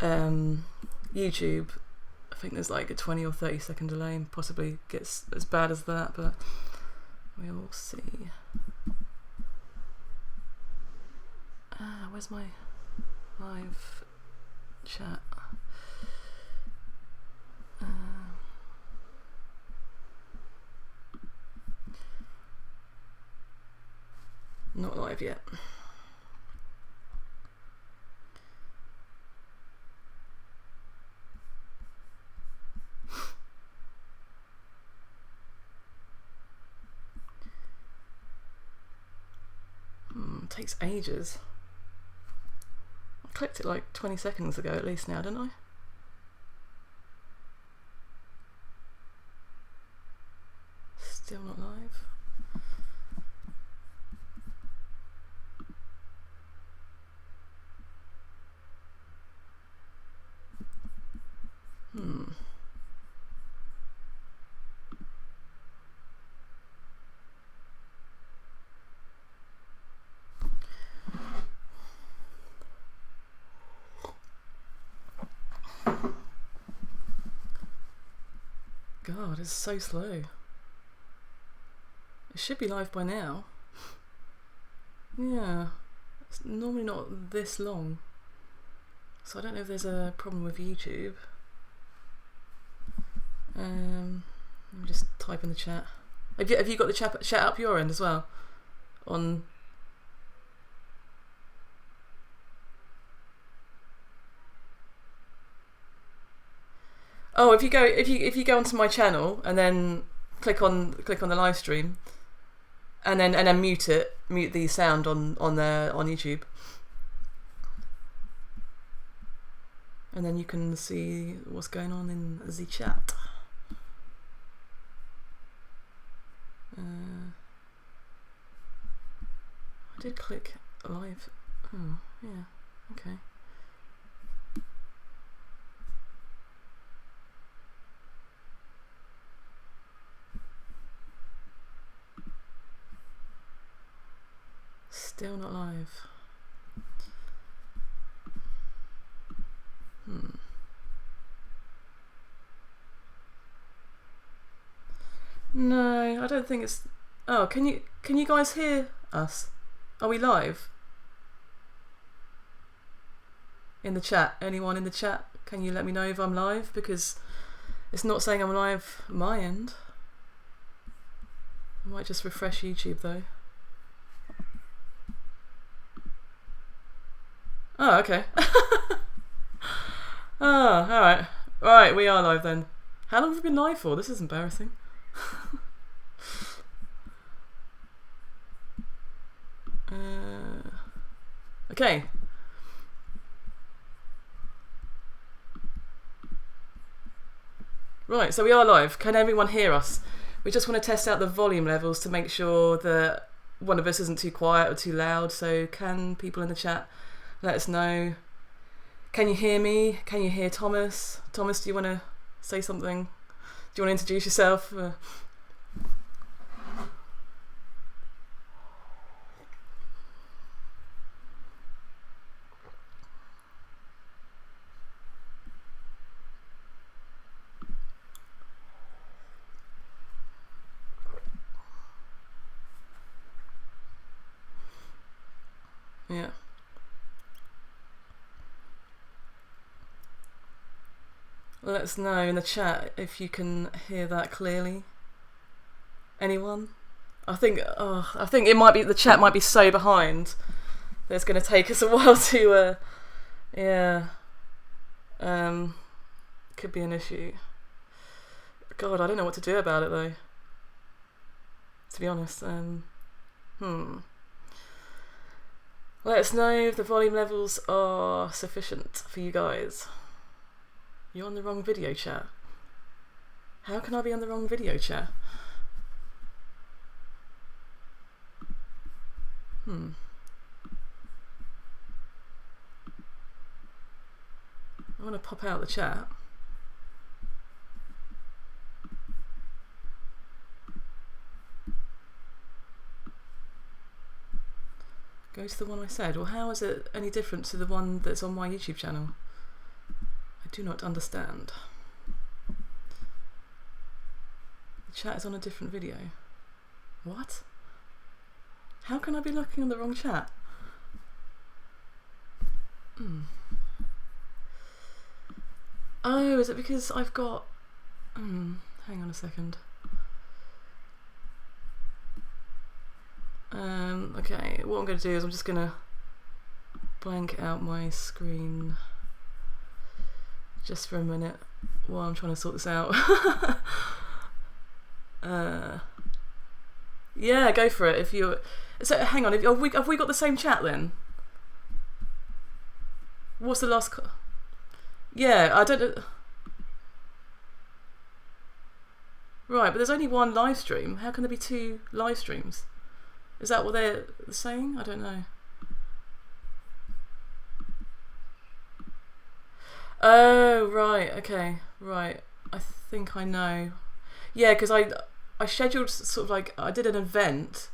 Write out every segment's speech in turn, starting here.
YouTube, I think there's like a 20 or 30 second delay, and possibly gets as bad as that, but we'll see. Where's my live chat? Not live yet. Takes ages. I clicked it like 20 seconds ago at least now, didn't I? Still not live. God, it's so slow. It should be live by now. Yeah, it's normally not this long. So I don't know if there's a problem with YouTube. Let me just type in the chat. Have you got the chat up your end as well? On. Oh, if you go onto my channel and then click on the live stream, and then mute the sound on YouTube, and then you can see what's going on in the chat. I did click live. Oh, yeah. Okay. Still not live. No, I don't think it's. Oh, can you guys hear us? Are we live? In the chat, anyone in the chat? Can you let me know if I'm live? Because it's not saying I'm live at my end. I might just refresh YouTube though. Oh, okay. Oh, alright. Right, we are live then. How long have we been live for? This is embarrassing. Okay. Right, so we are live. Can everyone hear us? We just want to test out the volume levels to make sure that one of us isn't too quiet or too loud. So can people in the chat let us know? Can you hear me? Can you hear Thomas? Thomas, do you want to say something? Do you want to introduce yourself? Yeah. Let us know in the chat if you can hear that clearly. Anyone? I think it might be, the chat might be so behind that it's going to take us a while to could be an issue. God, I don't know what to do about it though, to be honest. Let us know if the volume levels are sufficient for you guys. You're on the wrong video chat. How can I be on the wrong video chat? I want to pop out the chat. Go to the one I said. Well, how is it any different to the one that's on my YouTube channel? do not understand. The chat is on a different video. What? How can I be looking on the wrong chat? Oh, is it because I've got... hang on a second. Okay, what I'm going to do is I'm just going to blank out my screen just for a minute while I'm trying to sort this out. Yeah, go for it. If you... So, hang on, have we got the same chat then? What's the last... Yeah, I don't know. Right, but there's only one live stream. How can there be two live streams? Is that what they're saying? I don't know. Oh, right, okay, right. I think I know. Yeah, because I scheduled sort of like, I did an event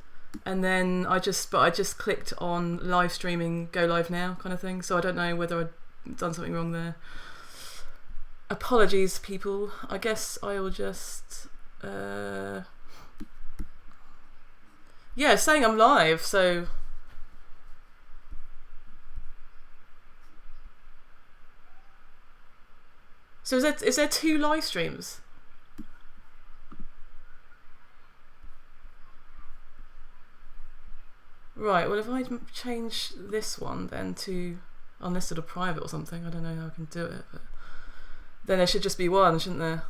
and then I just clicked on live streaming, go live now kind of thing. So I don't know whether I'd done something wrong there. Apologies, people. I guess I will just... Yeah, it's saying I'm live, so... So is there two live streams? Right, well if I change this one then to unlisted or private or something, I don't know how I can do it, but then there should just be one, shouldn't there?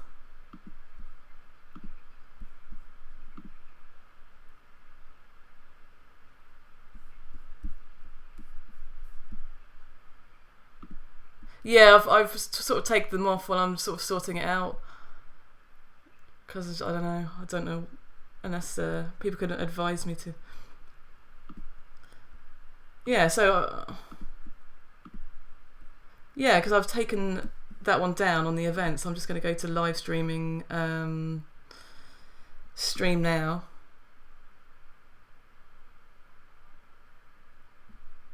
Yeah, I've sort of taken them off while I'm sort of sorting it out, because I don't know unless people could advise me to. Yeah, so yeah, because I've taken that one down on the event, so I'm just going to go to live streaming, stream now.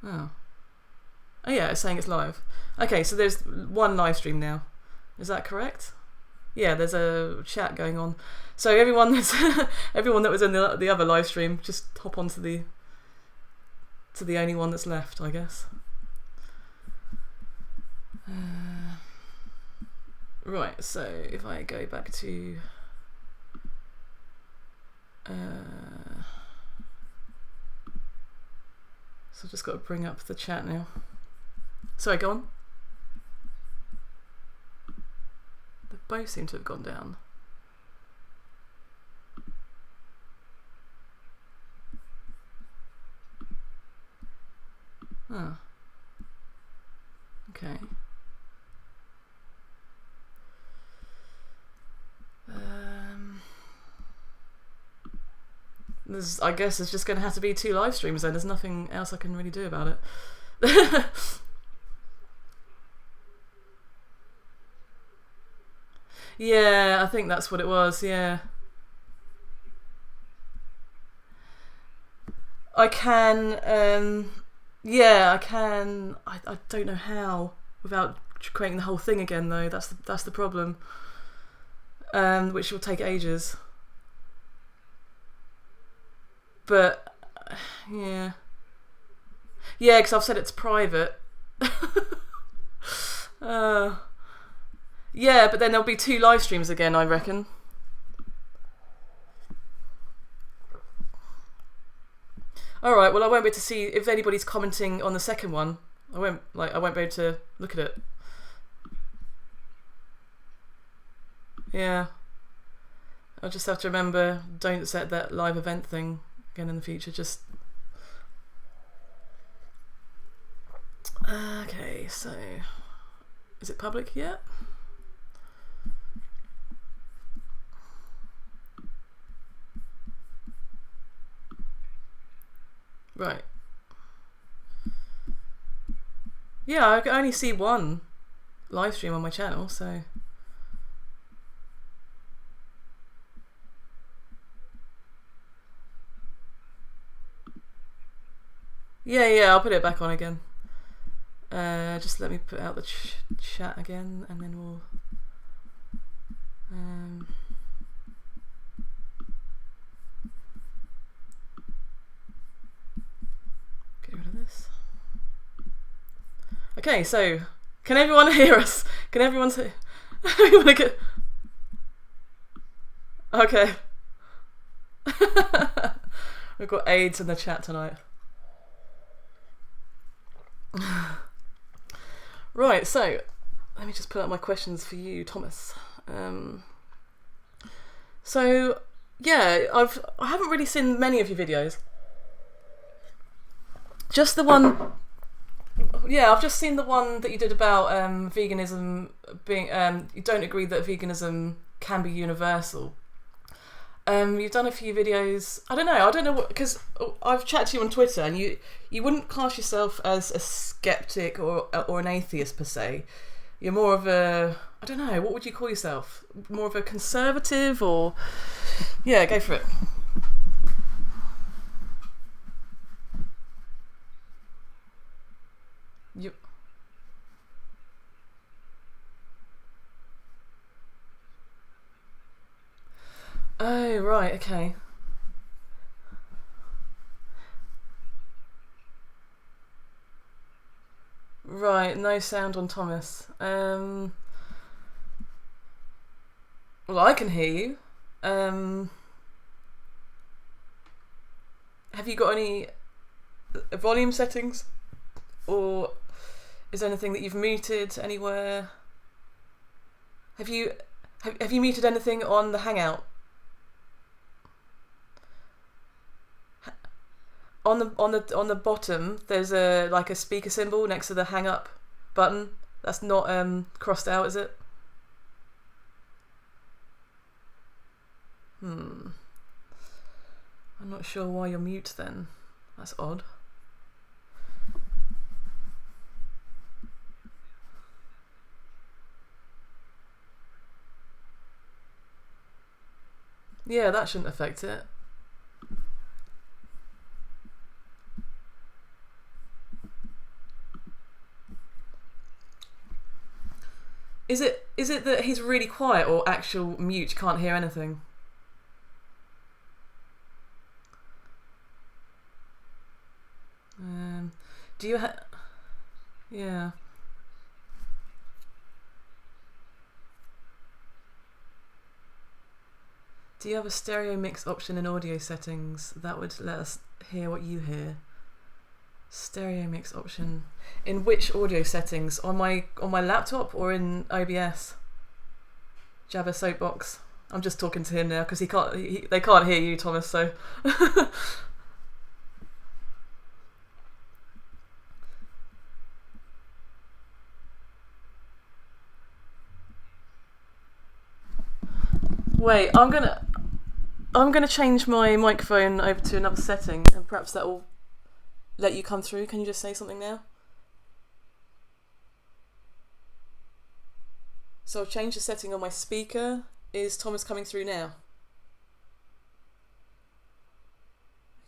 Oh yeah, it's saying it's live. Okay, so there's one live stream now. Is that correct? Yeah, there's a chat going on. So everyone that was in the other live stream, just hop onto the only one that's left, I guess. Right, so if I go back to so I've just got to bring up the chat now. Sorry, go on. They both seem to have gone down. Oh. Okay. I guess it's just going to have to be two live streams then. There's nothing else I can really do about it. Yeah, I think that's what it was, yeah. I can, yeah, I can. I don't know how without creating the whole thing again though. That's the problem. Which will take ages. But yeah, because I've said it's private. Yeah, but then there'll be two live streams again, I reckon. Alright, well I won't be able to see if anybody's commenting on the second one. I won't be able to look at it. Yeah. I'll just have to remember, don't set that live event thing again in the future, just... Okay, so... Is it public yet? Right. Yeah, I can only see one live stream on my channel, so... Yeah, I'll put it back on again. Just let me put out the chat again, and then we'll get rid of this. Okay, so can everyone hear us? Can everyone say? Okay. We've got AIDS in the chat tonight. Right, so let me just put out my questions for you, Thomas. So yeah, I haven't really seen many of your videos. Just the one. Yeah, I've just seen the one that you did about veganism being. You don't agree that veganism can be universal. You've done a few videos. I don't know what, because I've chatted to you on Twitter, and you wouldn't class yourself as a skeptic or an atheist per se. You're more of a, I don't know, what would you call yourself? More of a conservative, or yeah, go for it. You. Oh right, okay. Right, no sound on Thomas. Well, I can hear you. Have you got any volume settings, or is there anything that you've muted anywhere? Have you muted anything on the Hangout? On the bottom, there's a speaker symbol next to the hang up button. That's not crossed out, is it? I'm not sure why you're mute then. That's odd. Yeah, that shouldn't affect it. Is it that he's really quiet, or actual mute, can't hear anything? Do you have? Yeah. Do you have a stereo mix option in audio settings that would let us hear what you hear? Stereo mix option in which audio settings? On my laptop or in OBS? Java Soapbox. I'm just talking to him now because they can't hear you, Thomas. So. Wait, I'm gonna change my microphone over to another setting, and perhaps that will let you come through. Can you just say something now? So I've changed the setting on my speaker. Is Thomas coming through now?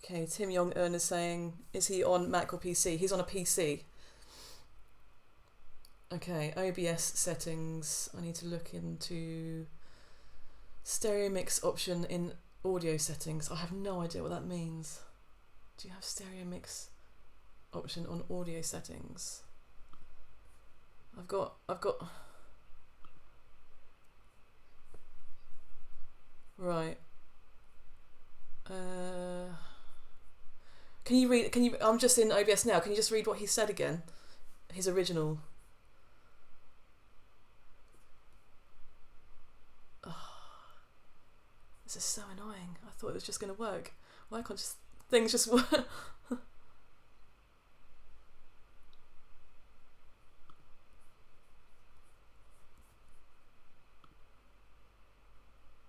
Okay, Tim Jong-un is saying, is he on Mac or PC? He's on a PC. Okay, OBS settings. I need to look into stereo mix option in audio settings. I have no idea what that means. Do you have stereo mix option on audio settings? I've got right. Can you I'm just in OBS now. Can you just read what he said again? His original. This is so annoying. I thought it was just going to work. Why can't things just work?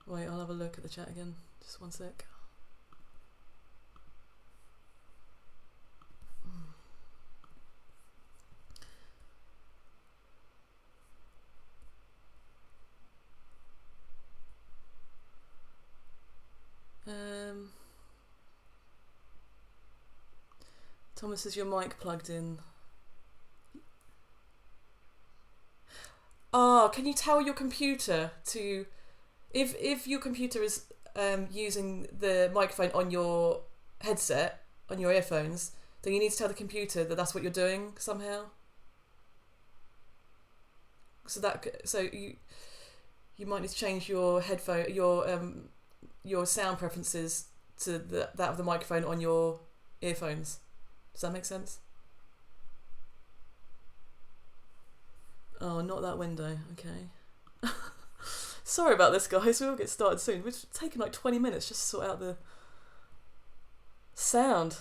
Wait, I'll have a look at the chat again. Just one sec. Thomas, is your mic plugged in? Can you tell your computer to, if your computer is using the microphone on your headset, on your earphones, then you need to tell the computer that that's what you're doing somehow. So you might need to change your headphone, your sound preferences to that of the microphone on your earphones. Does that make sense? Oh, not that window. Okay. Sorry about this, guys. We'll get started soon. We're taking like 20 minutes just to sort out the sound.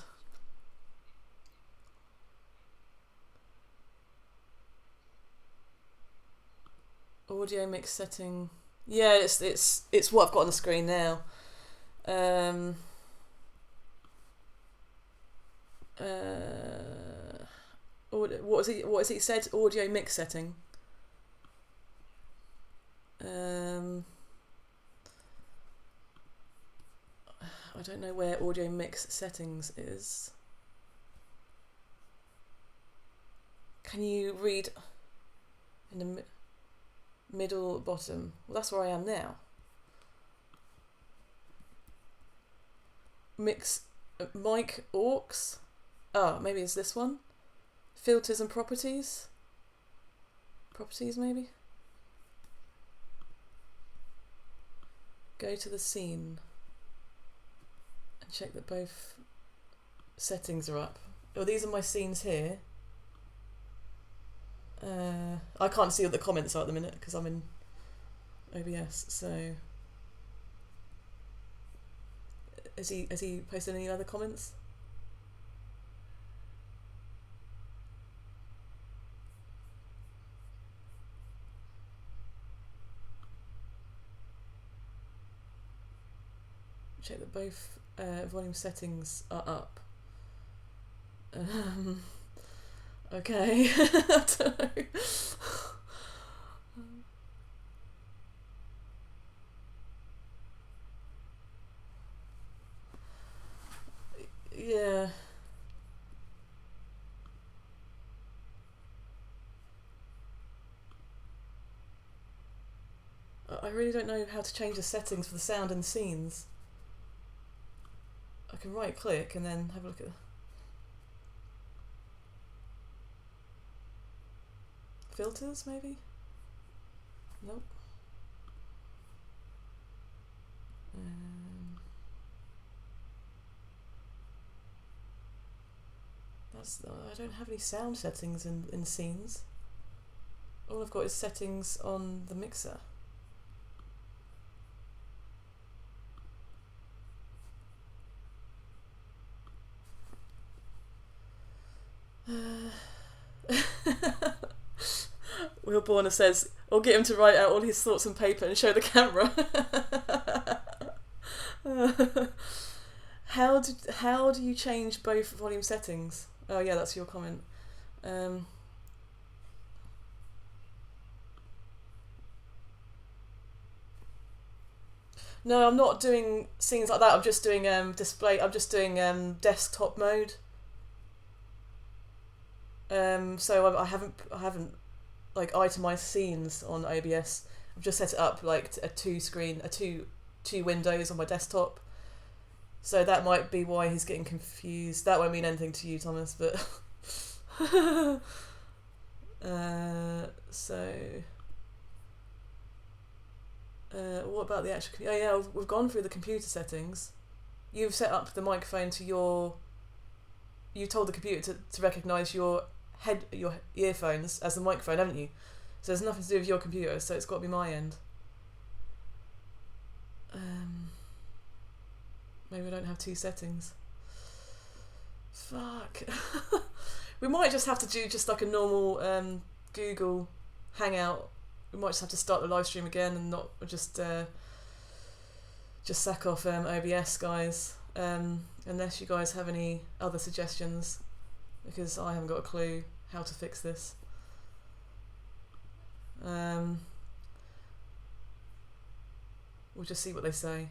Audio mix setting. Yeah, it's what I've got on the screen now. What is it said? Audio mix setting. I don't know where audio mix settings is. Can you read in the middle bottom? Well, that's where I am now. Mix mic aux. Oh, maybe it's this one. Filters and properties. Properties, maybe. Go to the scene and check that both settings are up. Oh, these are my scenes here. I can't see what the comments are at the minute because I'm in OBS. So, has he posted any other comments? Check that both volume settings are up. Okay. I don't know. Yeah. I really don't know how to change the settings for the sound and scenes. I can right click and then have a look at filters, maybe? Nope. I don't have any sound settings in scenes. All I've got is settings on the mixer. Will Borner says, or get him to write out all his thoughts on paper and show the camera. How do you change both volume settings? Oh yeah, that's your comment. No, I'm not doing scenes like that. I'm just doing display. I'm just doing desktop mode. So I haven't like itemized scenes on OBS. I've just set it up like a two windows on my desktop. So that might be why he's getting confused. That won't mean anything to you, Thomas, but what about the actual? Oh yeah, we've gone through the computer settings. You've set up the microphone to your. You told the computer to recognise your earphones as the microphone, haven't you? So there's nothing to do with your computer, so it's got to be my end. Maybe I don't have two settings. Fuck. We might just have to do just like a normal Google Hangout. We might just have to start the live stream again and not just sack off OBS, guys. Unless you guys have any other suggestions, because I haven't got a clue how to fix this. We'll just see what they say.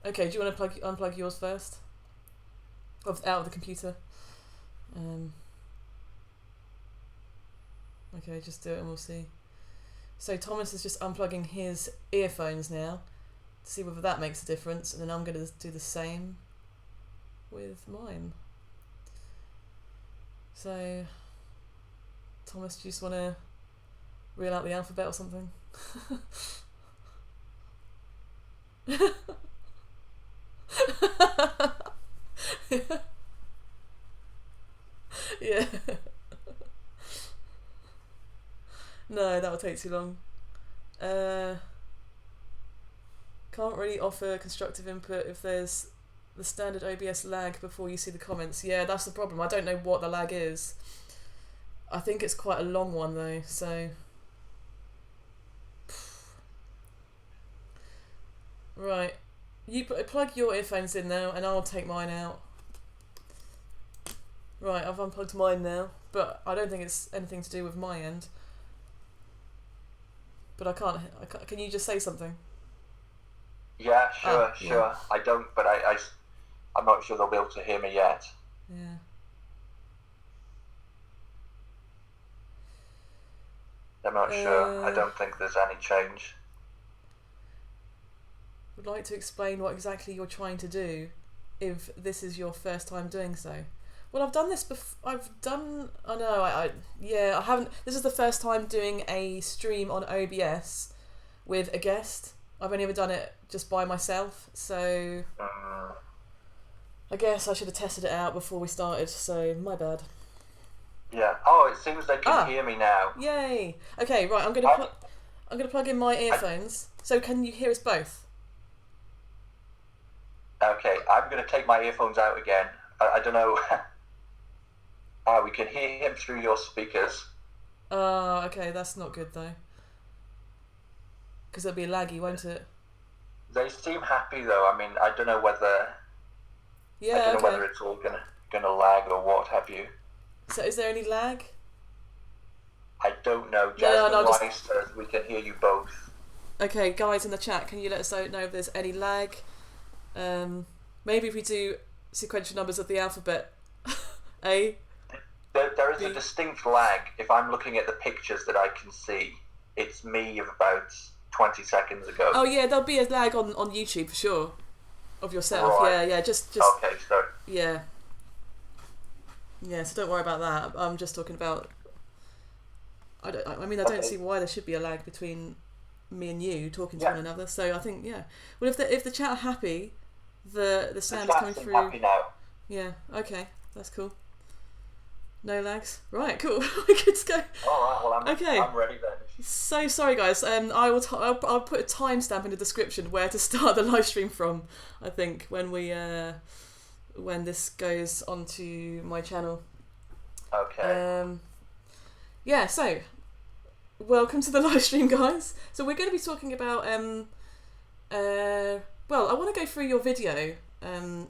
Okay, do you want to unplug yours first? Out of the computer. Okay, just do it and we'll see. So Thomas is just unplugging his earphones now to see whether that makes a difference, and then I'm going to do the same with mine. So, Thomas, do you just want to reel out the alphabet or something? Yeah. No, that will take too long. Can't really offer constructive input if there's the standard OBS lag before you see the comments. Yeah, that's the problem. I don't know what the lag is. I think it's quite a long one though, so... Right. You plug your earphones in now and I'll take mine out. Right, I've unplugged mine now, but I don't think it's anything to do with my end. But I can't can you just say something? Yeah, sure. Yeah. I don't, but I'm not sure they'll be able to hear me yet. Yeah. I'm not sure. I don't think there's any change. Would like to explain what exactly you're trying to do if this is your first time doing so. Well, I've done this before. I haven't. This is the first time doing a stream on OBS with a guest. I've only ever done it just by myself, so I guess I should have tested it out before we started, so my bad. Yeah. Oh, it seems they can hear me now. Yay! Okay, right, I'm gonna plug in my earphones. So can you hear us both? Okay, I'm going to take my earphones out again. I don't know. We can hear him through your speakers. Okay, that's not good though. Because it'll be laggy, won't it? They seem happy though. I mean, I don't know whether. Yeah. I don't know whether it's all gonna lag or what have you. So, is there any lag? I don't know. Jasmine Rice says we can hear you both. Okay, guys in the chat, can you let us know if there's any lag? Maybe if we do sequential numbers of the alphabet. A. There is a distinct lag. If I'm looking at the pictures that I can see, it's me of about 20 seconds ago. Oh yeah, there'll be a lag on YouTube for sure. Of yourself, right. Yeah, just. Okay, so. Yeah. Yeah, so don't worry about that. I'm just talking about. I don't see why there should be a lag between me and you talking to one another. So I think Well, if the chat are happy, the sound is coming through. Happy now. Yeah. Okay, that's cool. No lags. Right, cool. We're good to go. All right. Well, I'm ready then. So sorry, guys. I'll put a timestamp in the description where to start the live stream from. I think when this goes onto my channel. Okay. Yeah. So, welcome to the live stream, guys. So we're going to be talking about well, I want to go through your video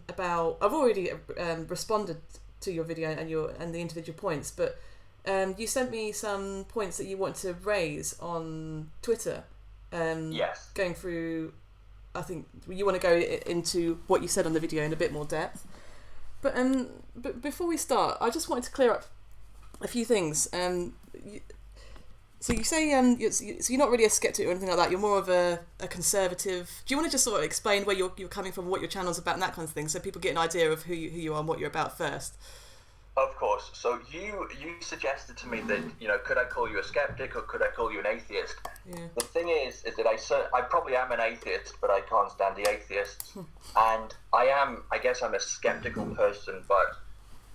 about. I've already responded to your video and the individual points, but you sent me some points that you want to raise on Twitter. Yes. Going through, I think you want to go into what you said on the video in a bit more depth. But before we start, I just wanted to clear up a few things. So you say so you're not really a skeptic or anything like that. You're more of a conservative. Do you want to just sort of explain where you're coming from, what your channel's about, and that kind of thing, so people get an idea of who you are and what you're about first? Of course. So you suggested to me that could I call you a skeptic or could I call you an atheist? Yeah. The thing is that I probably am an atheist, but I can't stand the atheists, and I guess I'm a skeptical person, but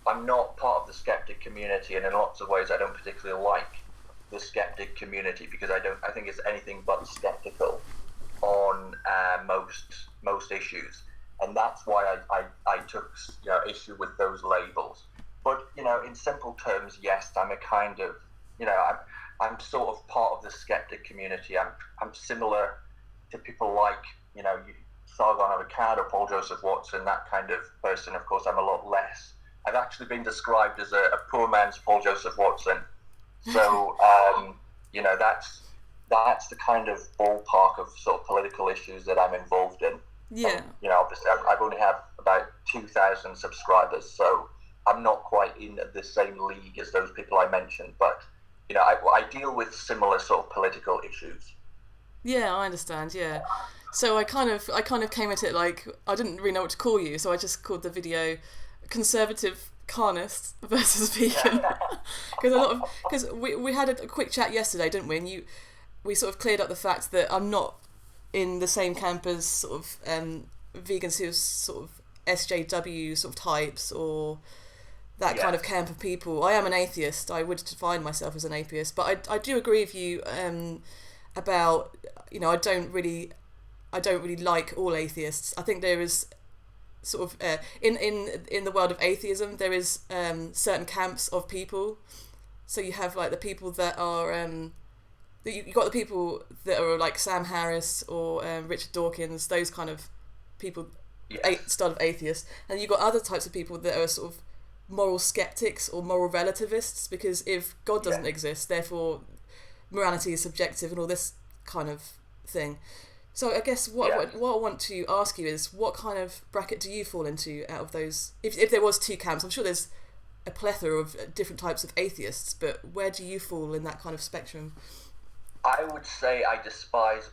I'm not part of the skeptic community, and in lots of ways I don't particularly like the skeptic community because I think it's anything but skeptical on most issues, and that's why I took issue with those labels. But in simple terms, yes, I'm a kind of I'm sort of part of the skeptic community. I'm similar to people like Sargon Avocado, Paul Joseph Watson, that kind of person. Of course, I'm a lot less. I've actually been described as a poor man's Paul Joseph Watson. So that's the kind of ballpark of sort of political issues that I'm involved in. Yeah. And, obviously I've only have about 2,000 subscribers, so I'm not quite in the same league as those people I mentioned. But I deal with similar sort of political issues. Yeah, I understand. Yeah, so I kind of came at it like I didn't really know what to call you, so I just called the video "Conservative Carnist versus Vegan" because we had a quick chat yesterday, didn't we? And we sort of cleared up the fact that I'm not in the same camp as sort of vegans who are sort of SJW sort of types or that kind of camp of people. I am an atheist. I would define myself as an atheist, but I do agree with you about I don't really like all atheists. I think there is sort of in the world of atheism there is certain camps of people. So you have like the people that are you got the people that are like Sam Harris or Richard Dawkins, those kind of people, style of atheists, and you've got other types of people that are sort of moral skeptics or moral relativists, because if God doesn't exist, therefore morality is subjective and all this kind of thing. So I guess what I want to ask you is, what kind of bracket do you fall into out of those? If there was two camps, I'm sure there's a plethora of different types of atheists, but where do you fall in that kind of spectrum? I would say I despise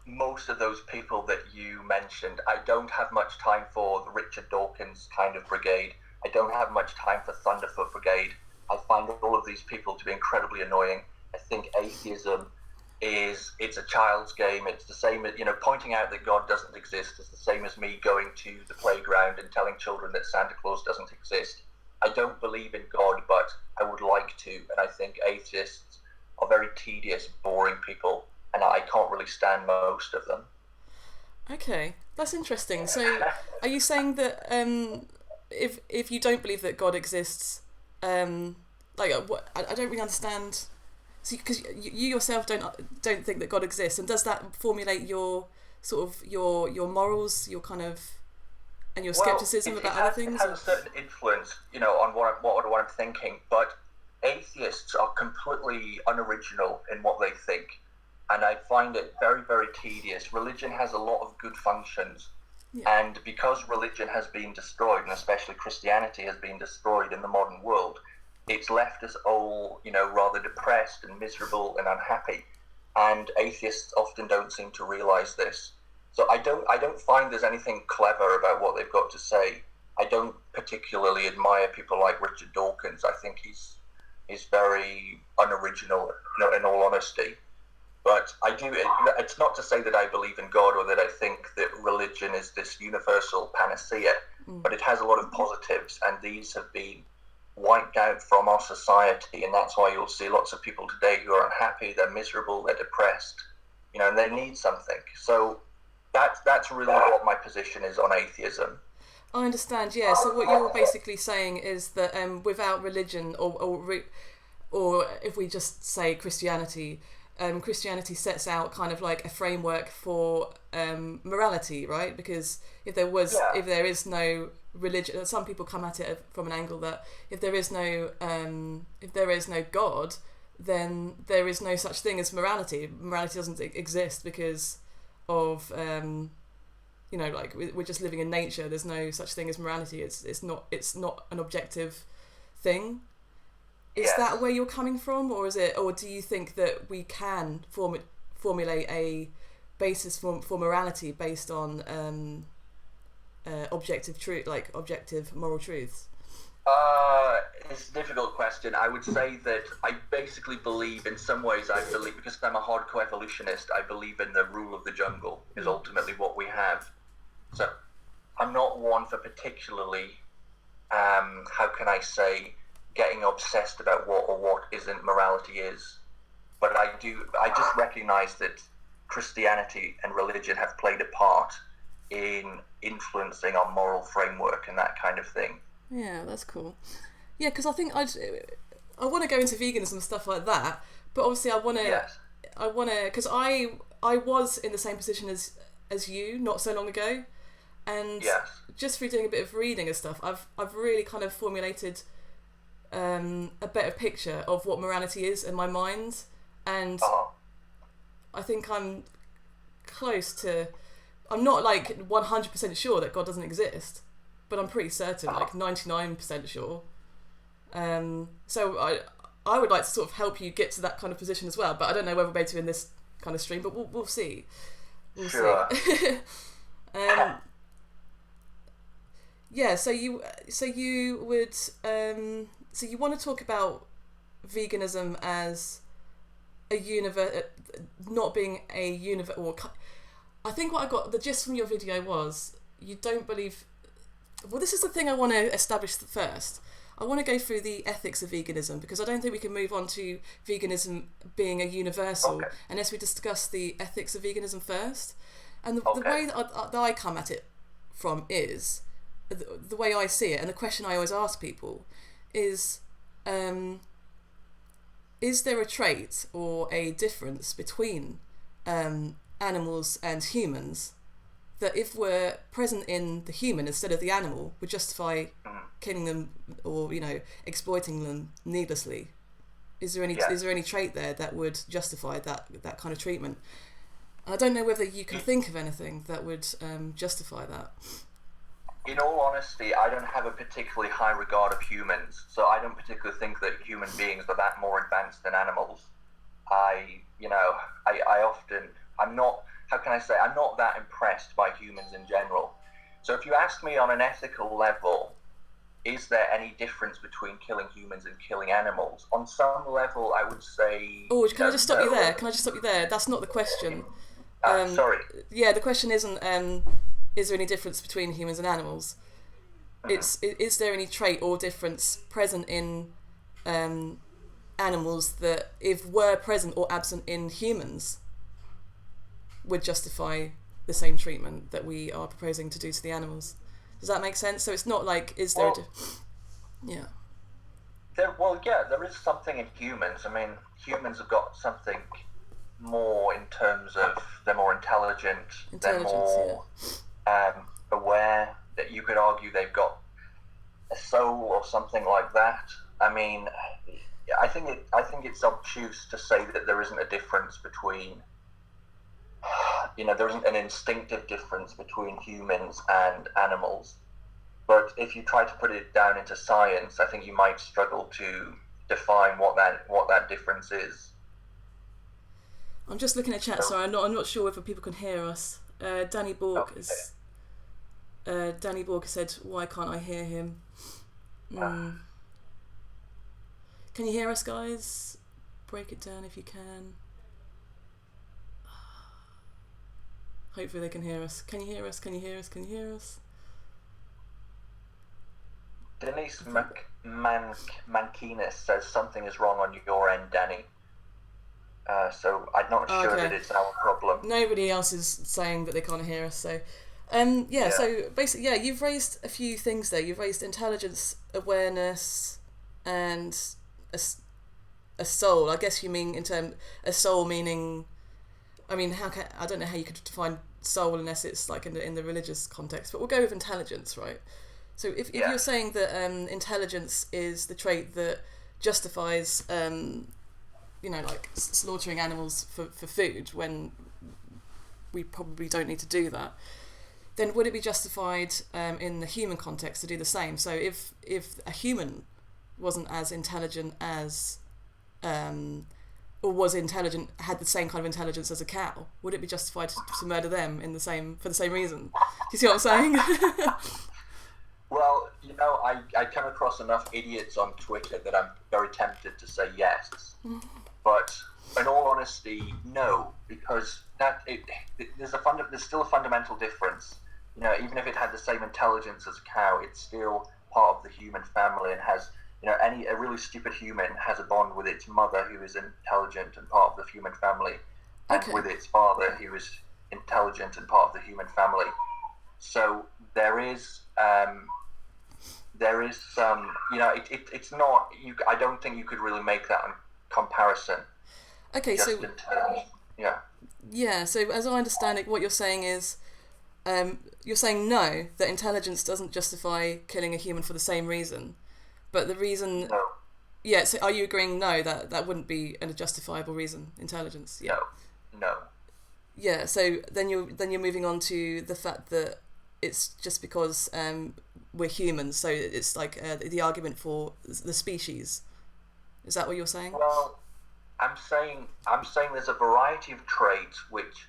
most of those people that you mentioned. I don't have much time for the Richard Dawkins kind of brigade. I don't have much time for Thunderfoot Brigade. I find all of these people to be incredibly annoying. I think atheism it's a child's game. It's the same as, pointing out that God doesn't exist is the same as me going to the playground and telling children that Santa Claus doesn't exist. I don't believe in God, but I would like to, and I think atheists are very tedious, boring people, and I can't really stand most of them. Okay, that's interesting. So, are you saying that if you don't believe that God exists, I don't really understand. See, because you yourself don't think that God exists, and does that formulate your sort of your morals, your kind of, and your skepticism about other things? It has a certain influence, on what I'm thinking, but atheists are completely unoriginal in what they think, and I find it very, very tedious. Religion has a lot of good functions, and because religion has been destroyed, and especially Christianity has been destroyed in the modern world, it's left us all, rather depressed and miserable and unhappy, and atheists often don't seem to realize this. So I don't find there's anything clever about what they've got to say. I don't particularly admire people like Richard Dawkins. I think he's very unoriginal, in all honesty. But it's not to say that I believe in God or that I think that religion is this universal panacea, but it has a lot of positives, and these have been wiped out from our society, and that's why you'll see lots of people today who are unhappy, they're miserable, they're depressed, and they need something. So that's really what my position is on atheism. I understand, yeah. So what you're basically saying is that without religion, or if we just say Christianity, Christianity sets out kind of like a framework for morality, right? Because if there is no religion, some people come at it from an angle that if there is no God, then there is no such thing as morality. Morality doesn't exist because of we're just living in nature. There's no such thing as morality. It's not an objective thing. Is that where you're coming from, or do you think that we can formulate a basis for morality based on objective truth, like objective moral truths? It's a difficult question. I would say that I basically believe, in some ways, because I'm a hardcore evolutionist, I believe in the rule of the jungle is ultimately what we have. So I'm not one for particularly, how can I say, getting obsessed about what isn't morality is. But I just recognize that Christianity and religion have played a part in influencing our moral framework and that kind of thing. Yeah, that's cool. Yeah, because I think I want to go into veganism and stuff like that, but obviously I want to, because I was in the same position as you not so long ago, and just through doing a bit of reading and stuff, I've really kind of formulated a better picture of what morality is in my mind, and I think I'm close to. I'm not like 100% sure that God doesn't exist, but I'm pretty certain, like 99% sure. So I would like to sort of help you get to that kind of position as well, but I don't know whether we'll be able to in this kind of stream, but we'll see. We'll sure. see. Yeah, so you would so you want to talk about veganism as a not being a universe, or I think what I got the gist from your video was you don't believe. Well, this is the thing I want to establish first. I want to go through the ethics of veganism because I don't think we can move on to veganism being a universal unless we discuss the ethics of veganism first. And the way that I come at it from is the way I see it, and the question I always ask people is there a trait or a difference between animals and humans that if we're present in the human instead of the animal would justify killing them or exploiting them needlessly? Is there any trait there that would justify that kind of treatment? I don't know whether you can think of anything that would justify that. In all honesty, I don't have a particularly high regard of humans, so I don't particularly think that human beings are that more advanced than animals. I'm not that impressed by humans in general. So if you ask me on an ethical level, is there any difference between killing humans and killing animals? On some level, I would say... Oh, can I just stop you there? That's not the question. Sorry. Yeah, the question isn't, is there any difference between humans and animals? It's, is there any trait or difference present in animals that, if were present or absent in humans, would justify the same treatment that we are proposing to do to the animals? Does that make sense? So it's not like, is there yeah. There is something in humans. I mean, humans have got something more in terms of they're more intelligent, they're more aware, that you could argue they've got a soul or something like that. I mean, I think it's obtuse to say that there isn't a difference between, there isn't an instinctive difference between humans and animals. But if you try to put it down into science, I think you might struggle to define what that difference is. I'm just looking at chat. Sorry, I'm not sure whether people can hear us. Danny Bork has said, "Why can't I hear him?" Can you hear us, guys? Break it down if you can. Hopefully they can hear us. Can you hear us? Can you hear us? Can you hear us? Denise Mankinis says something is wrong on your end, Danny. So I'm not sure that it's our problem. Nobody else is saying that they can't hear us. So, So basically, you've raised a few things there. You've raised intelligence, awareness, and a soul. I guess you mean a soul meaning. I mean, I don't know how you could define soul unless it's like in the religious context. But we'll go with intelligence, right? So if you're saying that intelligence is the trait that justifies, like slaughtering animals for food when we probably don't need to do that, then would it be justified in the human context to do the same? So if a human wasn't as intelligent as, or was intelligent, had the same kind of intelligence as a cow, would it be justified to murder them for the same reason? Do you see what I'm saying? Well, I come across enough idiots on Twitter that I'm very tempted to say yes. But in all honesty, no, because there's still a fundamental difference. Even if it had the same intelligence as a cow, it's still part of the human family and has, a really stupid human has a bond with its mother who is intelligent and part of the human family, and with its father who is intelligent and part of the human family. So there is some, it's not, I don't think you could really make that comparison. Okay, so so as I understand it, what you're saying is, you're saying no, that intelligence doesn't justify killing a human for the same reason, but the reason. No. Yeah. So are you agreeing no, that wouldn't be a justifiable reason? Intelligence. Yeah. No. Yeah. So then you're moving on to the fact that it's just because we're humans, so it's like the argument for the species. Is that what you're saying? Well, I'm saying there's a variety of traits which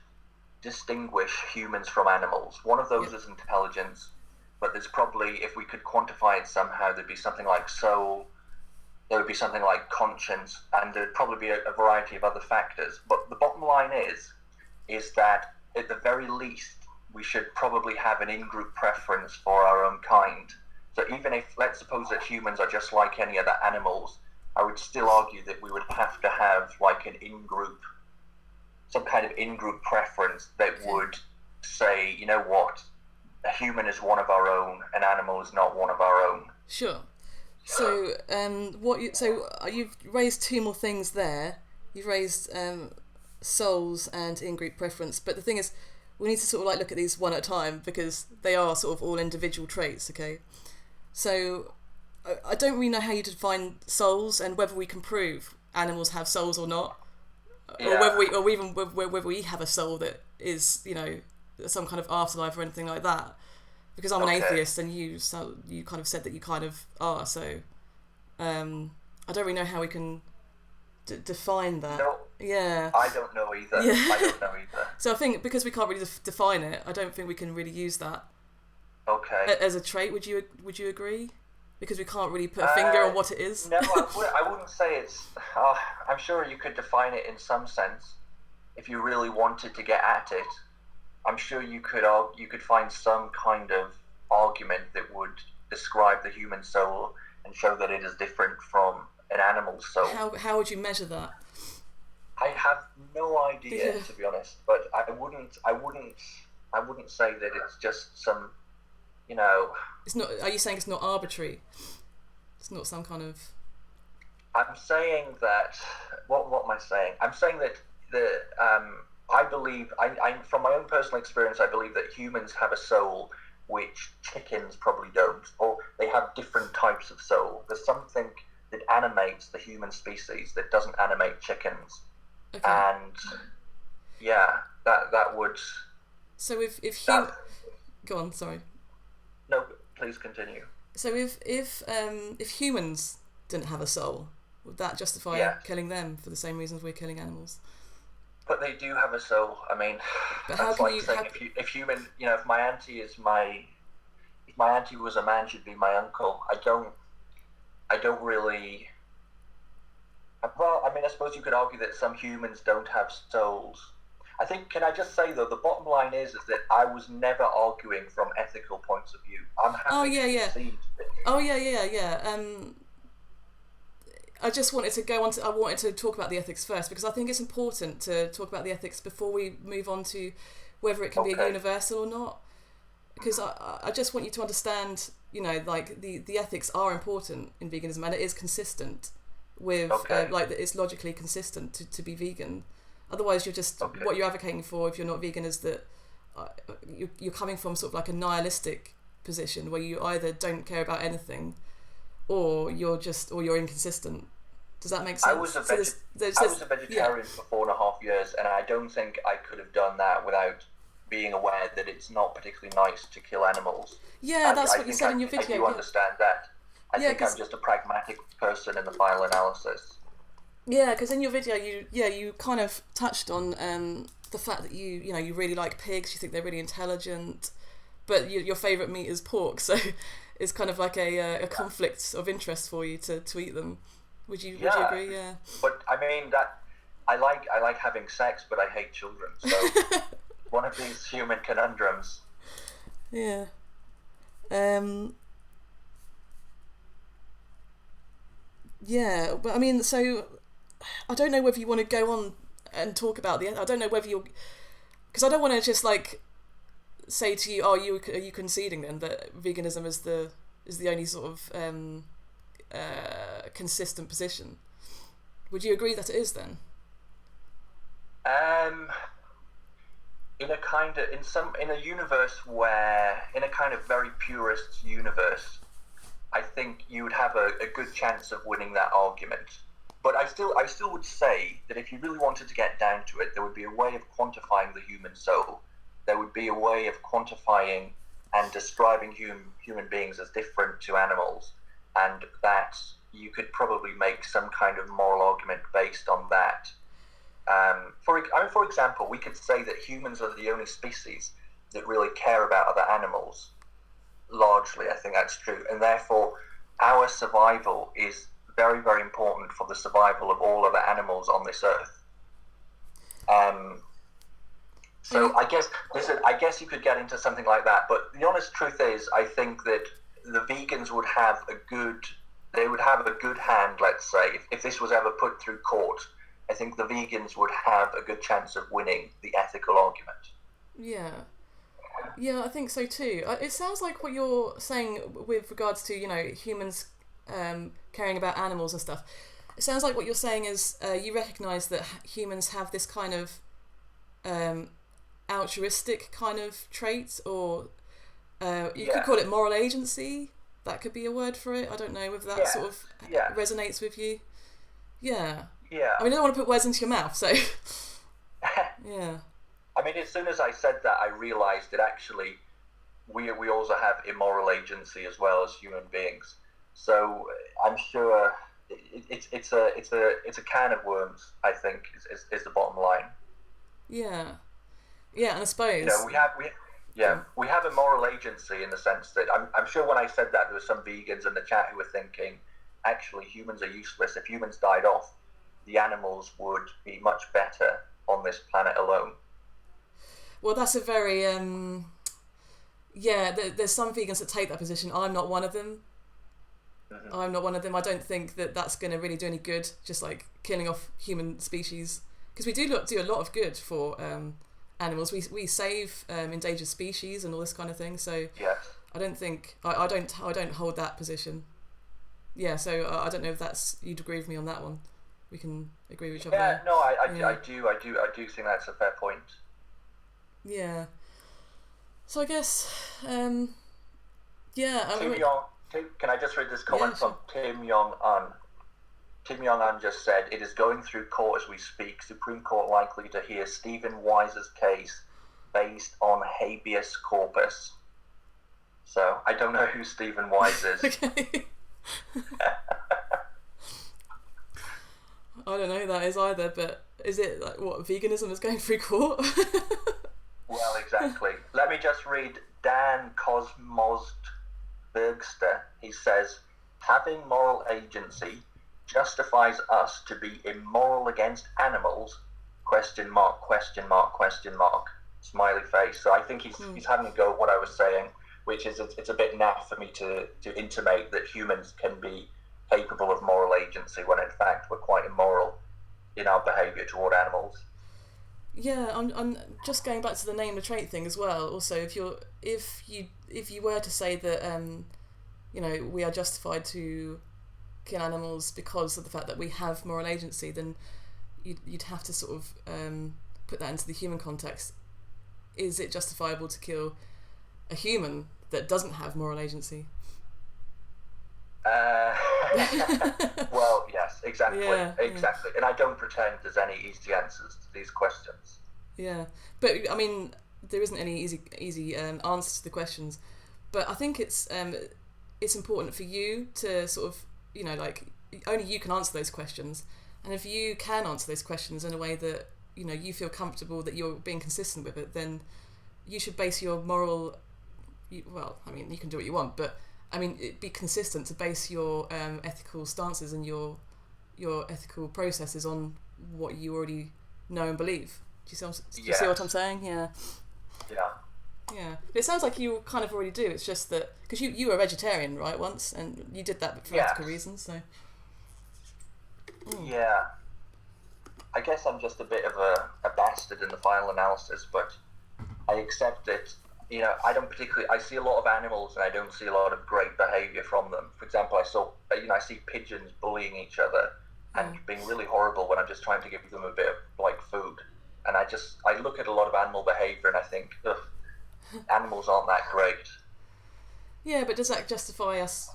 distinguish humans from animals. One of those is intelligence, but there's probably, if we could quantify it somehow, there'd be something like soul, there would be something like conscience, and there'd probably be a variety of other factors. But the bottom line is that at the very least, we should probably have an in-group preference for our own kind. So even if, let's suppose that humans are just like any other animals, I would still argue that we would have to have like an in-group, some kind of in-group preference that would say, you know what, a human is one of our own, an animal is not one of our own. Sure. So, you've raised two more things there. You've raised souls and in-group preference, but the thing is, we need to sort of like look at these one at a time because they are sort of all individual traits. Okay, so I don't really know how you define souls and whether we can prove animals have souls or not, or whether we have a soul that is, you know, some kind of afterlife or anything like that. Because I'm an atheist, and you kind of said that you kind of are. So I don't really know how we can define that. No, yeah. I don't know either. Yeah. I don't know either. So I think because we can't really define it, I don't think we can really use that. Okay. As a trait, would you agree? Because we can't really put a finger on what it is. No, I wouldn't say it's. I'm sure you could define it in some sense if you really wanted to get at it. I'm sure you could find some kind of argument that would describe the human soul and show that it is different from an animal's soul. How would you measure that? I have no idea, to be honest. But I wouldn't say that it's just some, you know. It's not. Are you saying it's not arbitrary? It's not some kind of. I'm saying that. What am I saying? I'm saying that I believe, from my own personal experience, I believe that humans have a soul which chickens probably don't, or they have different types of soul. There's something that animates the human species that doesn't animate chickens. Okay. And yeah, that would. So if go on, sorry. No, please continue. So if humans didn't have a soul, would that justify killing them for the same reasons we're killing animals? But they do have a soul. I mean, that's like saying if human, you know, if my auntie was a man, she'd be my uncle. I don't really. Well, I mean, I suppose you could argue that some humans don't have souls. I think, can I just say though, the bottom line is that I was never arguing from ethical points of view. I'm happy to concede. Oh yeah. I just wanted to go on to. I wanted to talk about the ethics first because I think it's important to talk about the ethics before we move on to whether it can be a universal or not. Because I just want you to understand, you know, like the ethics are important in veganism and it is consistent with like it's logically consistent to be vegan. Otherwise, you're just what you're advocating for if you're not vegan is that you're coming from sort of like a nihilistic position where you either don't care about anything. Or you're inconsistent. Does that make sense? I was a vegetarian for 4.5 years, and I don't think I could have done that without being aware that it's not particularly nice to kill animals. Yeah, that's what you said in your video. I do understand that. I think I'm just a pragmatic person in the final analysis. Yeah, because in your video, you kind of touched on the fact that you really like pigs. You think they're really intelligent, but your favourite meat is pork. So. It's kind of like a conflict of interest for you to eat them. Would you agree? Yeah. But I mean that I like having sex, but I hate children. So one of these human conundrums. Yeah. Yeah, but I mean, so I don't know whether you want to go on and talk about I don't know whether because I don't want to just like. Say to you, are you conceding then that veganism is the only sort of consistent position? Would you agree that it is then? In a universe where, in a kind of very purist universe, I think you would have a good chance of winning that argument. But I still would say that if you really wanted to get down to it, there would be a way of quantifying the human soul. There would be a way of quantifying and describing human beings as different to animals, and that you could probably make some kind of moral argument based on that. For example, we could say that humans are the only species that really care about other animals. Largely, I think that's true, and therefore our survival is very, very important for the survival of all other animals on this earth. So I guess you could get into something like that, but the honest truth is, I think that the vegans would have a good hand, let's say, if this was ever put through court. I think the vegans would have a good chance of winning the ethical argument. Yeah, I think so too. It sounds like what you're saying with regards to, humans caring about animals and stuff. It sounds like what you're saying is you recognise that humans have this kind of altruistic kind of trait, or you could call it moral agency. That could be a word for it. I don't know if that sort of resonates with you. Yeah. I mean, I don't want to put words into your mouth, so yeah. I mean, as soon as I said that, I realised that actually we also have immoral agency as well as human beings. So I'm sure it's a can of worms, I think, is the bottom line. Yeah, and I suppose we have a moral agency in the sense that I'm sure when I said that, there were some vegans in the chat who were thinking, actually humans are useless. If humans died off, the animals would be much better on this planet alone. Well, that's a very there's some vegans that take that position. I'm not one of them. Mm-hmm. I'm not one of them. I don't think that that's going to really do any good, just like killing off human species, because we do a lot of good for animals. We save endangered species and all this kind of thing. So I don't think I don't hold that position. Yeah, so I don't know if that's, you'd agree with me on that one. We can agree with each other. Yeah, no, I do think that's a fair point. Yeah. So I guess, Can I just read this comment from Tim Yong-un? Tim Yong-un just said, it is going through court as we speak. Supreme Court likely to hear Stephen Wise's case based on habeas corpus. So I don't know who Stephen Wise is. Okay. I don't know who that is either, but is it like what, veganism is going through court? Well, exactly. Let me just read Dan Cosmos Bergster. He says, having moral agency justifies us to be immoral against animals, ? Smiley face. So I think he's having a go at what I was saying, which is it's a bit naff for me to intimate that humans can be capable of moral agency when in fact we're quite immoral in our behaviour toward animals. Yeah, I'm just going back to the name the trait thing as well. Also, if you were to say that we are justified to kill animals because of the fact that we have moral agency, then you'd have to sort of put that into the human context. Is it justifiable to kill a human that doesn't have moral agency? Well, yes, exactly, Yeah. And I don't pretend there's any easy answers to these questions. Yeah, but I mean, there isn't any easy answers to the questions. But I think it's important for you to sort of, only you can answer those questions. And if you can answer those questions in a way that, you feel comfortable that you're being consistent with it, then you should base your moral, you can do what you want, but be consistent to base your ethical stances and your ethical processes on what you already know and believe. Do you see what I'm saying? Yeah. It sounds like you kind of already do. It's just that because you were a vegetarian, right, once, and you did that for ethical reasons. So. Yeah. I guess I'm just a bit of a bastard in the final analysis, but I accept it. I see a lot of animals and I don't see a lot of great behaviour from them. For example, I see pigeons bullying each other and being really horrible when I'm just trying to give them a bit of food. And I look at a lot of animal behaviour and I think, ugh, animals aren't that great. Yeah, but does that justify us,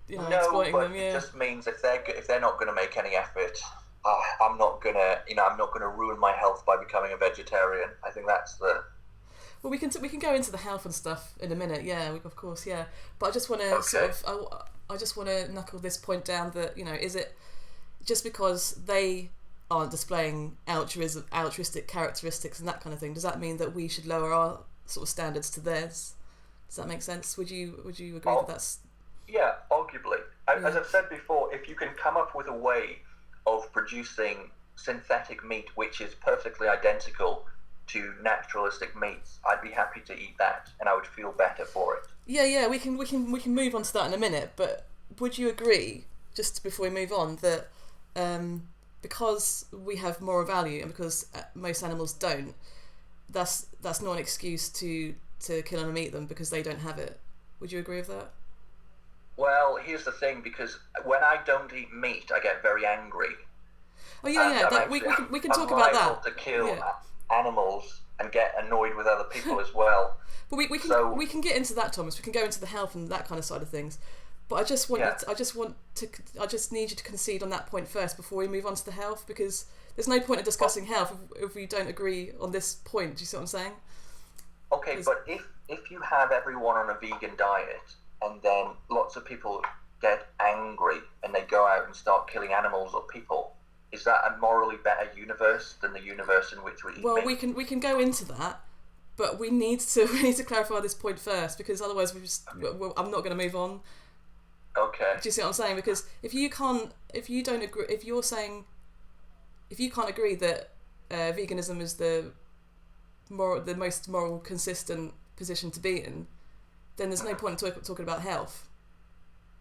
no, exploiting but them? Yeah. It just means if they're not going to make any effort, I'm not gonna ruin my health by becoming a vegetarian. I think that's the. Well, we can go into the health and stuff in a minute. Yeah, of course. Yeah, but I just want to sort of. I just want to knuckle this point down that, you know, is it just because they aren't displaying altruistic characteristics and that kind of thing, does that mean that we should lower our sort of standards to theirs? Does that make sense? Would you agree that that's... Yeah, arguably. As I've said before, if you can come up with a way of producing synthetic meat which is perfectly identical to naturalistic meats, I'd be happy to eat that, and I would feel better for it. Yeah, we can move on to that in a minute. But would you agree, just before we move on, that because we have moral value and because most animals don't, that's not an excuse to kill and eat them because they don't have it? Would you agree with that? Well, here's the thing, because when I don't eat meat, I get very angry. Oh yeah. We can talk about that. I'm liable to kill animals and get annoyed with other people as well. But we can get into that, Thomas. We can go into the health and that kind of side of things. But I just need you to concede on that point first before we move on to the health, because there's no point in discussing health if we don't agree on this point. Do you see what I'm saying? Okay, but if you have everyone on a vegan diet and then lots of people get angry and they go out and start killing animals or people, is that a morally better universe than the universe in which we eat meat? we can go into that, but we need to clarify this point first, because otherwise I'm not going to move on. Okay. Do you see what I'm saying? Because if you can't agree that veganism is the most moral, consistent position to be in, then there's no point in talking about health.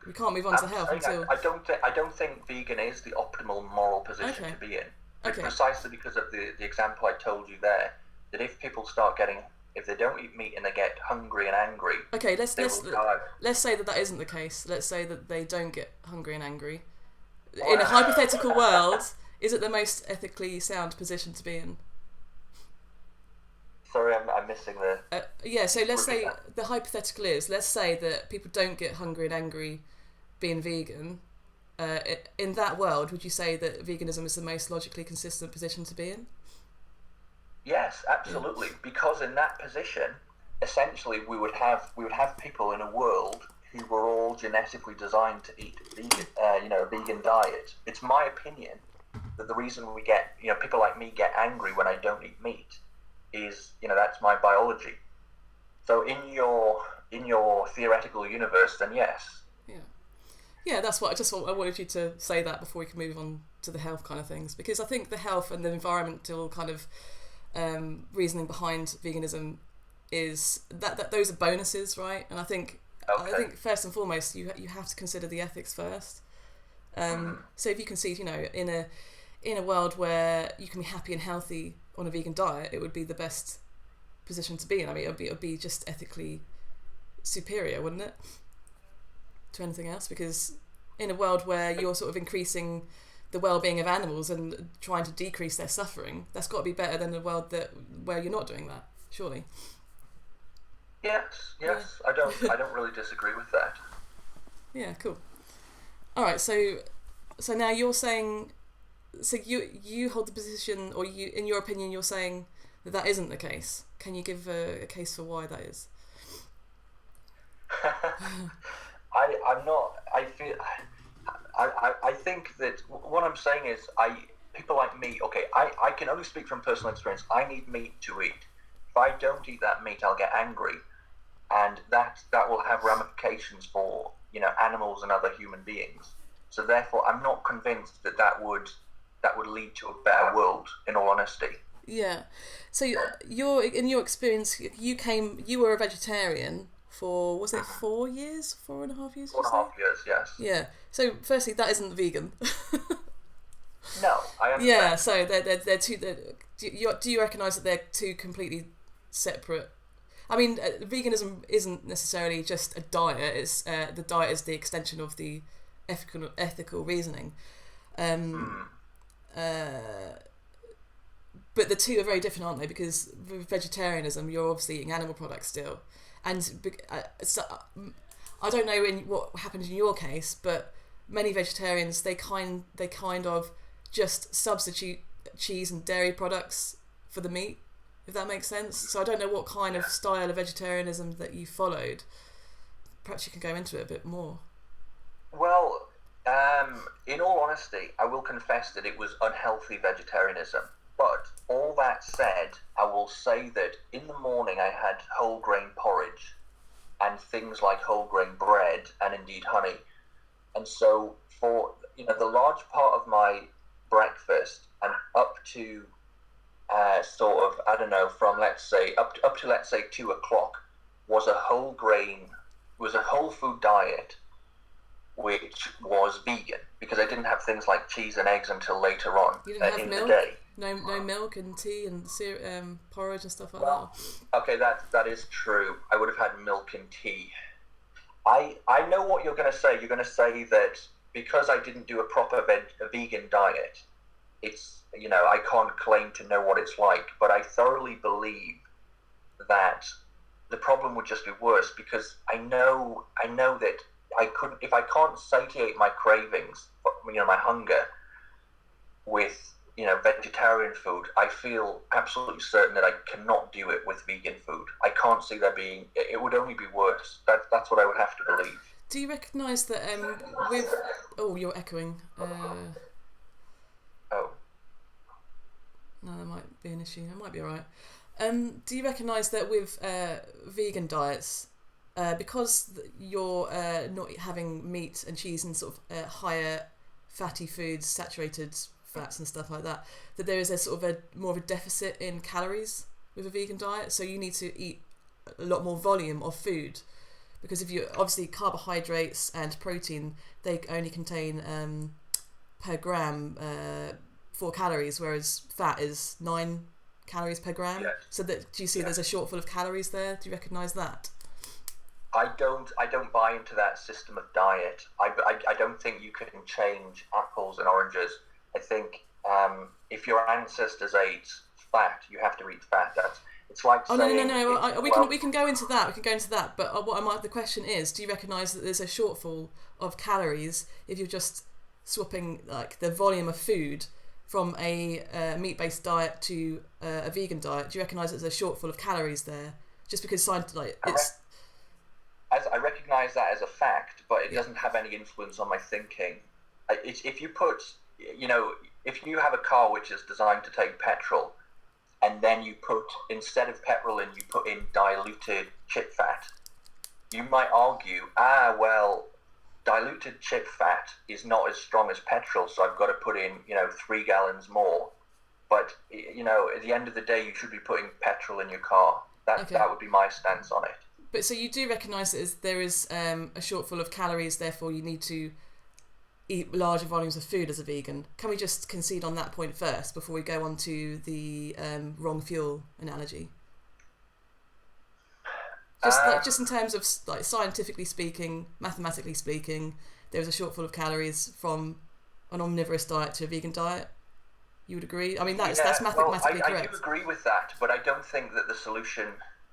We can't move on to health until... I don't think vegan is the optimal moral position to be in. Okay. Precisely because of the example I told you there, that if people if they don't eat meat and they get hungry and angry, let's say that isn't the case. Let's say that they don't get hungry and angry. In a hypothetical world, is it the most ethically sound position to be in? Sorry, I'm missing the... So let's say the hypothetical is, let's say that people don't get hungry and angry being vegan. In that world, would you say that veganism is the most logically consistent position to be in? Yes, absolutely. Yeah. Because in that position, essentially, we would have people in a world who were all genetically designed to eat vegan, a vegan diet. It's my opinion that the reason we get, people like me get angry when I don't eat meat is, that's my biology. So in your theoretical universe, then yes. Yeah, that's what I wanted you to say that before we can move on to the health kind of things, because I think the health and the environmental kind of reasoning behind veganism is that those are bonuses, right? And I think first and foremost you have to consider the ethics first. So if you concede, in a world where you can be happy and healthy on a vegan diet, it would be the best position to be in. I mean, it would be just ethically superior, wouldn't it, to anything else? Because in a world where you're sort of increasing the well-being of animals and trying to decrease their suffering, that's got to be better than a world where you're not doing that, surely. Yes. Yeah. I don't really disagree with that. Yeah, cool. All right, so now you're saying, so you hold the position, or you, in your opinion, you're saying that isn't the case. Can you give a case for why that is? I'm not. I think that what I'm saying is, people like me. Okay, I can only speak from personal experience. I need meat to eat. If I don't eat that meat, I'll get angry, and that will have ramifications for animals and other human beings. So therefore, I'm not convinced that would lead to a better world, in all honesty. Yeah. So in your experience, you were a vegetarian for, was it 4 years? 4.5 years? 4.5 years, yes. Yeah. So firstly, that isn't vegan. No, I understand. Yeah. So they're two. Do you recognise that they're two completely separate? I mean, veganism isn't necessarily just a diet. It's the diet is the extension of the ethical reasoning. But the two are very different, aren't they? Because with vegetarianism, you're obviously eating animal products still, and so I don't know what happened in your case, but many vegetarians they kind of just substitute cheese and dairy products for the meat, if that makes sense. So I don't know what kind of style of vegetarianism that you followed. Perhaps you can go into it a bit more. Well, in all honesty, I will confess that it was unhealthy vegetarianism. But all that said, I will say that in the morning I had whole grain porridge and things like whole grain bread and indeed honey. And so for the large part of my breakfast and up to sort of, I don't know, from let's say up to let's say 2 o'clock was a whole grain, was a whole food diet which was vegan because I didn't have things like cheese and eggs until later on You didn't have in milk? the day. No milk and tea and porridge and stuff like Well, that? okay, that is true. I would have had milk and tea. I know what you're going to say. You're going to say that because I didn't do a proper vegan diet, it's, I can't claim to know what it's like, but I thoroughly believe that the problem would just be worse because I know that I couldn't, if I can't satiate my cravings, my hunger with, vegetarian food, I feel absolutely certain that I cannot do it with vegan food. I can't see there being, it would only be worse. That's what I would have to believe. Do you recognise that with... Oh, you're echoing. Oh. No, that might be an issue. It might be alright. Do you recognise that with vegan diets, because you're not having meat and cheese and sort of higher fatty foods, saturated fats and stuff like that, that there is a sort of more of a deficit in calories with a vegan diet? So you need to eat a lot more volume of food, because if you obviously carbohydrates and protein, they only contain per gram 4 calories, whereas fat is 9 calories per gram. Yes. So do you see there's a shortfall of calories there? Do you recognise that? I don't buy into that system of diet. I don't think you can change apples and oranges. I think if your ancestors ate fat, you have to eat fat. It's like saying... No. We can go into that. We can go into that. But the question is, do you recognise that there's a shortfall of calories if you're just swapping like the volume of food from a meat-based diet to a vegan diet? Do you recognise there's a shortfall of calories there? Just because I recognise that as a fact, but it doesn't have any influence on my thinking. If you put, if you have a car which is designed to take petrol, and then you put, instead of petrol in, you put in diluted chip fat, you might argue, diluted chip fat is not as strong as petrol, so I've got to put in, 3 gallons more. But, at the end of the day, you should be putting petrol in your car. That would be my stance on it. But so you do recognise that there is a shortfall of calories, therefore you need to eat larger volumes of food as a vegan. Can we just concede on that point first before we go on to the wrong fuel analogy? Just in terms of like scientifically speaking, mathematically speaking, there is a shortfall of calories from an omnivorous diet to a vegan diet. You would agree? I mean, that's mathematically correct. I do agree with that, but I don't think that the solution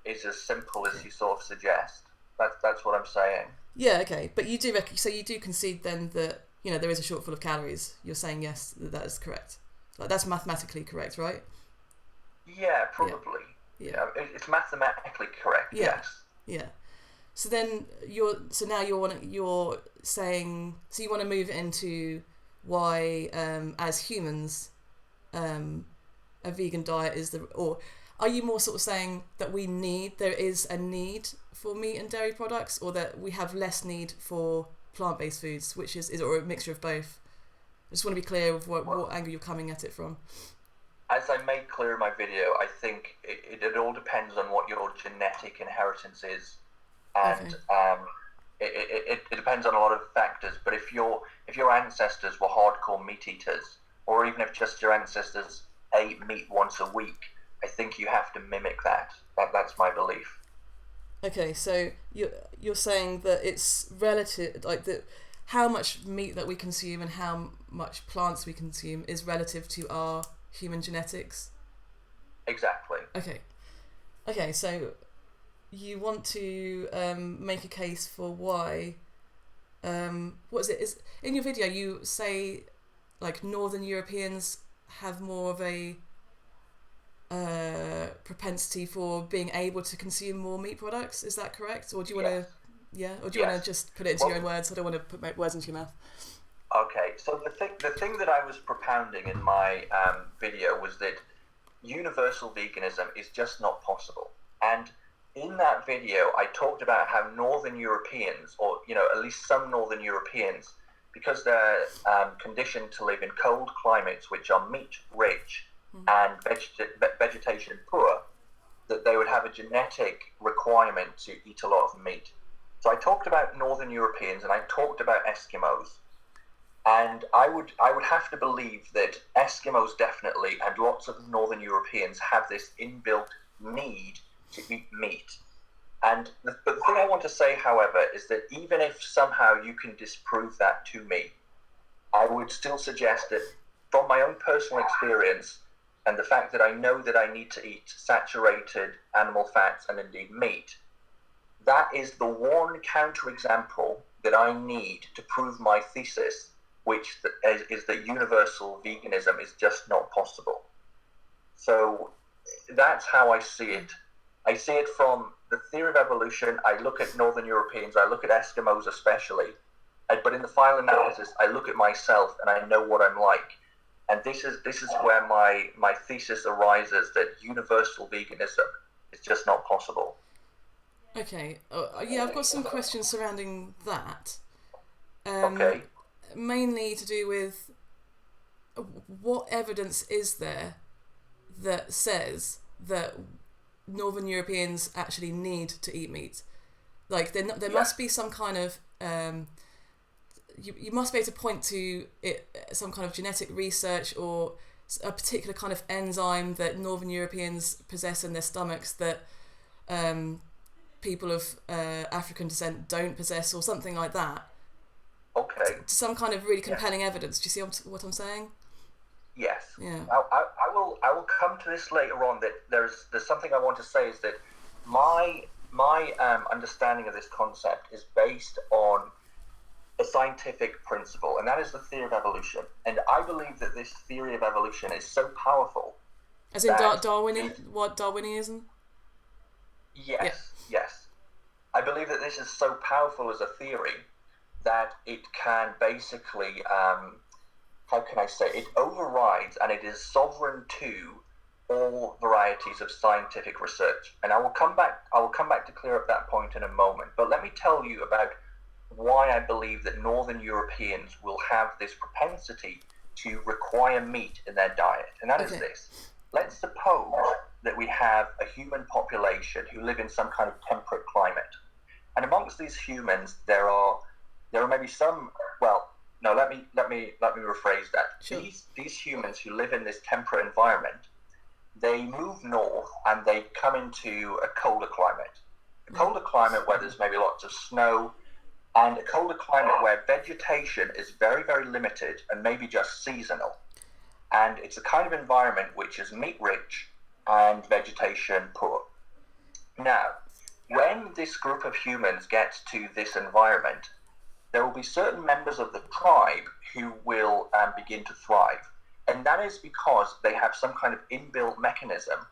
is as simple as you sort of suggest. That's what I'm saying. Yeah, okay, but you do so you do concede then that there is a shortfall of calories. You're saying yes, that is correct. Like that's mathematically correct, right? Yeah, probably. Yeah, it's mathematically correct. Yeah. Yes. Yeah. So then you're saying you want to move it into why as humans a vegan diet is or are you more sort of saying that there is a need for meat and dairy products, or that we have less need for plant-based foods, which is or a mixture of both? I just want to be clear of what angle you're coming at it from. As I made clear in my video, I think it all depends on what your genetic inheritance is, and it depends on a lot of factors. But if your ancestors were hardcore meat eaters, or even if just your ancestors ate meat once a week, I think you have to mimic that. That's my belief. Okay, so you're saying that it's relative, like that how much meat that we consume and how much plants we consume is relative to our human genetics? Exactly. Okay, so you want to make a case for why what is it? Is in your video you say like Northern Europeans have more of a propensity for being able to consume more meat products? Is that correct, or do you want to Yeah, or do you want to just put it into your own words? I don't want to put words into your mouth. Okay, so the thing that I was propounding in my video was that universal veganism is just not possible. And in that video, I talked about how Northern Europeans, or at least some Northern Europeans, because they're conditioned to live in cold climates which are meat rich and vegetation poor, that they would have a genetic requirement to eat a lot of meat. So I talked about Northern Europeans and I talked about Eskimos. And I would have to believe that Eskimos definitely, and lots of Northern Europeans, have this inbuilt need to eat meat. But the thing I want to say, however, is that even if somehow you can disprove that to me, I would still suggest that from my own personal experience and the fact that I know that I need to eat saturated animal fats and indeed meat, that is the one counterexample that I need to prove my thesis, which is that universal veganism is just not possible. So that's how I see it. I see it from the theory of evolution. I look at Northern Europeans, I look at Eskimos especially, but in the final analysis, I look at myself and I know what I'm like. And this is where my thesis arises, that universal veganism is just not possible. Okay. Yeah, I've got some questions surrounding that. Okay. Mainly to do with what evidence is there that says that Northern Europeans actually need to eat meat? Like there must be some kind of you must be able to point to it, some kind of genetic research or a particular kind of enzyme that Northern Europeans possess in their stomachs that people of African descent don't possess, or something like that. Okay. Some kind of really compelling evidence. Do you see what I'm saying? Yes. Yeah. I will come to this later on. That there's something I want to say, is that my understanding of this concept is based on a scientific principle, and that is the theory of evolution. And I believe that this theory of evolution is so powerful. As in Darwinism? Yes. Yes. I believe that this is so powerful as a theory that it can basically, how can I say, it overrides and it is sovereign to all varieties of scientific research. And I will come back to clear up that point in a moment. But let me tell you about why I believe that Northern Europeans will have this propensity to require meat in their diet. And that is this. Let's suppose that we have a human population who live in some kind of temperate climate. And amongst these humans, there are maybe some. Well, no. Let me rephrase that. Sure. These humans who live in this temperate environment, they move north and they come into a colder climate. A colder climate where there's maybe lots of snow, and a colder climate where vegetation is very, very limited and maybe just seasonal. And it's a kind of environment which is meat rich and vegetation poor. Now, when this group of humans gets to this environment, there will be certain members of the tribe who will begin to thrive. And that is because they have some kind of inbuilt mechanism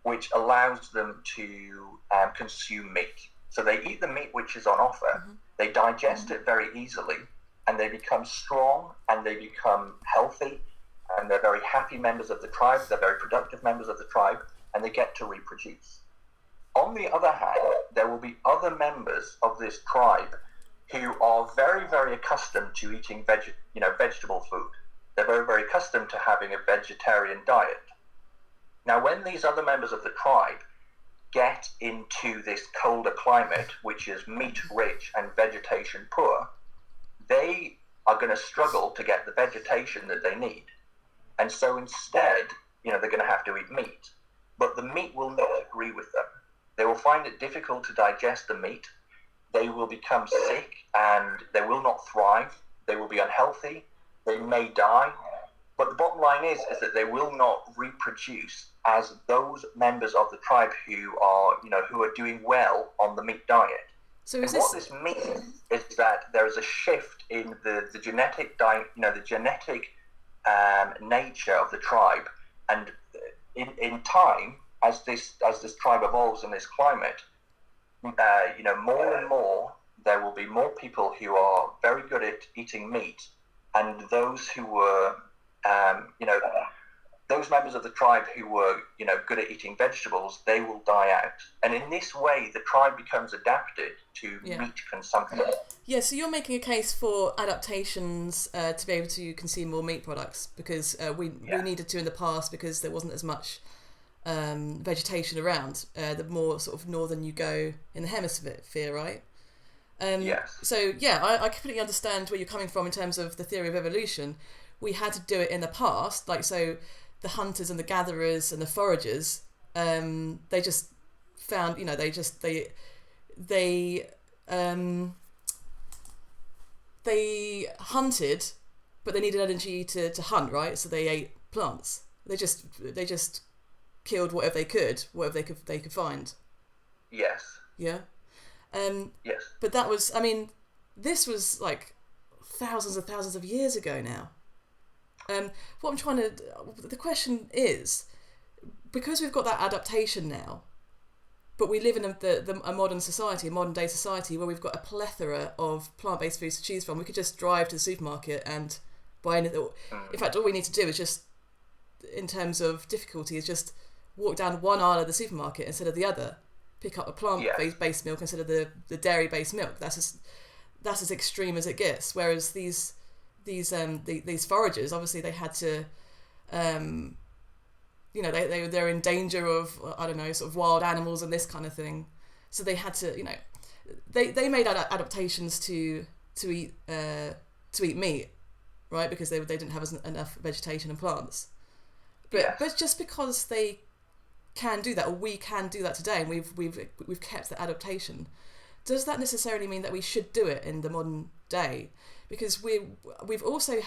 which allows them to consume meat. So they eat the meat which is on offer, they digest it very easily, and they become strong and they become healthy, and they're very happy members of the tribe, they're very productive members of the tribe, and they get to reproduce. On the other hand, there will be other members of this tribe who are very, very accustomed to eating vegetable food. They're very, very accustomed to having a vegetarian diet. Now, when these other members of the tribe get into this colder climate, which is meat rich and vegetation poor, they are going to struggle to get the vegetation that they need. And so instead, they're going to have to eat meat. But the meat will not agree with them. They will find it difficult to digest the meat. They will become sick and they will not thrive. They will be unhealthy. They may die. But the bottom line is that they will not reproduce as those members of the tribe who are doing well on the meat diet. So what this means is that there is a shift in the genetic nature of the tribe, and in time, as this tribe evolves in this climate, more and more there will be more people who are very good at eating meat, and those who were, those members of the tribe who were, good at eating vegetables, they will die out. And in this way, the tribe becomes adapted to meat consumption. Yeah, so you're making a case for adaptations to be able to consume more meat products, because we needed to in the past, because there wasn't as much vegetation around, the more sort of northern you go in the hemisphere, right? Yes. So, I completely understand where you're coming from in terms of the theory of evolution. We had to do it in the past, so the hunters and the gatherers and the foragers, they just found, they hunted, but they needed energy to hunt, right? So they ate plants. They just killed whatever they could find. Yes. Yeah. Yes. But that was, this was like thousands and thousands of years ago now. The question is, because we've got that adaptation now, but we live in a modern society, a modern day society, where we've got a plethora of plant-based foods to choose from. We could just drive to the supermarket and buy anything. In fact, all we need to do is just, in terms of difficulty, is just walk down one aisle of the supermarket instead of the other. Pick up a plant-based milk instead of the dairy-based milk. That's as extreme as it gets. Whereas these foragers, obviously, they had to, they're in danger of, I don't know, sort of wild animals and this kind of thing. So they had to, they made adaptations to eat meat, right? Because they didn't have enough vegetation and plants. But just because they can do that, or we can do that today, and we've kept the adaptation, does that necessarily mean that we should do it in the modern day? Because we've also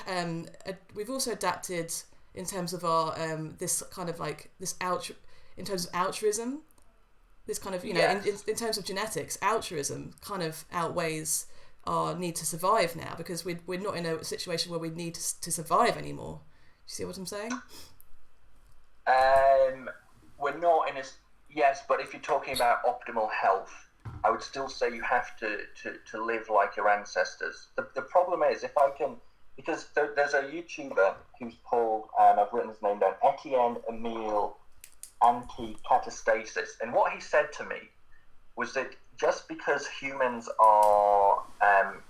adapted in terms of our this kind of like this in terms of altruism, this kind of in terms of genetics, altruism kind of outweighs our need to survive now, because we're not in a situation where we need to survive anymore. Do you see what I'm saying? We're not in a... Yes, but if you're talking about optimal health, I would still say you have to live like your ancestors. The problem is, if I can... Because there's a YouTuber who's called, and I've written his name down, Etienne Emile Anti-Catastasis. And what he said to me was that just because humans are,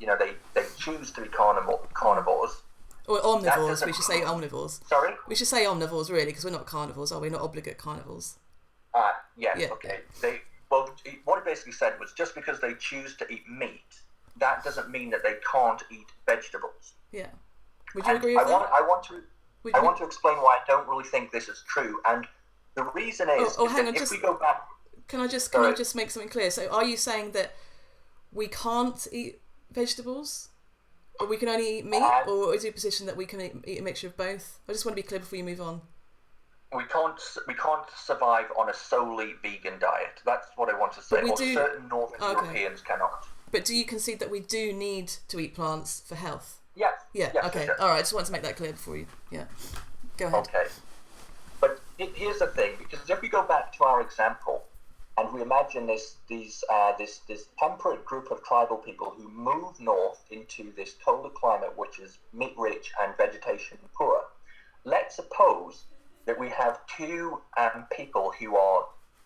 they choose to be carnivores... Or omnivores, we should say omnivores. Sorry? We should say omnivores, really, because we're not carnivores, are we? Not obligate carnivores. Yes, yeah. Okay. What he basically said was, just because they choose to eat meat, that doesn't mean that they can't eat vegetables. Yeah. Would you agree with that? I want to explain why I don't really think this is true, and the reason is, if we go back... Can I just make something clear? So are you saying that we can't eat vegetables? Or we can only eat meat, or is your position that we can eat a mixture of both? I just want to be clear before you move on. We can't survive on a solely vegan diet. That's what I want to say. Certain Northern Europeans cannot. But do you concede that we do need to eat plants for health? Yes. Yeah. Yes, okay. Sure. All right. I just want to make that clear before you. Yeah. Go ahead. Okay. But here's the thing, because if we go back to our example, and we imagine this temperate group of tribal people who move north into this colder climate, which is meat-rich and vegetation-poor. Let's suppose that we have two people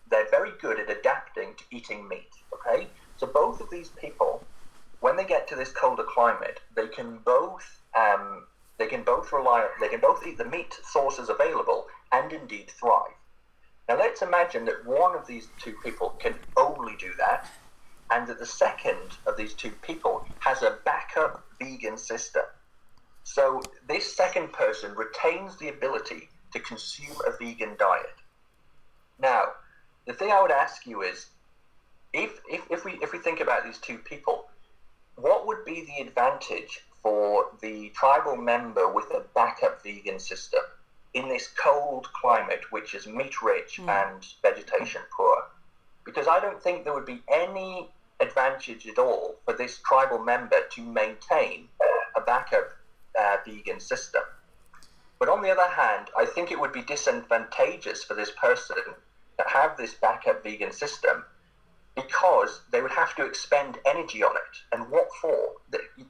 they're very good at adapting to eating meat, okay? So both of these people, when they get to this colder climate, they can both eat the meat sources available and indeed thrive. Now let's imagine that one of these two people can only do that, and that the second of these two people has a backup vegan system. So this second person retains the ability to consume a vegan diet. Now, the thing I would ask you is, if we think about these two people, what would be the advantage for the tribal member with a backup vegan system in this cold climate, which is meat-rich and vegetation-poor? Because I don't think there would be any advantage at all for this tribal member to maintain a backup vegan system. But on the other hand, I think it would be disadvantageous for this person to have this backup vegan system because they would have to expend energy on it. And what for?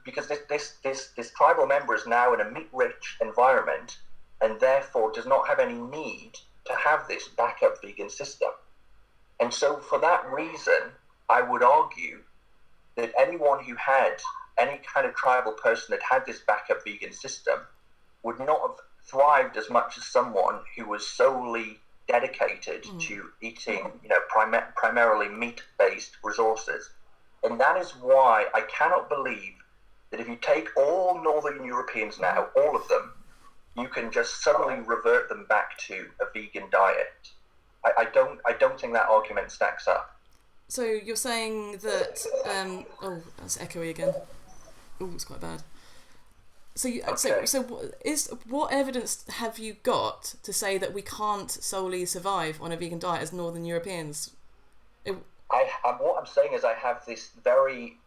Because this tribal member is now in a meat-rich environment and therefore does not have any need to have this backup vegan system. And so for that reason, I would argue that anyone who had any kind of tribal person that had this backup vegan system would not have thrived as much as someone who was solely dedicated to eating, primarily meat-based resources. And that is why I cannot believe that if you take all Northern Europeans now, all of them, you can just suddenly revert them back to a vegan diet. I don't think that argument stacks up. So you're saying that that's echoey again. Oh, it's quite bad. So what evidence have you got to say that we can't solely survive on a vegan diet as Northern Europeans? What I'm saying is I have this very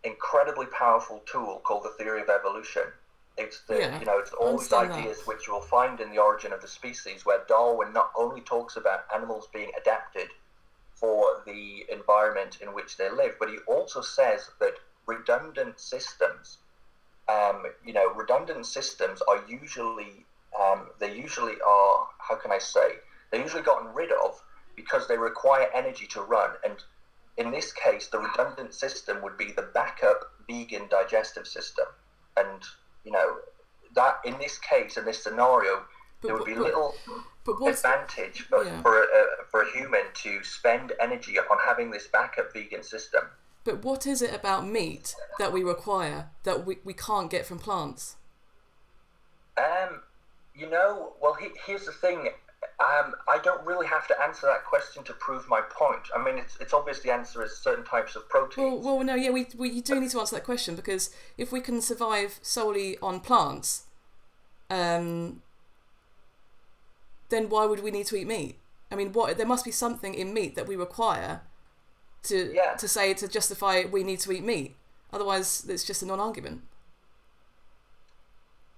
incredibly powerful tool called the theory of evolution. It's it's all these ideas which you will find in The Origin of the Species, where Darwin not only talks about animals being adapted for the environment in which they live, but he also says that redundant systems are usually they're usually gotten rid of because they require energy to run. And in this case, the redundant system would be the backup vegan digestive system. And that in this case, in this scenario, there would be little advantage for a human to spend energy on having this backup vegan system. But what is it about meat that we require that we can't get from plants? Here's the thing. I don't really have to answer that question to prove my point. I mean, it's obvious the answer is certain types of proteins. You do need to answer that question, because if we can survive solely on plants, then why would we need to eat meat? I mean, there must be something in meat that we require to justify we need to eat meat. Otherwise, it's just a non-argument.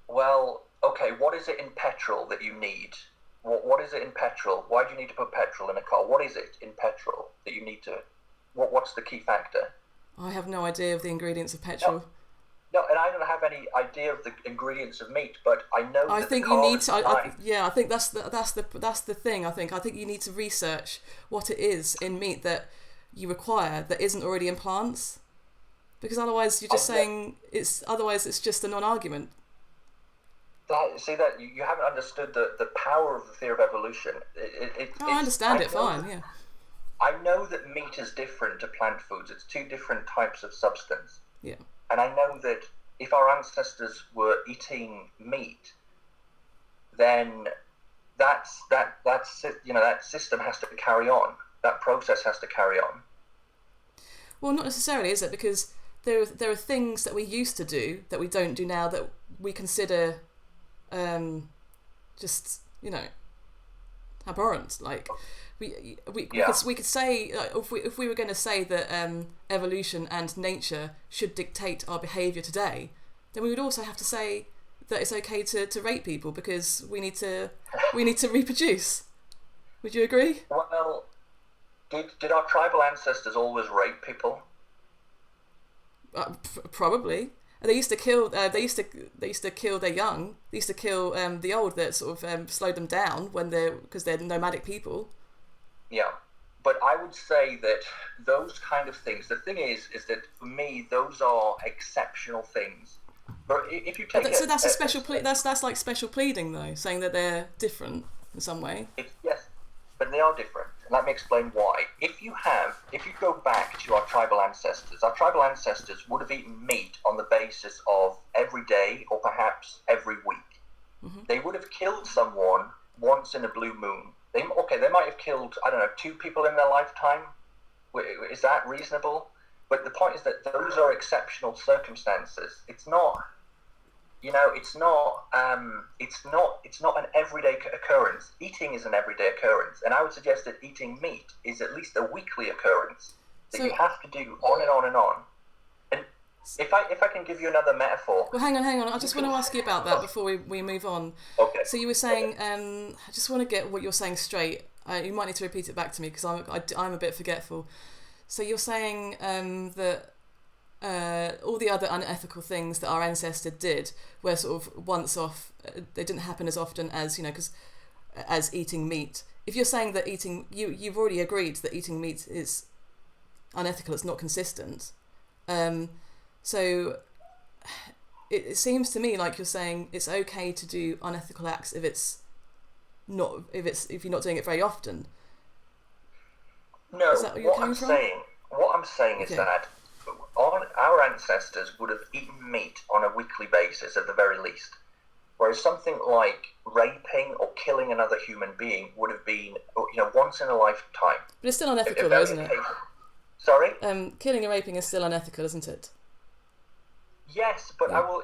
Well, okay, what is it in petrol that you need? What is it in petrol? Why do you need to put petrol in a car? What is it in petrol that you need to... What's the key factor? I have no idea of the ingredients of petrol. No, and I don't have any idea of the ingredients of meat, but I know that I think you need to... I think that's the thing. I think you need to research what it is in meat that you require that isn't already in plants, because otherwise you're just saying it's just a non-argument. You haven't understood the power of the theory of evolution. I understand it fine, yeah. I know that meat is different to plant foods. It's two different types of substance. Yeah. And I know that if our ancestors were eating meat, then that system has to carry on. That process has to carry on. Well, not necessarily, is it? Because there are things that we used to do that we don't do now that we consider abhorrent. Like we could say, if we were going to say that evolution and nature should dictate our behaviour today, then we would also have to say that it's okay to rape people because we need to reproduce. Would you agree? Well, did our tribal ancestors always rape people? Probably. They used to kill. They used to kill their young. They used to kill the old. That sort of slowed them down because they're nomadic people. Yeah, but I would say that those kind of things. The thing is that for me, those are exceptional things. But if you take that's a special plea. That's like special pleading, though, saying that they're different in some way. Yes, but they are different. And let me explain why. If you go back to our tribal ancestors would have eaten meat on the basis of every day or perhaps every week. Mm-hmm. They would have killed someone once in a blue moon. They might have killed, 2 people in their lifetime. Is that reasonable? But the point is that those are exceptional circumstances. It's not an everyday occurrence. Eating is an everyday occurrence, and I would suggest that eating meat is at least a weekly occurrence that you have to do on and on and on. And if I can give you another metaphor. Well, hang on. I just want to ask you about that before we move on. Okay. So you were saying, I just want to get what you're saying straight. You might need to repeat it back to me because I'm a bit forgetful. So you're saying that all the other unethical things that our ancestors did were sort of once off. They didn't happen as often as, because as eating meat. If you're saying that you've already agreed that eating meat is unethical, it's not consistent. So it seems to me like you're saying it's okay to do unethical acts if you're not doing it very often. No, is that what you're coming from? What I'm saying is that our ancestors would have eaten meat on a weekly basis at the very least, whereas something like raping or killing another human being would have been, once in a lifetime. But it's still unethical, though, isn't it? Sorry? Killing and raping is still unethical, isn't it? Yes, but I will,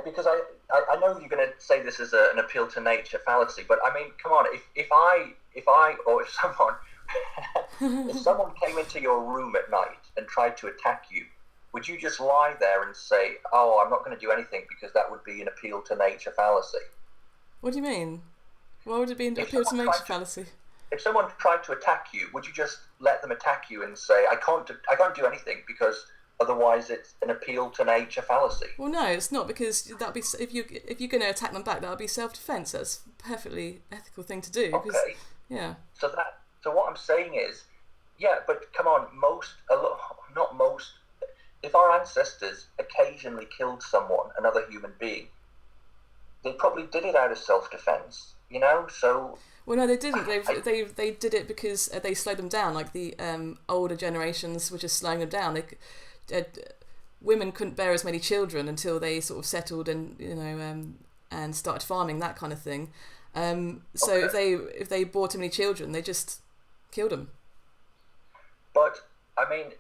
because I know you're going to say this is an appeal to nature fallacy, but I mean, come on, if someone if someone came into your room at night and tried to attack you, would you just lie there and say, "Oh, I'm not going to do anything," because that would be an appeal to nature fallacy? What do you mean? Why would it be an appeal to nature fallacy? If someone tried to attack you, would you just let them attack you and say, "I can't do anything because otherwise it's an appeal to nature fallacy"? Well, no, it's not, because that'd be if you're going to attack them back, that would be self-defense. That's a perfectly ethical thing to do. Okay. Yeah. So what I'm saying is, but come on, not most. If our ancestors occasionally killed another human being, they probably did it out of self-defense. So. Well, no, they didn't. They did it because they slowed them down. Like the older generations were just slowing them down. Women couldn't bear as many children until they sort of settled and and started farming, that kind of thing. So if they bore too many children, they just killed them. But I mean,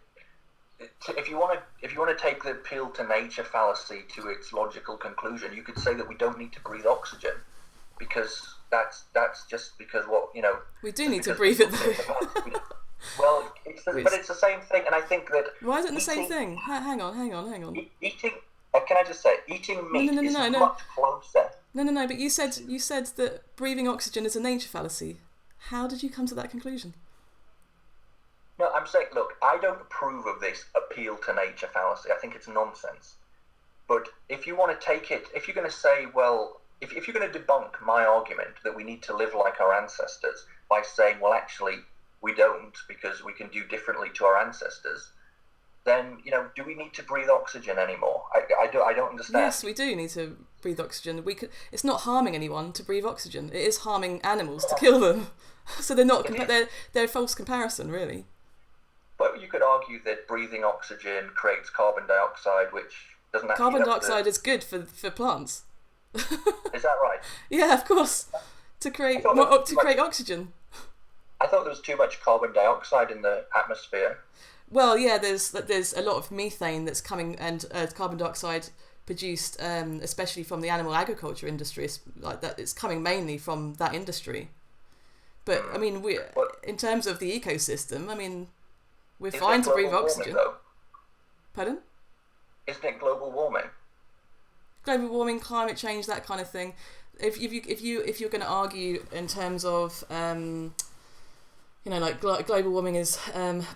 if you want to take the appeal to nature fallacy to its logical conclusion, you could say that we don't need to breathe oxygen, because that's just because we do need to breathe it though. Well, but it's the same thing, and I think that. Why is it the same thing? Hang on. Eating. Can I just say, eating meat is much closer. No. But you said that breathing oxygen is a nature fallacy. How did you come to that conclusion? No, I'm saying, look, I don't approve of this appeal to nature fallacy. I think it's nonsense. But if you want to take it, if you're going to say, well, if you're going to debunk my argument that we need to live like our ancestors by saying, well, actually, we don't because we can do differently to our ancestors, then, do we need to breathe oxygen anymore? I don't understand. Yes, we do need to breathe oxygen. It's not harming anyone to breathe oxygen. It is harming animals to kill them. So they're not. They're a false comparison, really. But you could argue that breathing oxygen creates carbon dioxide, which doesn't actually. Carbon dioxide is good for plants. Is that right? Yeah, of course. To create oxygen. I thought there was too much carbon dioxide in the atmosphere. Well, yeah, there's a lot of methane that's coming, and carbon dioxide produced, especially from the animal agriculture industry. It's coming mainly from that industry. But I mean, in terms of the ecosystem, I mean, we're fine to breathe oxygen. Though? Pardon? Isn't it global warming? Global warming, climate change, that kind of thing. If you're going to argue in terms of global warming is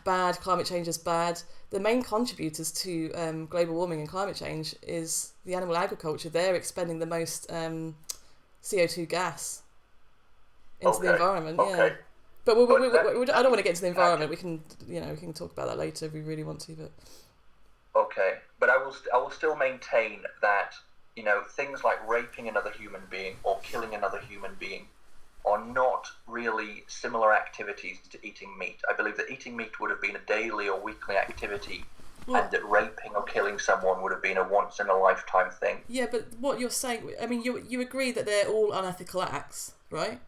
bad, climate change is bad, the main contributors to global warming and climate change is the animal agriculture. They're expending the most CO2 gas into the environment. Okay. Yeah. But I don't want to get into the environment. We can talk about that later if we really want to. But okay, but I will still maintain that things like raping another human being or killing another human being are not really similar activities to eating meat. I believe that eating meat would have been a daily or weekly activity, and that raping or killing someone would have been a once in a lifetime thing. Yeah, but what you're saying, I mean, you agree that they're all unethical acts, right?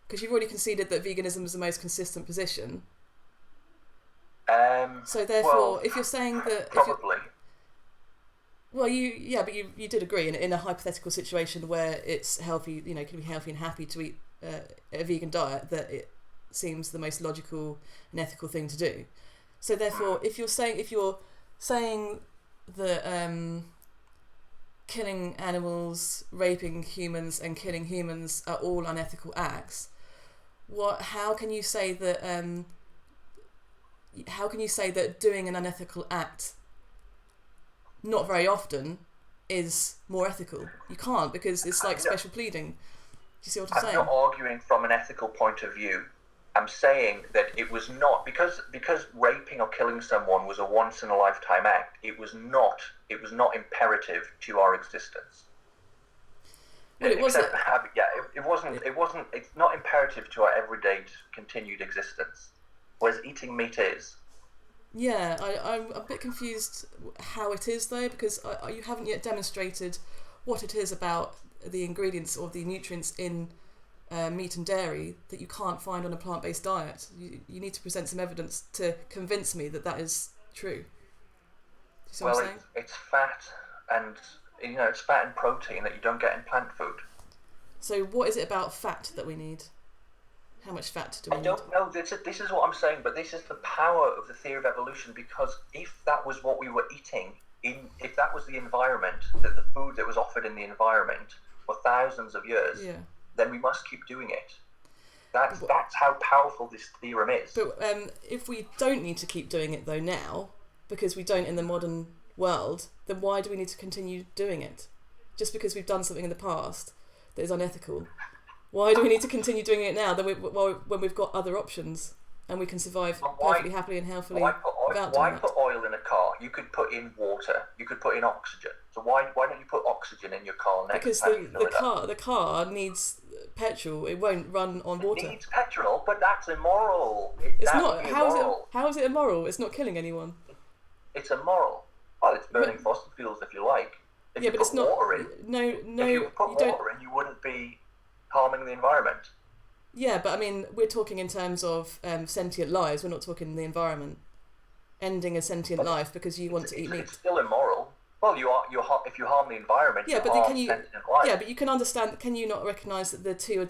Because you've already conceded that veganism is the most consistent position. So therefore, if you're saying that... Probably. But you did agree in a hypothetical situation where it's healthy, can be healthy and happy to eat a vegan diet, that it seems the most logical and ethical thing to do. So therefore, if you're saying that killing animals, raping humans, and killing humans are all unethical acts, how can you say that how can you say that doing an unethical act not very often is more ethical? You can't, because it's like special pleading. Do you see what I'm saying? I'm not arguing from an ethical point of view. I'm saying that it was not because raping or killing someone was a once in a lifetime act. It was not imperative to our existence. Well, it wasn't. It wasn't. It's not imperative to our everyday continued existence. Whereas eating meat is. Yeah, I'm a bit confused how it is though, because you haven't yet demonstrated what it is about the ingredients or the nutrients in meat and dairy that you can't find on a plant-based diet. You need to present some evidence to convince me that that is true. Do you see what I'm saying? It's fat and it's fat and protein that you don't get in plant food. So what is it about fat that we need? How much fat do we need? I don't know. This is what I'm saying, but this is the power of the theory of evolution, because if that was what we were eating, if that was the environment, that the food that was offered in the environment for thousands of years, then we must keep doing it. That's how powerful this theorem is. But if we don't need to keep doing it though now, because we don't in the modern world, then why do we need to continue doing it? Just because we've done something in the past that is unethical. Why do we need to continue doing it now when we've got other options and we can survive perfectly happily and healthily without doing that? Why put oil in a car? You could put in water. You could put in oxygen. So why don't you put oxygen in your car next because time? Because the car needs petrol. It won't run on water. It needs petrol, but that's immoral. It's not. How is it immoral? It's not killing anyone. It's immoral. Well, it's burning fossil fuels if you like. If you but put it's not. Water in, no. If you put water in, you wouldn't be harming the environment. Yeah, but I mean, we're talking in terms of sentient lives. We're not talking the environment. Ending a sentient life because you want to eat meat. It's still immoral. Well, if you harm the environment, yeah, you but harm can you? Sentient life. Yeah, but you can understand. Can you not recognise that the two are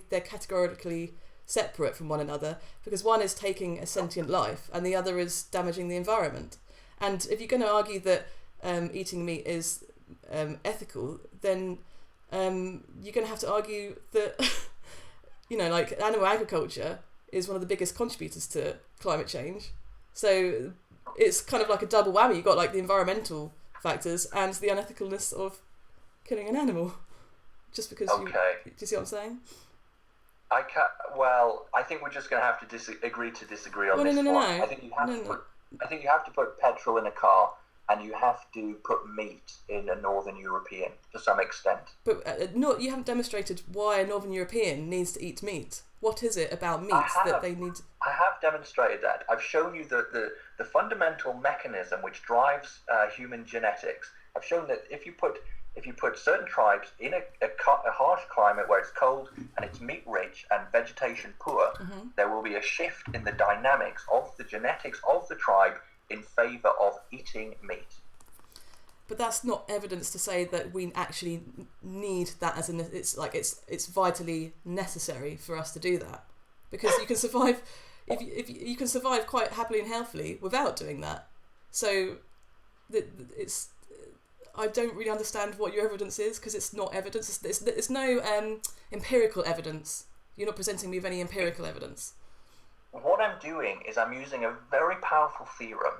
they're categorically separate from one another, because one is taking a sentient life and the other is damaging the environment. And if you're going to argue that eating meat is ethical, then you're going to have to argue that like animal agriculture is one of the biggest contributors to climate change. So it's kind of like a double whammy. You've got like the environmental factors and the unethicalness of killing an animal just because do you see what I'm saying? I think we're just going to have to agree to disagree on this one. No. I think you have to put petrol in a car, and you have to put meat in a Northern European to some extent. But you haven't demonstrated why a Northern European needs to eat meat. What is it about meat that they need? I have demonstrated that. I've shown you the fundamental mechanism which drives human genetics. I've shown that if you put certain tribes in a harsh climate where it's cold and it's meat rich and vegetation poor, there will be a shift in the dynamics of the genetics of the tribe in favour of eating meat. But that's not evidence to say that we actually need that it's vitally necessary for us to do that, because you can survive if you can survive quite happily and healthily without doing that. So I don't really understand what your evidence is, because it's not evidence. It's no empirical evidence. You're not presenting me with any empirical evidence. What I'm doing is I'm using a very powerful theorem,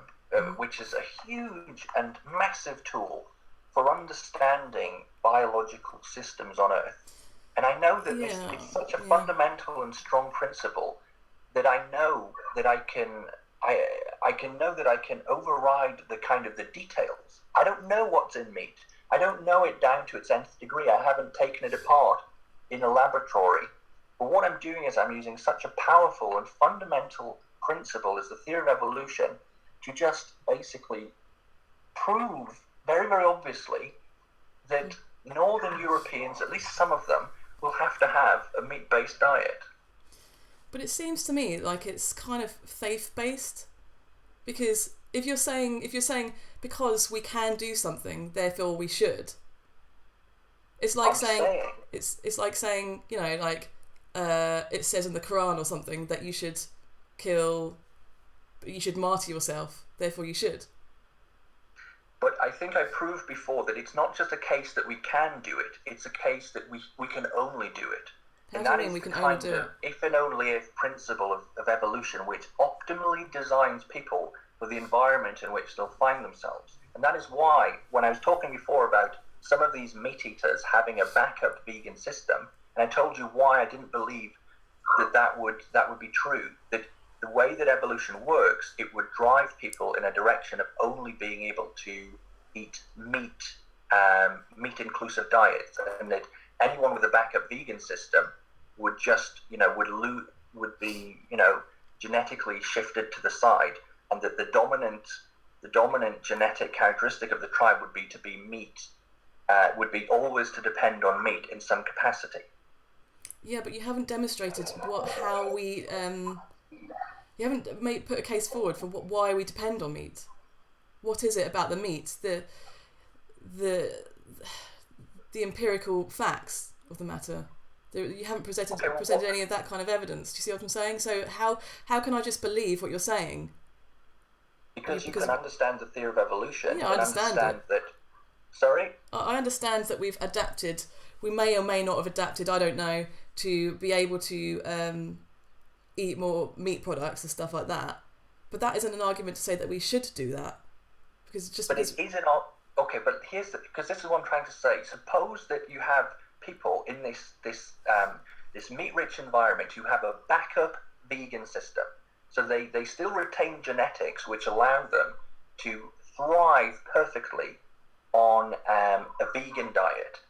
which is a huge and massive tool for understanding biological systems on Earth. And I know that it's such a fundamental and strong principle that I know that I can know that I can override the details. I don't know what's in meat. I don't know it down to its nth degree. I haven't taken it apart in a laboratory. But what I'm doing is I'm using such a powerful and fundamental principle as the theory of evolution to just basically prove very, very obviously that Northern Europeans, at least some of them, will have to have a meat-based diet. But it seems to me like it's kind of faith-based, because if you're saying because we can do something, therefore we should. It's like it's like saying it says in the Quran or something that you should martyr yourself, therefore you should. But I think I proved before that it's not just a case that we can do it, it's a case that we can only do it. How And do you that mean is we the can only kind do it? of if and only if principle of evolution which optimally designs people for the environment in which they'll find themselves. And that is why, when I was talking before about some of these meat eaters having a backup vegan system, and I told you why I didn't believe that would be true, that the way that evolution works, it would drive people in a direction of only being able to eat meat inclusive diets, and that anyone with a backup vegan system would just would be genetically shifted to the side, and that the dominant genetic characteristic of the tribe would be to be meat, would be always to depend on meat in some capacity. Yeah, but you haven't demonstrated how we you haven't put a case forward for why we depend on meat. What is it about the meat, the empirical facts of the matter? You haven't presented any of that kind of evidence. Do you see what I'm saying? So how can I just believe what you're saying? Because you can understand the theory of evolution. Yeah, I understand it. That. Sorry? I understand that we've adapted. We may or may not have adapted, I don't know, to be able to eat more meat products and stuff like that. But that isn't an argument to say that we should do that. It isn't. Okay, but because this is what I'm trying to say. Suppose that you have people in this meat-rich environment who have a backup vegan system. So they still retain genetics which allow them to thrive perfectly on a vegan diet.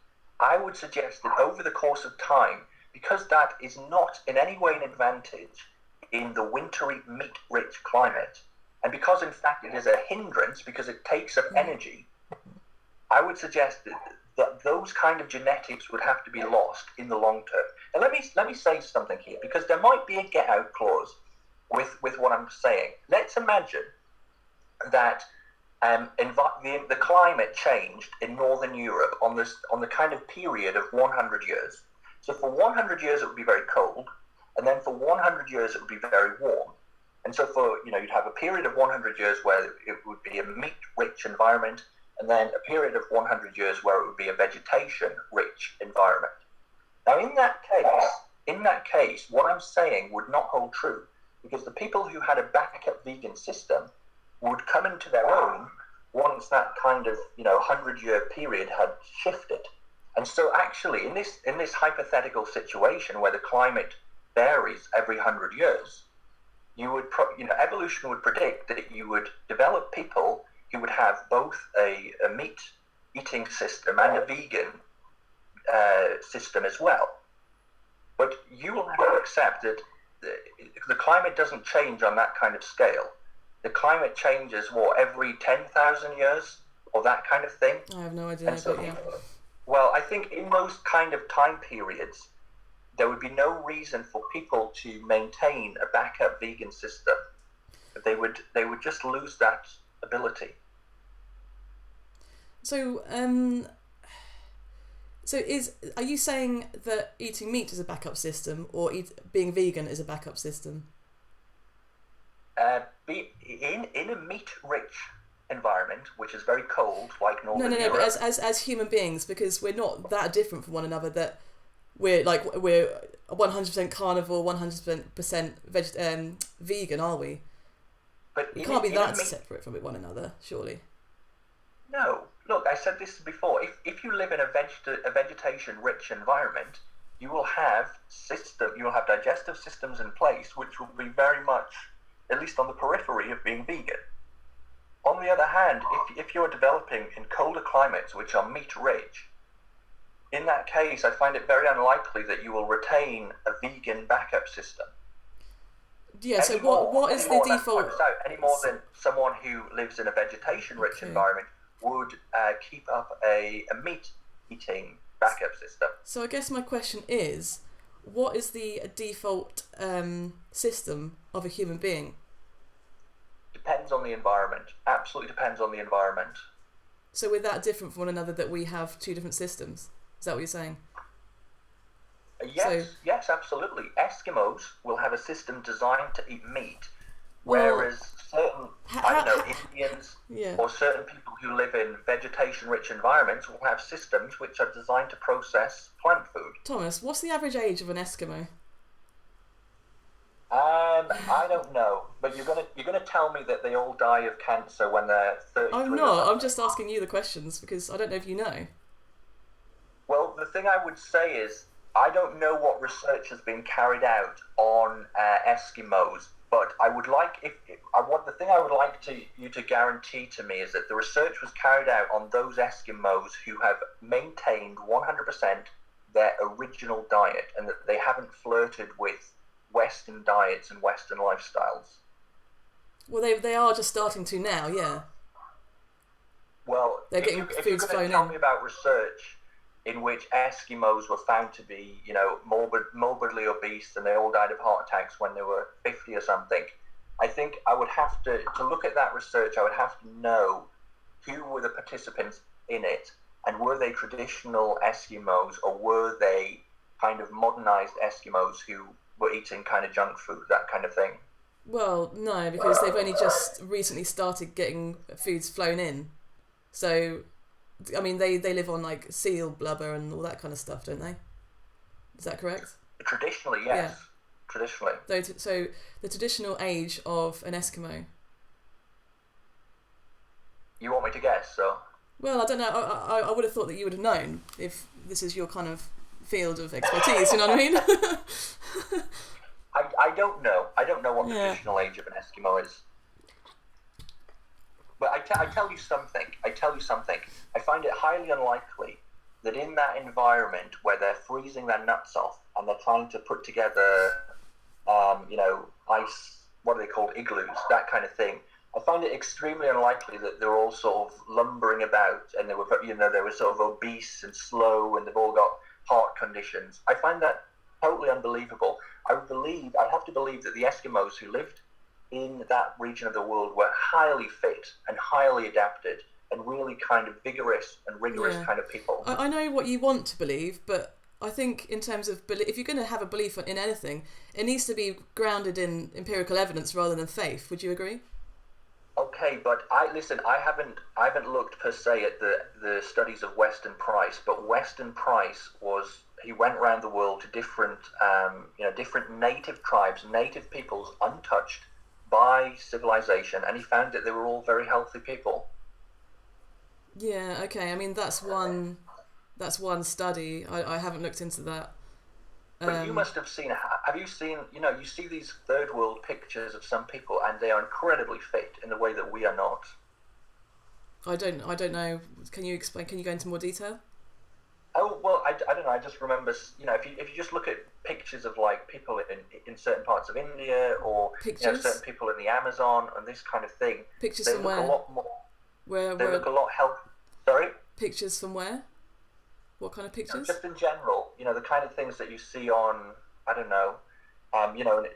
I would suggest that over the course of time, because that is not in any way an advantage in the wintry meat-rich climate, and because in fact it is a hindrance because it takes up energy, I would suggest that those kind of genetics would have to be lost in the long term. And let me say something here, because there might be a get-out clause with what I'm saying. Let's imagine that the climate changed in Northern Europe on the kind of period of 100 years. So for 100 years it would be very cold, and then for 100 years it would be very warm. And so you'd have a period of 100 years where it would be a meat-rich environment, and then a period of 100 years where it would be a vegetation-rich environment. Now, in that case, what I'm saying would not hold true, because the people who had a backup vegan system would come into their own once that kind of 100-year period had shifted. And so, actually, in this hypothetical situation where the climate varies every 100 years, evolution would predict that you would develop people who would have both a meat-eating system and a vegan system as well. But you will have to accept that the climate doesn't change on that kind of scale. The climate changes, every 10,000 years or that kind of thing? I have no idea, but yeah. Well, I think in those kind of time periods, there would be no reason for people to maintain a backup vegan system. They would just lose that ability. So, are you saying that eating meat is a backup system, or being vegan is a backup system? In a meat-rich environment, which is very cold, like Northern Europe. No, but as human beings, because we're not that different from one another, that we're 100% carnivore, 100% vegan, are we? But we can't be that separate from one another, surely. No. Look, I said this before. If you live in a vegetation-rich environment, you will have digestive systems in place which will be very much, at least on the periphery, of being vegan. On the other hand, if you're developing in colder climates which are meat-rich, in that case, I find it very unlikely that you will retain a vegan backup system. Yeah, so what is the default? Any more than someone who lives in a vegetation-rich environment would keep up a meat-eating backup system. So I guess my question is, what is the default system of a human being? Depends on the environment. Absolutely depends on the environment. So we're that different from one another that we have two different systems? Is that what you're saying? Yes, absolutely. Eskimos will have a system designed to eat meat Well, Whereas certain, Indians yeah. or certain people who live in vegetation-rich environments will have systems which are designed to process plant food. Thomas, what's the average age of an Eskimo? I don't know, but you're gonna tell me that they all die of cancer when they're 33. I'm not. I'm just asking you the questions because I don't know if you know. Well, the thing I would say is I don't know what research has been carried out on Eskimos, but I would like the thing I would like you to guarantee to me is that the research was carried out on those Eskimos who have maintained 100% their original diet and that they haven't flirted with Western diets and Western lifestyles. Well, they are just starting to now, yeah. Well, they're getting if foods you're going flown to tell in. me about research in which Eskimos were found to be, morbidly obese and they all died of heart attacks when they were 50 or something, I think I would have to look at that research, I would have to know who were the participants in it and were they traditional Eskimos or were they kind of modernized Eskimos who were eating kind of junk food, that kind of thing. Well, no, because they've only just recently started getting foods flown in. So, I mean, they live on like seal blubber and all that kind of stuff, don't they? Is that correct? Traditionally, yes. Yeah. Traditionally. So the traditional age of an Eskimo. You want me to guess, so? Well, I don't know. I would have thought that you would have known if this is your kind of field of expertise, you know what I mean? I don't know. I don't know what the traditional age of an Eskimo is. But I tell you something. I find it highly unlikely that in that environment where they're freezing their nuts off and they're trying to put together, ice, what are they called, igloos, that kind of thing, I find it extremely unlikely that they're all sort of lumbering about and they were sort of obese and slow and they've all got heart conditions. I find that totally unbelievable. I have to believe that the Eskimos who lived in that region of the world were highly fit and highly adapted and really kind of vigorous and rigorous kind of people. I know what you want to believe, but I think in terms of if you're going to have a belief in anything, it needs to be grounded in empirical evidence rather than faith. Would you agree? Okay, but I haven't looked per se at the studies of Weston Price, but Weston Price he went around the world to different native tribes, native peoples untouched by civilization, and he found that they were all very healthy people. Yeah, okay. I mean, that's one study. I haven't looked into that. But you must have seen. Have you seen? You see these third world pictures of some people, and they are incredibly fit in the way that we are not. I don't know. Can you explain? Can you go into more detail? Oh well, I don't know. I just remember. If you just look at pictures of like people in certain parts of India or certain people in the Amazon and this kind of thing. Pictures they from look where? A lot more. Where? They look a lot healthy. Sorry. Pictures from where? What kind of pictures? Just in general, the kind of things that you see on, I don't know,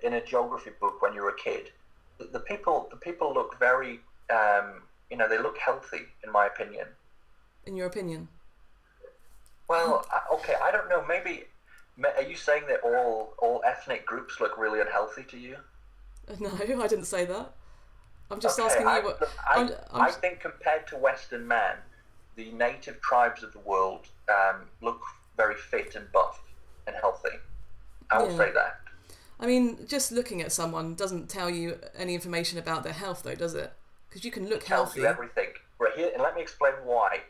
in a geography book when you're a kid. The people look very, they look healthy, in my opinion. In your opinion? Well, okay, I don't know. Maybe, are you saying that all ethnic groups look really unhealthy to you? No, I didn't say that. I'm just asking you what. I think compared to Western man, the native tribes of the world look very fit and buff and healthy. I will say that. I mean, just looking at someone doesn't tell you any information about their health, though, does it? Because you can look healthy. It tells you everything. Right here, and let me explain why.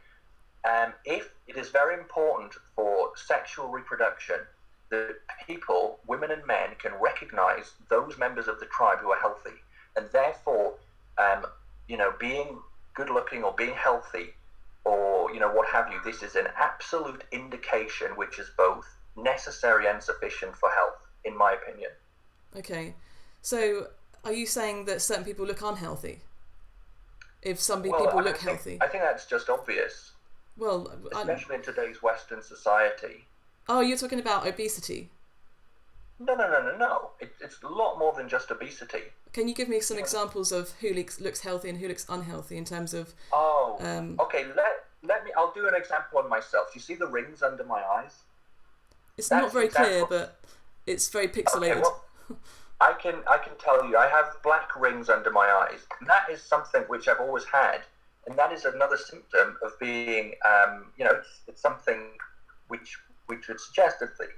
If it is very important for sexual reproduction that people, women and men, can recognize those members of the tribe who are healthy, and therefore, being good-looking or being healthy, or what have you, this is an absolute indication which is both necessary and sufficient for health, in my opinion. Okay, so are you saying that certain people look unhealthy? If some people look healthy? I think that's just obvious. Well, especially in today's Western society. Oh, you're talking about obesity? No. It's a lot more than just obesity. Can you give me some examples of who looks healthy and who looks unhealthy in terms of... Okay, let me... I'll do an example on myself. You see the rings under my eyes? It's not very clear, but it's very pixelated. Okay, I can tell you, I have black rings under my eyes, and that is something which I've always had, and that is another symptom of being, it's something which would suggest a thing.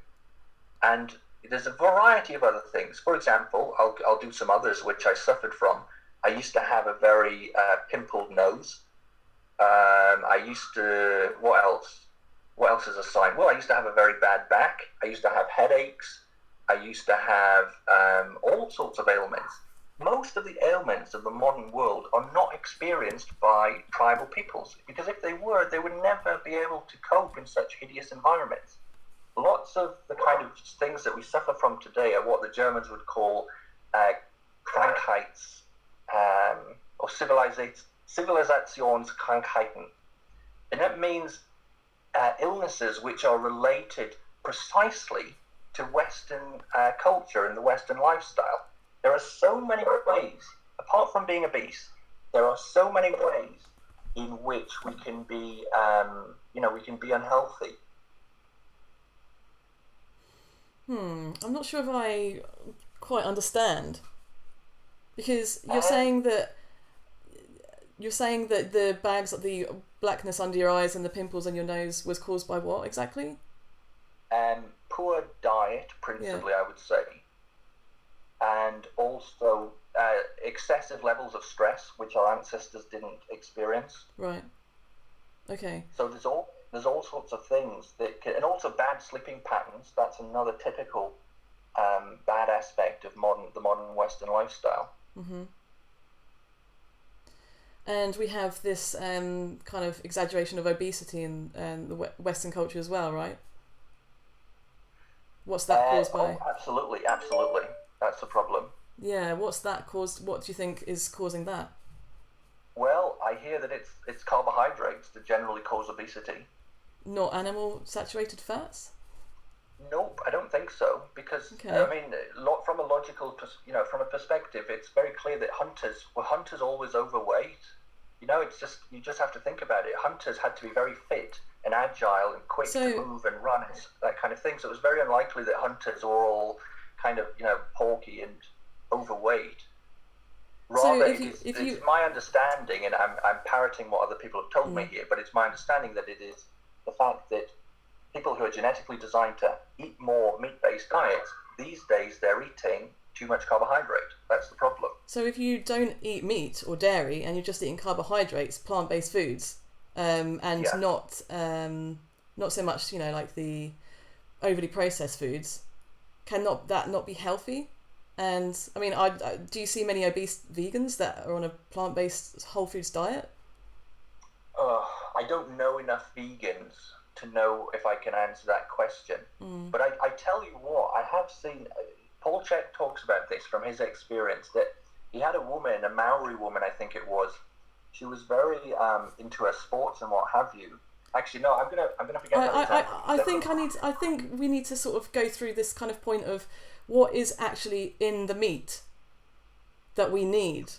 And there's a variety of other things. For example, I'll do some others which I suffered from. I used to have a very pimpled nose. I used to, what else? What else is a sign? Well, I used to have a very bad back. I used to have headaches. I used to have all sorts of ailments. Most of the ailments of the modern world are not experienced by tribal peoples, because if they were, they would never be able to cope in such hideous environments. Lots of the kind of things that we suffer from today are what the Germans would call Krankheits, or Zivilisationskrankheiten. And that means illnesses which are related precisely to Western culture and the Western lifestyle. There are so many ways, apart from being obese, there are so many ways in which we can be, we can be unhealthy. I'm not sure if I quite understand, because you're saying that the bags, the blackness under your eyes and the pimples on your nose was caused by what exactly? Poor diet, principally, I would say, and also excessive levels of stress, which our ancestors didn't experience. Right. Okay. So there's all sorts of things and also bad sleeping patterns. That's another typical bad aspect of the modern Western lifestyle. Mm-hmm. And we have this kind of exaggeration of obesity in the Western culture as well, right? What's that caused by? Oh, absolutely. That's the problem. Yeah, what's that caused? What do you think is causing that? Well, I hear that it's carbohydrates that generally cause obesity. Not animal saturated fats? Nope, I don't think so. Because okay. I mean, from a logical, from a perspective, it's very clear that hunters always overweight. It's just you just have to think about it. Hunters had to be very fit and agile and quick to move and run, that kind of thing. So it was very unlikely that hunters were all kind of porky and overweight. Rather, it's my understanding, and I'm parroting what other people have told me here, but it's my understanding that it is the fact that people who are genetically designed to eat more meat-based diets, these days they're eating too much carbohydrate. That's the problem. So if you don't eat meat or dairy and you're just eating carbohydrates, plant-based foods, and not so much, like the overly processed foods, cannot that not be healthy? And I mean, do you see many obese vegans that are on a plant-based whole foods diet? I don't know enough vegans to know if I can answer that question. But I tell you what, I have seen, Paul Chek talks about this from his experience, that he had a woman, a Maori woman, I think it was. She was very into her sports and what have you. Actually, no, I'm gonna forget that. I think we need to sort of go through this kind of point of what is actually in the meat that we need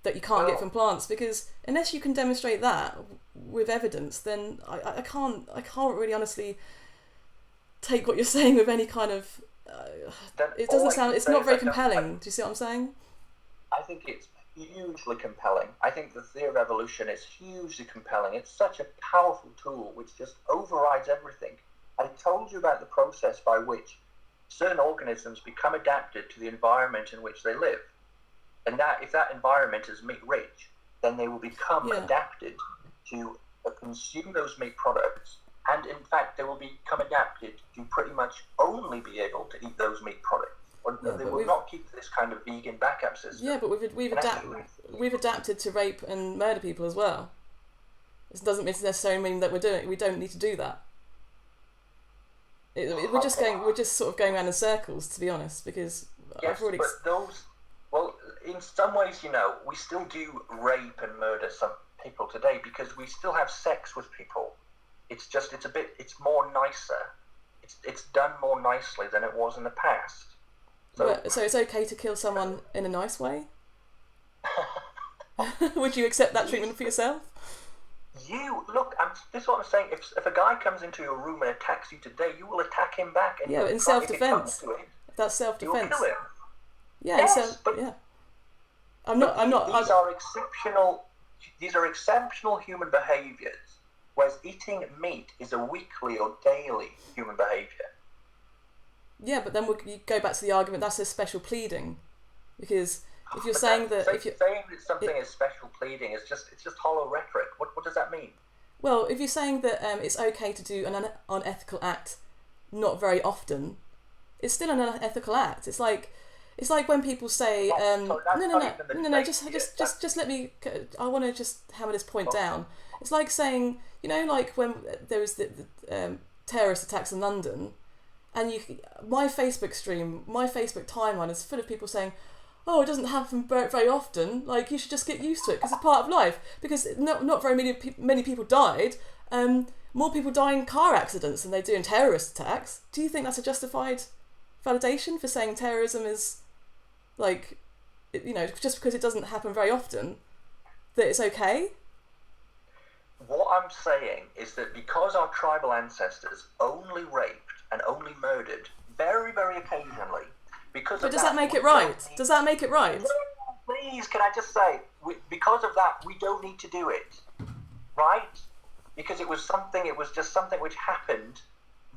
that you can't get from plants, because unless you can demonstrate that with evidence, then I can't really honestly take what you're saying with any kind of it doesn't sound, it's not very compelling. Do you see what I'm saying? I think it's hugely compelling. I think the theory of evolution is hugely compelling. It's such a powerful tool which just overrides everything. I told you about the process by which certain organisms become adapted to the environment in which they live. And that if that environment is meat rich, then they will become adapted to consume those meat products. And in fact, they will become adapted to pretty much only be able to eat those meat products. They will not keep this kind of vegan backup system. Yeah, but we've adapted to rape and murder people as well. This doesn't necessarily mean that we don't need to do that. We're just sort of going around in circles, to be honest, because I've already. Well, in some ways, we still do rape and murder some people today because we still have sex with people. It's more nicer. It's done more nicely than it was in the past. So it's okay to kill someone in a nice way? Would you accept that treatment for yourself? This is what I'm saying. If a guy comes into your room and attacks you today, you will attack him back. And in self-defense. That's self-defense. You will kill him. Yeah, Yes, but yeah. These are exceptional. These are exceptional human behaviours, whereas eating meat is a weekly or daily human behaviour. Yeah, but then you go back to the argument that's a special pleading, because if you're But saying that saying that something is special pleading is it's just hollow rhetoric. What does that mean? well, if you're saying that it's okay to do an unethical act not very often, it's still an unethical act. It's like when people say no, just let me, I want to just hammer this point down. It's like saying, like when there was the terrorist attacks in London, and my Facebook timeline is full of people saying, oh, it doesn't happen very often, like you should just get used to it because it's part of life, because not very many people died. More people die in car accidents than they do in terrorist attacks. Do you think that's a justified validation for saying terrorism is, like, just because it doesn't happen very often, that it's okay? What I'm saying is that because our tribal ancestors only raped and only murdered very, very occasionally, but does that make it right? Does that make it right? Please, can I just say, because of that, we don't need to do it, right? Because it was just something which happened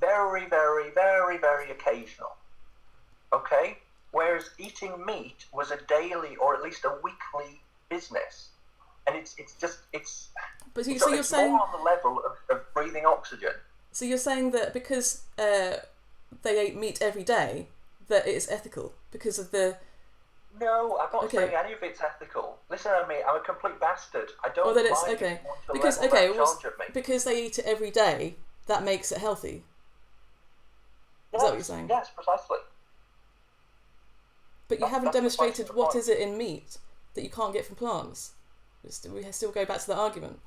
very, very, very, very occasional. Okay? Whereas eating meat was a daily or at least a weekly business. And it's you're saying more on the level of breathing oxygen. So you're saying that because they ate meat every day, that it is ethical because of the... No, I'm not saying any of it's ethical. Listen to me, I'm a complete bastard. I don't well, then it's mind okay. because because they eat it every day, that makes it healthy. Yes, is that what you're saying? Yes, precisely. But you haven't demonstrated what is it in meat that you can't get from plants. We still go back to the argument.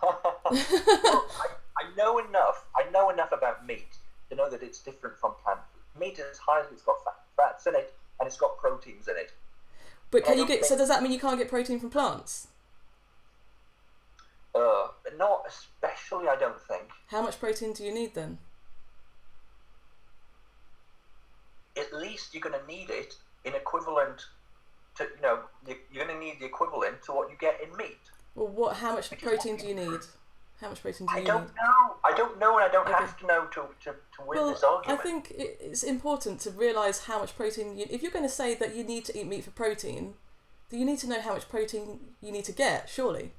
Well, I know enough about meat to know that it's different from plant food. Meat is highly, it's got fats in it, and it's got proteins in it. But so does that mean you can't get protein from plants? Not especially, I don't think. How much protein do you need then? At least you're going to need it in equivalent to, you're going to need the equivalent to what you get in meat. Well, how much protein do you need? How much protein do you need? I don't know, and I don't have to know to win this argument. I think it's important to realise how much protein if you're going to say that you need to eat meat for protein, then you need to know how much protein you need to get, surely.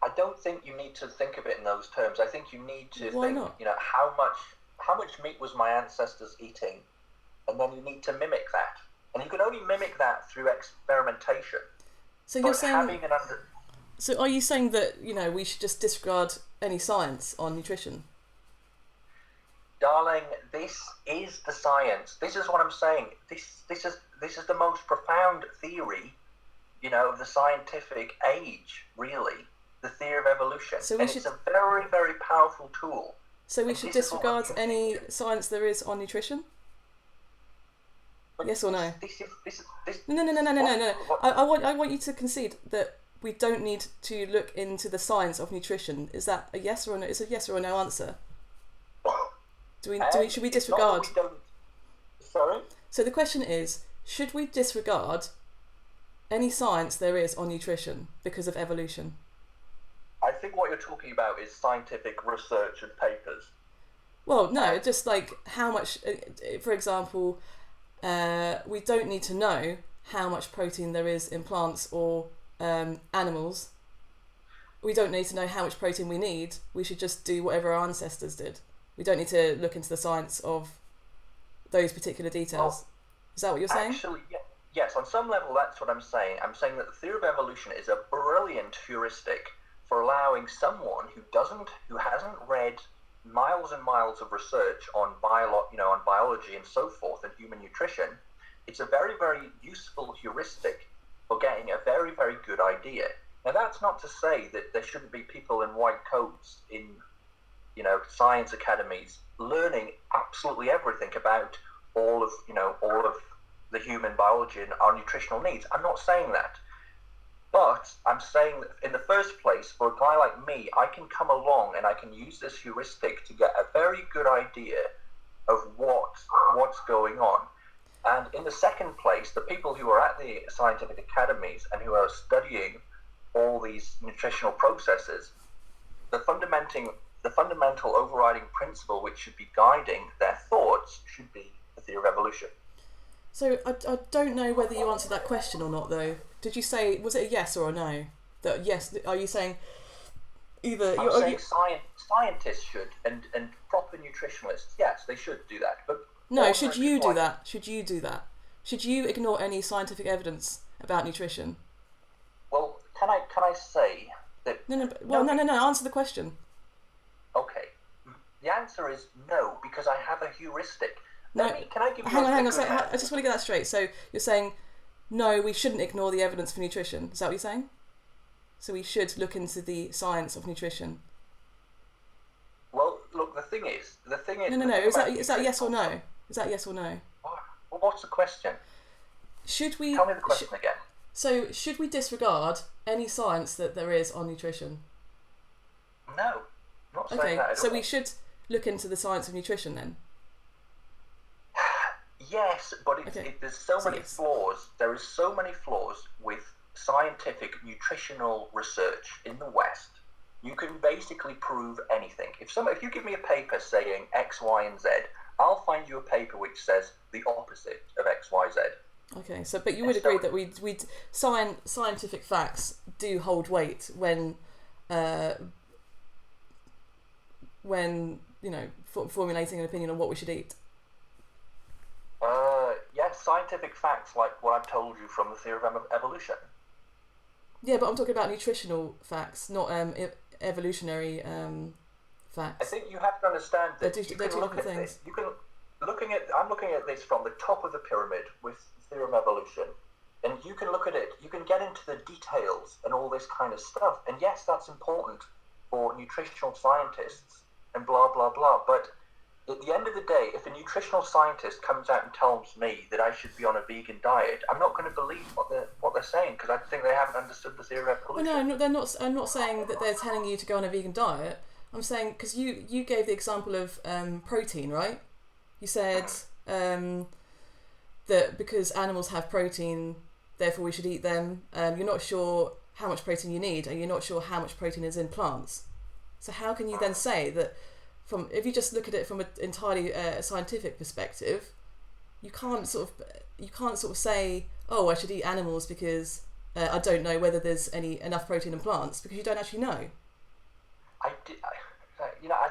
I don't think you need to think of it in those terms. I think you need to think, not? How much meat was my ancestors eating, and then you need to mimic that. And you can only mimic that through experimentation. So you're saying... So are you saying that, we should just disregard any science on nutrition? Darling, this is the science. This is what I'm saying. This is the most profound theory, of the scientific age, really. The theory of evolution. It's a very, very powerful tool. So we should disregard any science there is on nutrition? Yes or no? No. I want you to concede that we don't need to look into the science of nutrition. Is that a yes or a no? It's a yes or a no answer. Should we disregard? Sorry? So the question is, should we disregard any science there is on nutrition because of evolution? I think what you're talking about is scientific research and papers. Well, no, just like how much, for example, we don't need to know how much protein there is in plants or animals. We don't need to know how much protein we need. We should just do whatever our ancestors did. We don't need to look into the science of those particular details. Is that what you're saying? Actually, yes, on some level that's what I'm saying. I'm saying that the theory of evolution is a brilliant heuristic for allowing someone who hasn't read miles and miles of research on biology and so forth and human nutrition. It's a very, very useful heuristic for getting a very, very good idea. Now, that's not to say that there shouldn't be people in white coats in, science academies learning absolutely everything about all of the human biology and our nutritional needs. I'm not saying that. But I'm saying that in the first place, for a guy like me, I can come along and I can use this heuristic to get a very good idea of what's going on. And in the second place, the people who are at the scientific academies and who are studying all these nutritional processes, the fundamental overriding principle which should be guiding their thoughts should be the theory of evolution. So I don't know whether you answered that question or not, though. Did you say, was it a yes or a no? That yes, are you saying either... I'm saying scientists should, and proper nutritionalists, yes, they should do that. But no, should you do that? Should you do that? Should you ignore any scientific evidence about nutrition? Well, can I say that... No, answer the question. Okay. The answer is no, because I have a heuristic. No, can I give you hang on. I just want to get that straight. So you're saying, no, we shouldn't ignore the evidence for nutrition. Is that what you're saying? So we should look into the science of nutrition. Well, look, the thing is. No. Is that yes or no? Is that yes or no? Well, what's the question? Should we... Tell me the question again. So should we disregard any science that there is on nutrition? No, I'm not saying that at so all. we should look into the science of nutrition then? Yes, but there's so many flaws. There is so many flaws with scientific nutritional research in the West. You can basically prove anything. If you give me a paper saying X, Y, and Z, I'll find you a paper which says the opposite of X, Y, Z. Okay, but you would agree that scientific facts do hold weight when formulating an opinion on what we should eat. Yes, scientific facts like what I've told you from the theory of evolution. Yeah, but I'm talking about nutritional facts, not evolutionary facts. I think you have to understand that they're two different things. I'm looking at this from the top of the pyramid with the theory of evolution, and you can look at it. You can get into the details and all this kind of stuff. And yes, that's important for nutritional scientists and blah blah blah. But at the end of the day, if a nutritional scientist comes out and tells me that I should be on a vegan diet, I'm not going to believe what they're saying, because I think they haven't understood the theory of evolution. Well, no, they're not. I'm not saying that they're telling you to go on a vegan diet. I'm saying, because you gave the example of protein, right? You said that because animals have protein, therefore we should eat them. You're not sure how much protein you need, and you're not sure how much protein is in plants. So how can you then say that? If you just look at it from an entirely scientific perspective, you can't sort of say, oh, I should eat animals because I don't know whether there's enough protein in plants, because you don't actually know. I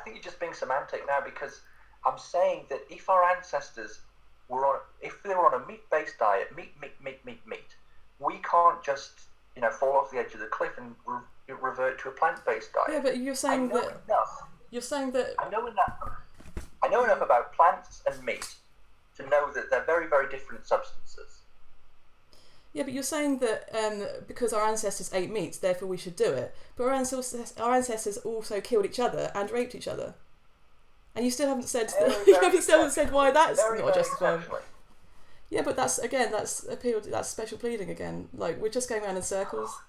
think you're just being semantic now, because I'm saying that if our ancestors they were on a meat-based diet, meat, we can't just fall off the edge of the cliff and revert to a plant-based diet. Yeah, but you're saying that. You're saying that... I know enough about plants and meat to know that they're very, very different substances. Yeah, but you're saying that because our ancestors ate meat, therefore we should do it. But our ancestors also killed each other and raped each other. And you still haven't said why that's not justifiable. Yeah, but that's special pleading again. Like, we're just going around in circles.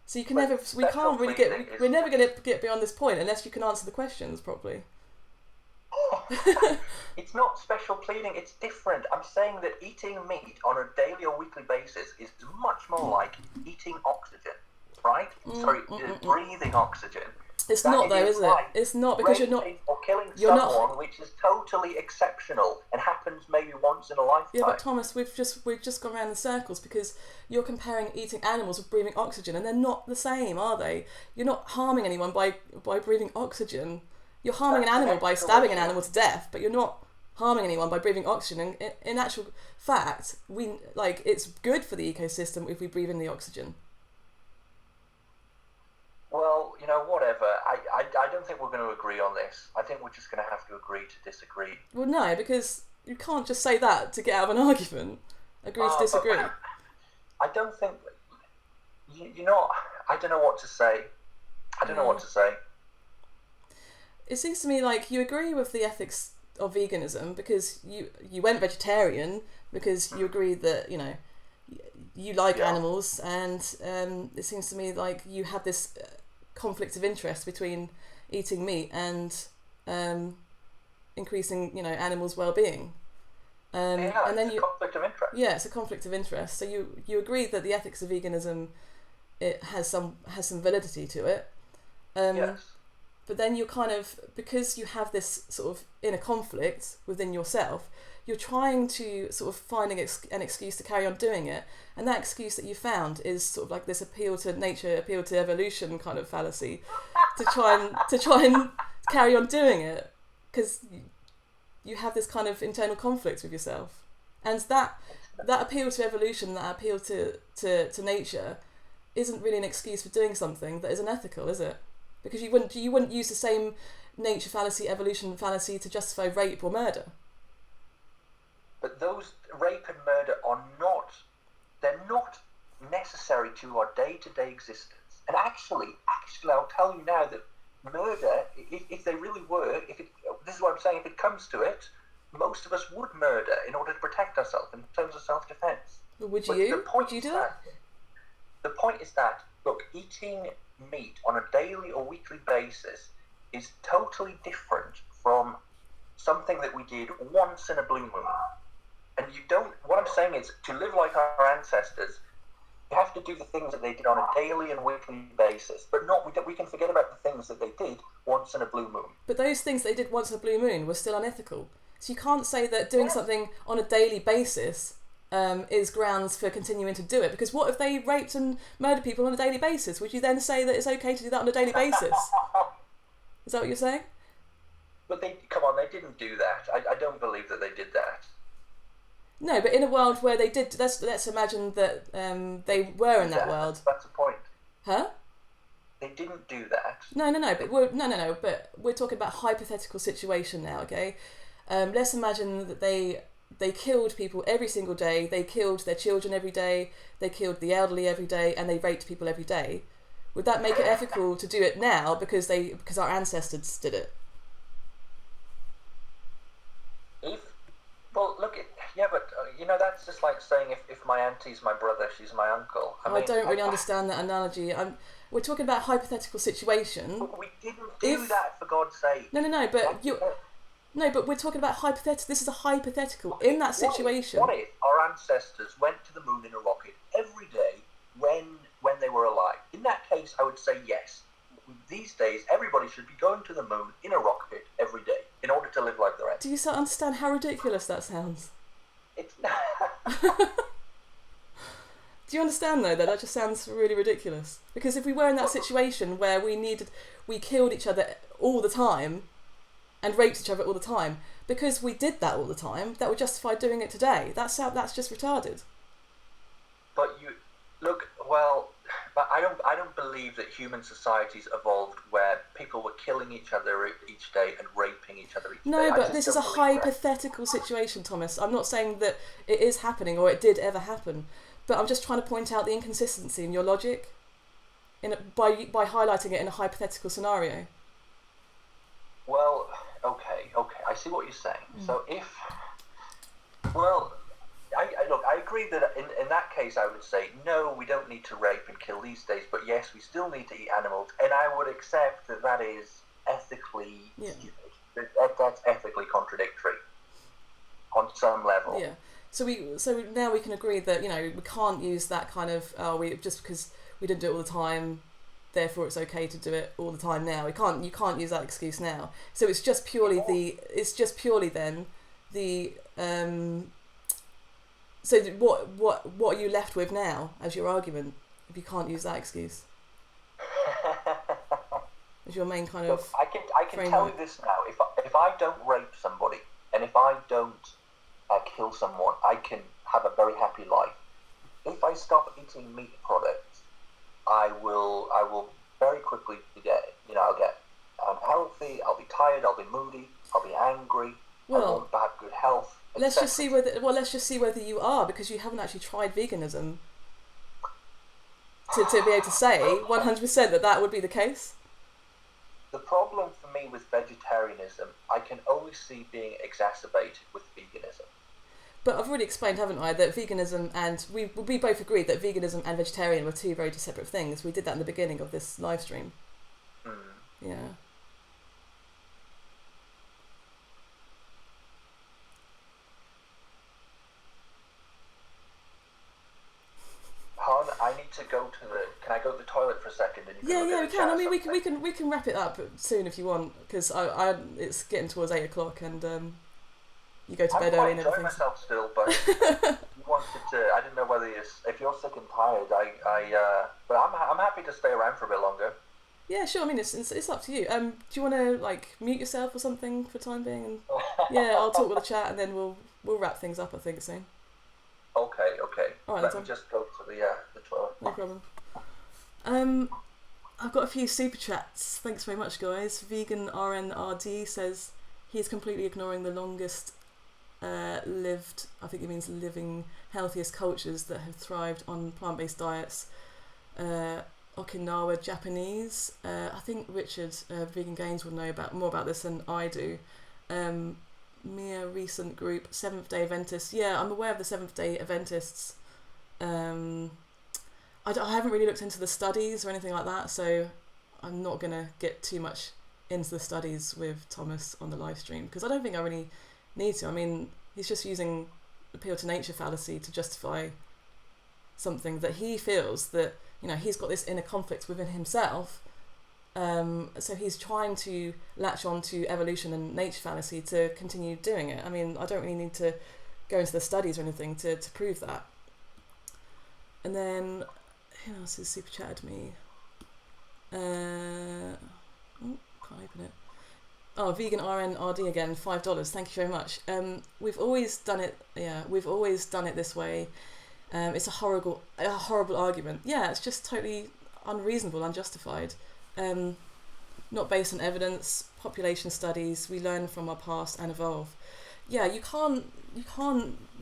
So we're never going to get beyond this point unless you can answer the questions properly. It's not special pleading, it's different. I'm saying that eating meat on a daily or weekly basis is much more like eating oxygen, right? Breathing oxygen. It's not though, is it? It's not, because you're not... Or killing someone, which is totally exceptional and happens maybe once in a lifetime. Yeah, but Thomas, we've just gone around in circles, because you're comparing eating animals with breathing oxygen, and they're not the same, are they? You're not harming anyone by breathing oxygen. You're harming an animal by stabbing an animal to death, but you're not harming anyone by breathing oxygen. And in actual fact, it's good for the ecosystem if we breathe in the oxygen. Well, whatever. I don't think we're going to agree on this. I think we're just going to have to agree to disagree. Well, no, because you can't just say that to get out of an argument. Agree to disagree. I don't think... I don't know what to say. It seems to me like you agree with the ethics of veganism, because you went vegetarian because you agree that, you like animals, and it seems to me like you have this conflict of interest between eating meat and increasing, animals' well-being. And then it's a conflict of interest. Yeah, it's a conflict of interest. So you agree that the ethics of veganism, it has some validity to it. Yes. But then you're kind of, because you have this sort of inner conflict within yourself, you're trying to sort of find an excuse to carry on doing it. And that excuse that you found is sort of like this appeal to nature, appeal to evolution kind of fallacy, to try and carry on doing it, because you have this kind of internal conflict with yourself. And that appeal to evolution, that appeal to nature, isn't really an excuse for doing something that is unethical, is it? Because you wouldn't use the same nature fallacy, evolution fallacy to justify rape or murder. But those rape and murder they're not necessary to our day-to-day existence. And actually, I'll tell you now that murder, if they really were, this is what I'm saying, if it comes to it, most of us would murder in order to protect ourselves in terms of self-defense. But would you do that? The point is that, look, eating meat on a daily or weekly basis is totally different from something that we did once in a blue moon. And what I'm saying is, to live like our ancestors, you have to do the things that they did on a daily and weekly basis, but we can forget about the things that they did once in a blue moon. But those things they did once in a blue moon were still unethical. So you can't say that doing something on a daily basis is grounds for continuing to do it. Because what if they raped and murdered people on a daily basis? Would you then say that it's okay to do that on a daily basis? Is that what you're saying? But they didn't do that. I don't believe that they did that. No, but in a world where they did, let's imagine that they were in that world. That's the point. Huh? They didn't do that. No. But we're talking about a hypothetical situation now, okay? Let's imagine that they killed people every single day. They killed their children every day. They killed the elderly every day, and they raped people every day. Would that make it ethical to do it now because our ancestors did it? Well, look, but that's just like saying if my auntie's my brother, she's my uncle. I don't really understand that analogy. We're talking about a hypothetical situation. But we didn't do that, for God's sake. No, but we're talking about hypothetical. This is a hypothetical. Okay, in that situation. What if our ancestors went to the moon in a rocket every day when they were alive? In that case, I would say yes. These days, everybody should be going to the moon in a rocket every day in order to live like the rest. Do you understand how ridiculous that sounds? It's Do you understand though that just sounds really ridiculous? Because if we were in that situation where we killed each other all the time and raped each other all the time, because we did that all the time, that would justify doing it today. That's just retarded. But I don't believe that human societies evolved where people were killing each other each day and raping each other each day. No, but this is a hypothetical situation, Thomas. I'm not saying that it is happening or it did ever happen, but I'm just trying to point out the inconsistency in your logic by highlighting it in a hypothetical scenario. Well, okay, I see what you're saying. So I agree that in that case I would say, no, we don't need to rape and kill these days, but yes, we still need to eat animals, and I would accept that is ethically stupid. That's ethically contradictory on some level. Yeah. So now we can agree that, we can't use that kind of, just because we didn't do it all the time, therefore it's okay to do it all the time now. You can't use that excuse now. So it's just purely so what are you left with now as your argument if you can't use that excuse? As your main kind of I can tell you this now. If I don't rape somebody and if I don't kill someone, I can have a very happy life. If I stop eating meat products, I will very quickly I'll get unhealthy, I'll be tired, I'll be moody, I'll be angry, I won't have good health. Let's just see whether you are, because you haven't actually tried veganism to be able to say 100% that would be the case. The problem for me with vegetarianism, I can only see being exacerbated with veganism. But I've already explained, haven't I, that veganism and we both agreed that veganism and vegetarian were two very separate things. We did that in the beginning of this live stream. Yeah. to go to the. Can I go to the toilet for a second? And you can Yeah, look we at can. the I mean, chat we can wrap it up soon if you want, because it's getting towards 8 o'clock and you go to bed early and everything. I'm enjoying myself still, but you wanted to. I didn't know whether if you're sick and tired. But I'm happy to stay around for a bit longer. Yeah, sure. I mean, it's up to you. Do you want to like mute yourself or something for the time being? And yeah, I'll talk with the chat and then we'll wrap things up, I think, soon. Okay. All right, Let me just go to the toilet. No problem. I've got a few super chats. Thanks very much, guys. Vegan RNRD says he's completely ignoring the longest lived, I think it means living, healthiest cultures that have thrived on plant-based diets. Okinawa Japanese. I think Richard, Vegan Gains, will know more about this than I do. Mia recent group, Seventh Day Adventists. Yeah, I'm aware of the Seventh Day Adventists. I haven't really looked into the studies or anything like that, so I'm not going to get too much into the studies with Thomas on the live stream, because I don't think I really need to. I mean, he's just using appeal to nature fallacy to justify something that he feels that, you know, he's got this inner conflict within himself. So he's trying to latch on to evolution and nature fallacy to continue doing it. I mean, I don't really need to go into the studies or anything to prove that. And then, who else has super chatted me? Can't open it. Oh, Vegan RNRD again, $5. Thank you very much. We've always done it. Yeah, we've always done it this way. It's a horrible argument. Yeah, it's just totally unreasonable, unjustified. Not based on evidence, population studies. We learn from our past and evolve. Yeah, you can't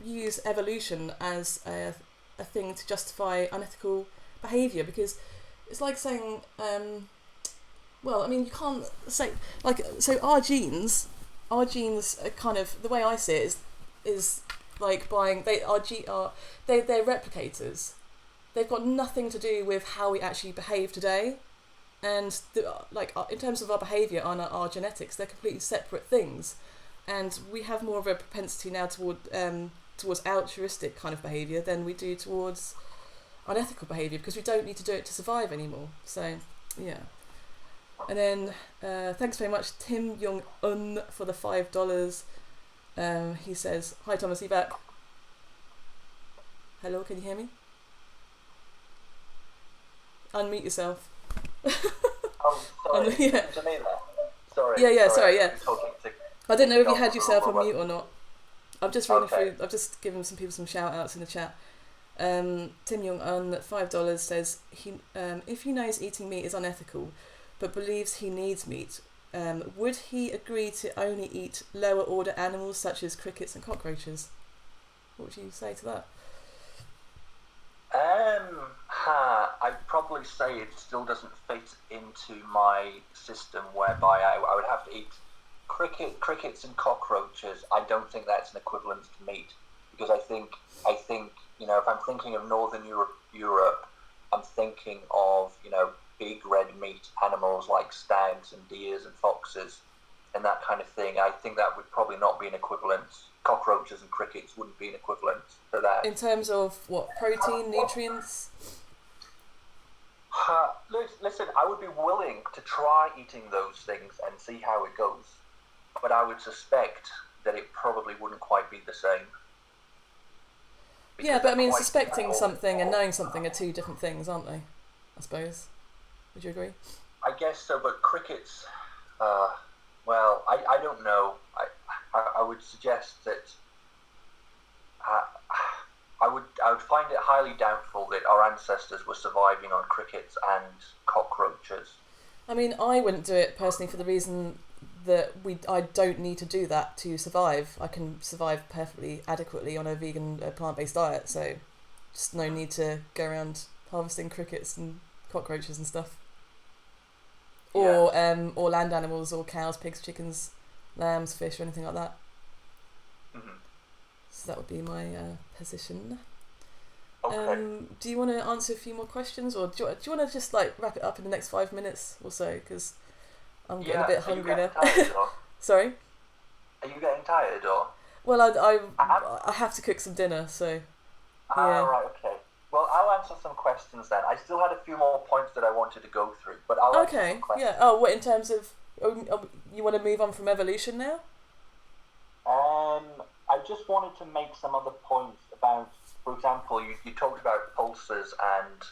use evolution as a thing to justify unethical behaviour, because it's like saying, well, I mean, you can't say, like, so our genes are kind of, the way I see it is like buying, they're replicators. They've got nothing to do with how we actually behave today. And in terms of our behaviour and our genetics, they're completely separate things. And we have more of a propensity now towards altruistic kind of behaviour than we do towards unethical behaviour, because we don't need to do it to survive anymore. So, yeah. And then, thanks very much, Tim Jong-un, for the $5. He says, "Hi Thomas, are you back? Hello, can you hear me? Unmute yourself." Oh, sorry. Yeah. To me there. Sorry. Yeah, sorry, yeah. I didn't know if you had yourself on Robert. mute or not. I'm just running through, I've just given some people some shout outs in the chat. Tim Jong-un, $5, says, if he knows eating meat is unethical, but believes he needs meat, would he agree to only eat lower order animals such as crickets and cockroaches? What would you say to that? I'd probably say it still doesn't fit into my system, whereby I would have to eat crickets and cockroaches. I don't think that's an equivalent to meat, because I think you know, if I'm thinking of Northern Europe, I'm thinking of, you know, big red meat animals like stags and deers and foxes and that kind of thing. I think that would probably not be an equivalent. Cockroaches and crickets wouldn't be an equivalent to that. In terms of what, protein, nutrients? Listen, I would be willing to try eating those things and see how it goes, but I would suspect that it probably wouldn't quite be the same. Yeah, but I mean, suspecting something and knowing something are two different things, aren't they? I suppose. Would you agree? I guess so, but crickets, well, I don't know. I would suggest that I would find it highly doubtful that our ancestors were surviving on crickets and cockroaches. I mean, I wouldn't do it personally for the reason that I don't need to do that to survive. I can survive perfectly adequately on a vegan plant-based diet, so just no need to go around harvesting crickets and cockroaches and stuff. Or land animals, or cows, pigs, chickens, lambs, fish, or anything like that. Mm-hmm. So that would be my position. Okay. Do you want to answer a few more questions, or do you want to just like wrap it up in the next 5 minutes or so? Because I'm getting a bit hungry now. Sorry? Are you getting tired, or? Well, I have to cook some dinner, so. Right, okay. Well, I'll answer some questions then. I still had a few more points that I wanted to go through, but I'll answer some questions. Yeah. Oh, what, in terms of... you want to move on from evolution now? I just wanted to make some other points about, for example, you talked about pulses and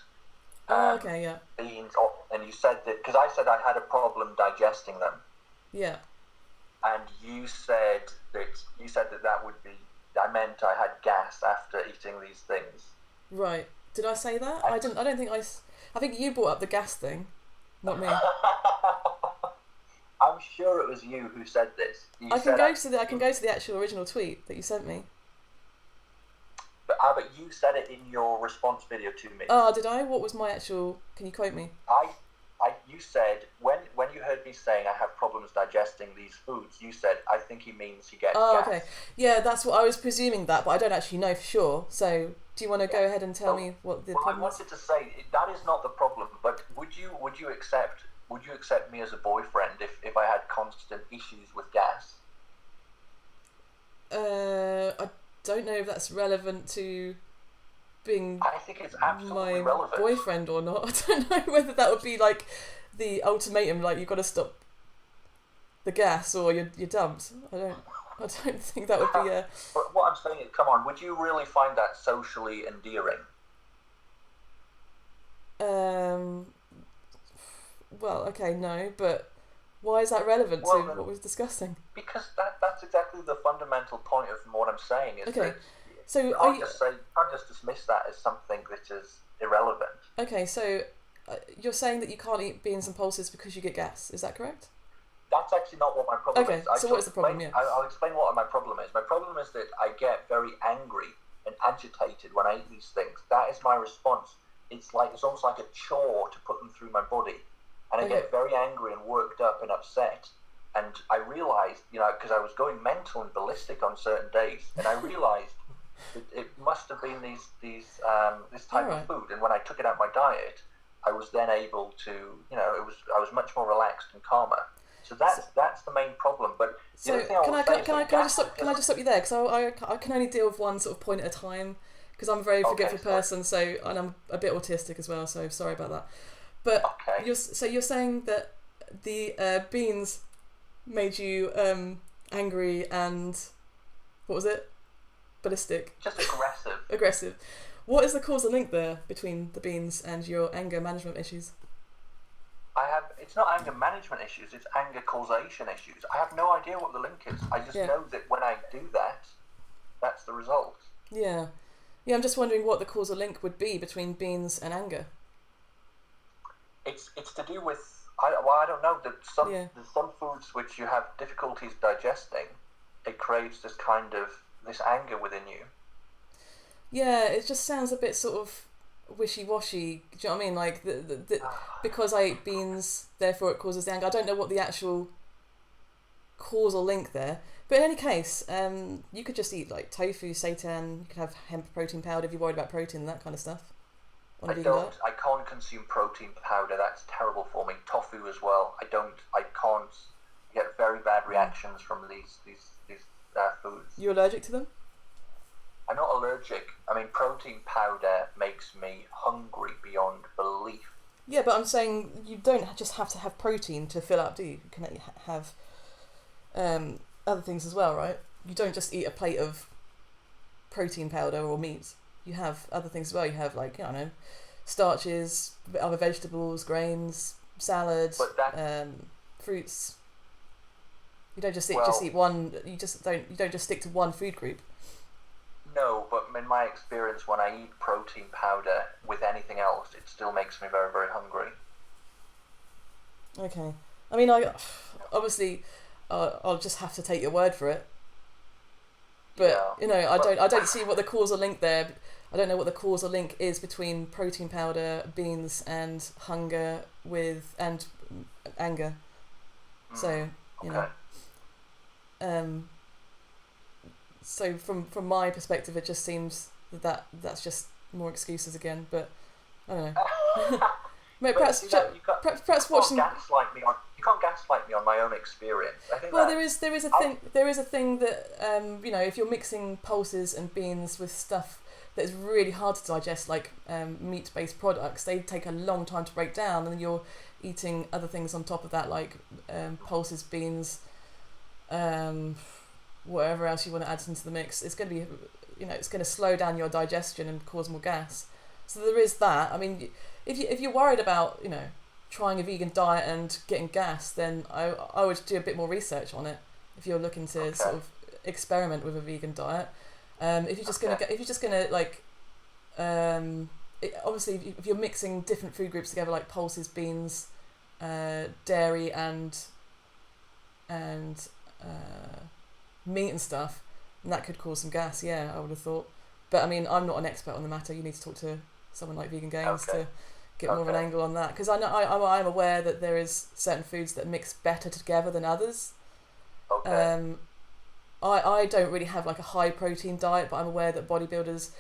beans, and you said that, because I said I had a problem digesting them. Yeah. And you said that would be, I meant I had gas after eating these things. Right. Did I say that? I don't think I think you brought up the gas thing, not me. I'm sure it was you who said this. I can go to the actual original tweet that you sent me. But you said it in your response video to me. Oh, did I? What was my actual... Can you quote me? You said, when you heard me saying I have problems digesting these foods, you said, I think he means he gets gas. Oh, okay. Yeah, that's what I was presuming that, but I don't actually know for sure. So, do you want to go ahead and tell me what the problem is? I wanted to say, that is not the problem, but would you accept me as a boyfriend if I had constant issues with gas? I don't know if that's relevant to being I think it's absolutely my relevant. boyfriend or not. I don't know whether that would be like the ultimatum, like you've got to stop the gas or you're dumped. I don't think that would be a... But what I'm saying is, come on, would you really find that socially endearing? Well, okay, no, but why is that relevant to what we're discussing? Because that's exactly the fundamental point of what I'm saying. Is okay. That so you can't just dismiss that as something that is irrelevant. Okay, so you're saying that you can't eat beans and pulses because you get gas. Is that correct? That's actually not what my problem is. Okay, so what is the problem? I'll explain what my problem is. My problem is that I get very angry and agitated when I eat these things. That is my response. It's almost like a chore to put them through my body. And I get very angry and worked up and upset. And I realised, because I was going mental and ballistic on certain days, and I realised it must have been this type of food. And when I took it out of my diet, I was then able to, I was much more relaxed and calmer. So that's the main problem. But can I just stop you there? Because I can only deal with one sort of point at a time. Because I'm a very forgetful person, and I'm a bit autistic as well. So sorry about that. But you're saying that the beans made you angry and what was it? Ballistic. Just aggressive. Aggressive. What is the causal link there between the beans and your anger management issues? It's not anger management issues, it's anger causation issues. I have no idea what the link is. I just know that when I do that, that's the result. Yeah. Yeah, I'm just wondering what the causal link would be between beans and anger. It's to do with, I don't know, there's some foods which you have difficulties digesting. It creates this anger within you. Yeah, it just sounds a bit sort of wishy-washy. Do you know what I mean? Like, because I eat beans, therefore it causes the anger. I don't know what the actual causal link there. But in any case, you could just eat like tofu, seitan, you could have hemp protein powder if you're worried about protein, that kind of stuff. I can't consume protein powder, that's terrible for me. Tofu as well. I can't get very bad reactions from these foods. You allergic to them? I'm not allergic. I mean, protein powder makes me hungry beyond belief. Yeah, but I'm saying you don't just have to have protein to fill up, do you? You can have other things as well, right? You don't just eat a plate of protein powder or meat. You have other things as well. You have, like, I don't know, starches, other vegetables, grains, salads, fruits. You don't just eat one. You don't just stick to one food group. No, but in my experience, when I eat protein powder with anything else, it still makes me very, very hungry. Okay. I mean, I'll just have to take your word for it. But I don't see what the causal link there. I don't know what the causal link is between protein powder, beans, and hunger and anger. So So from my perspective, it just seems that's just more excuses again. But I don't know. Mate, perhaps watch some. You can't gaslight me on my own experience. I think well, there is a thing that if you're mixing pulses and beans with stuff that is really hard to digest, like meat-based products, they take a long time to break down, and you're eating other things on top of that, like pulses, beans, whatever else you want to add into the mix. It's going to be, it's going to slow down your digestion and cause more gas. So there is that. I mean, if you're worried about trying a vegan diet and getting gas, then I would do a bit more research on it. If you're looking to sort of experiment with a vegan diet, if you're just gonna obviously if you're mixing different food groups together, like pulses, beans, dairy, and meat and stuff, and that could cause some gas. Yeah, I would have thought. But I mean, I'm not an expert on the matter. You need to talk to someone like Vegan Games to get more of an angle on that, because I know I'm aware that there is certain foods that mix better together than others. I don't really have like a high protein diet, but I'm aware that there's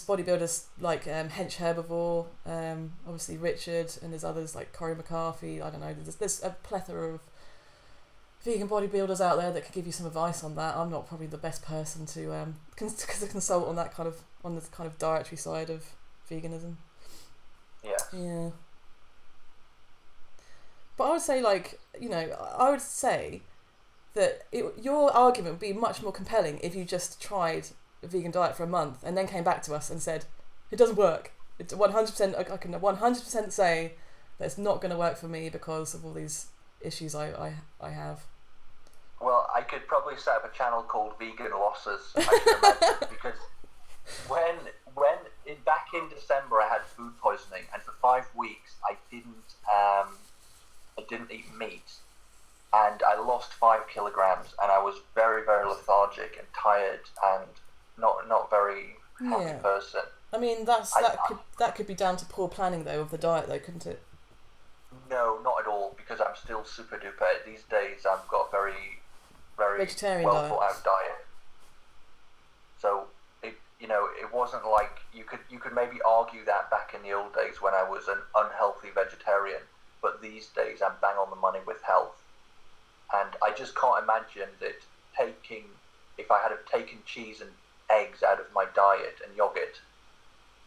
bodybuilders like Hench Herbivore, obviously Richard, and there's others like Corey McCarthy. I don't know. There's a plethora of vegan bodybuilders out there that could give you some advice on that. I'm not probably the best person to consult on that kind of dietary side of veganism. Yeah. But I would say, I would say that your argument would be much more compelling if you just tried a vegan diet for a month and then came back to us and said, it doesn't work. It's 100%, I can 100% say that it's not going to work for me because of all these issues I have. Well, I could probably set up a channel called Vegan Losses, I can imagine, because back in December I had food poisoning, and for 5 weeks I didn't eat meat, and I lost 5 kilograms, and I was very, very lethargic and tired and not very happy person. I mean, that could be down to poor planning though of the diet though, couldn't it? No, not at all, because I'm still super duper. These days I've got very, very vegetarian well thought out diet. So it wasn't like you could maybe argue that back in the old days when I was an unhealthy vegetarian, but these days I'm bang on the money with health, and I just can't imagine that if I had taken cheese and eggs out of my diet and yogurt,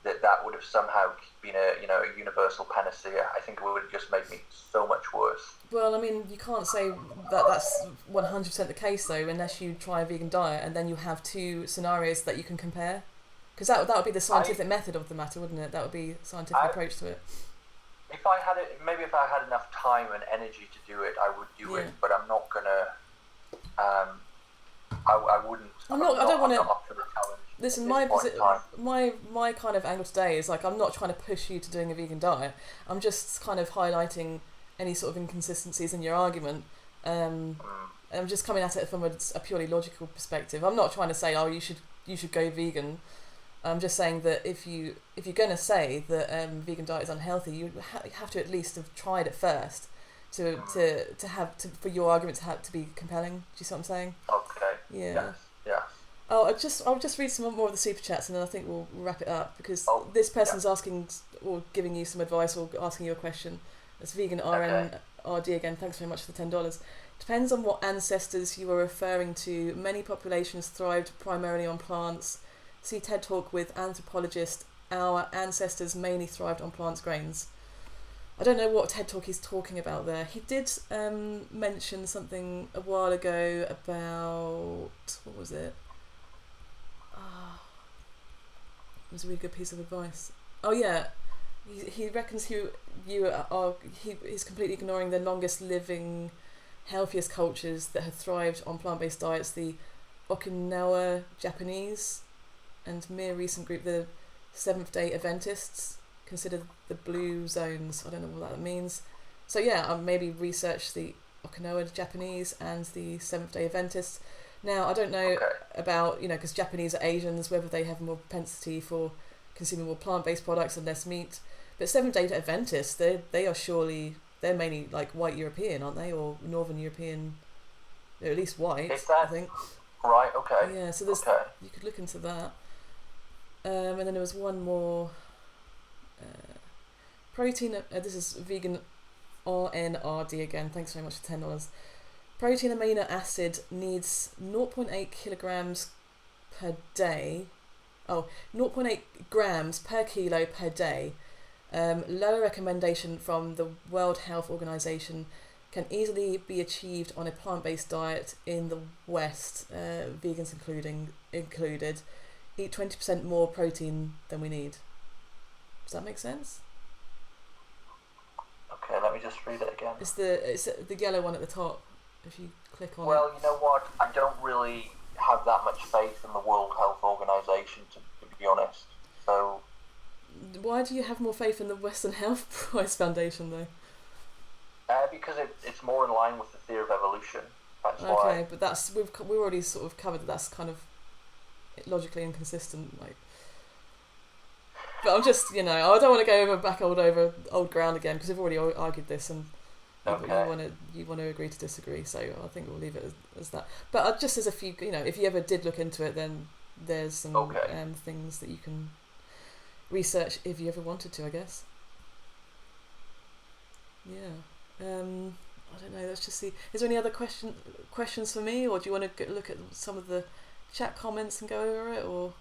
that would have somehow been a universal panacea. I think it would have just made me so much worse. Well, I mean, you can't say that that's 100% the case though, unless you try a vegan diet and then you have 2 scenarios that you can compare. Because that would be the scientific method of the matter, wouldn't it? That would be the scientific approach to it. If I had enough time and energy to do it, I would do it. But I'm not gonna. I wouldn't. I'm not up for the challenge. Listen, my kind of angle today is like, I'm not trying to push you to doing a vegan diet. I'm just kind of highlighting any sort of inconsistencies in your argument. And I'm just coming at it from a purely logical perspective. I'm not trying to say, you should go vegan. I'm just saying that if you're going to say that vegan diet is unhealthy, you have to at least have tried it first for your argument to be compelling. Do you see what I'm saying? Okay. Yeah. Yeah. Oh, I'll just read some more of the super chats and then I think we'll wrap it up, because this person's asking or giving you some advice or asking you a question. It's Vegan RNRD again. Thanks very much for the $10. Depends on what ancestors you are referring to. Many populations thrived primarily on plants. See TED Talk with anthropologist. Our ancestors mainly thrived on plants, grains. I don't know what TED Talk he's talking about there. He did mention something a while ago about, what was it? It was a really good piece of advice. Oh yeah, he reckons he's completely ignoring the longest living, healthiest cultures that have thrived on plant-based diets, the Okinawa Japanese, and mere recent group, the Seventh-day Adventists, considered the blue zones. I don't know what that means. So yeah, I'll maybe research the Okinawa Japanese and the Seventh-day Adventists. Now, I don't know about, because Japanese are Asians, whether they have more propensity for consuming more plant-based products and less meat. But Seventh-day Adventists, they're mainly like white European, aren't they? Or Northern European, or at least white, I think. Right, okay. Yeah, so you could look into that. And then there was one more. Protein, this is Vegan RNRD again, thanks very much for $10. Protein amino acid needs 0.8 kilograms per day. 0.8 grams per kilo per day. Lower recommendation from the World Health Organization, can easily be achieved on a plant-based diet in the West, vegans included. Eat 20% more protein than we need. Does that make sense? Okay, let me just read it again. It's the yellow one at the top. If you click on it. Well, you know what? I don't really have that much faith in the World Health Organization, to be honest. So. Why do you have more faith in the Western Health Prize Foundation, though? Because it's more in line with the theory of evolution. That's why. Okay, but we've already sort of covered that. That's kind of logically inconsistent, like. But I'm just, I don't want to go over old ground again, because we've already argued this, and you want to agree to disagree. So I think we'll leave it as that. But just as a few, if you ever did look into it, then there's some things that you can research if you ever wanted to, I guess. Yeah. I don't know. Let's just see. Is there any other questions for me, or do you want to look at some of the chat comments and go over it, or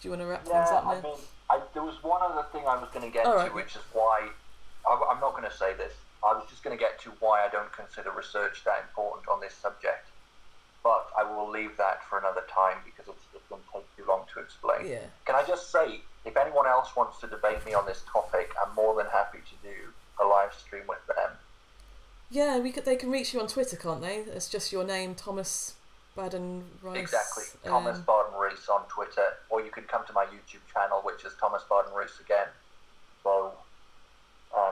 do you want to wrap things up now? I mean, there was one other thing I was going to get to, which is why I'm not going to say this. I was just going to get to why I don't consider research that important on this subject, but I will leave that for another time because it's going to take too long to explain. Yeah. Can I just say, if anyone else wants to debate me on this topic, I'm more than happy to do a live stream with them. Yeah, they can reach you on Twitter, can't they? It's just your name, Thomas Baden-Riess. Exactly, Thomas Baden-Riess on Twitter, or you can come to my YouTube channel, which is Thomas Baden-Riess again. So,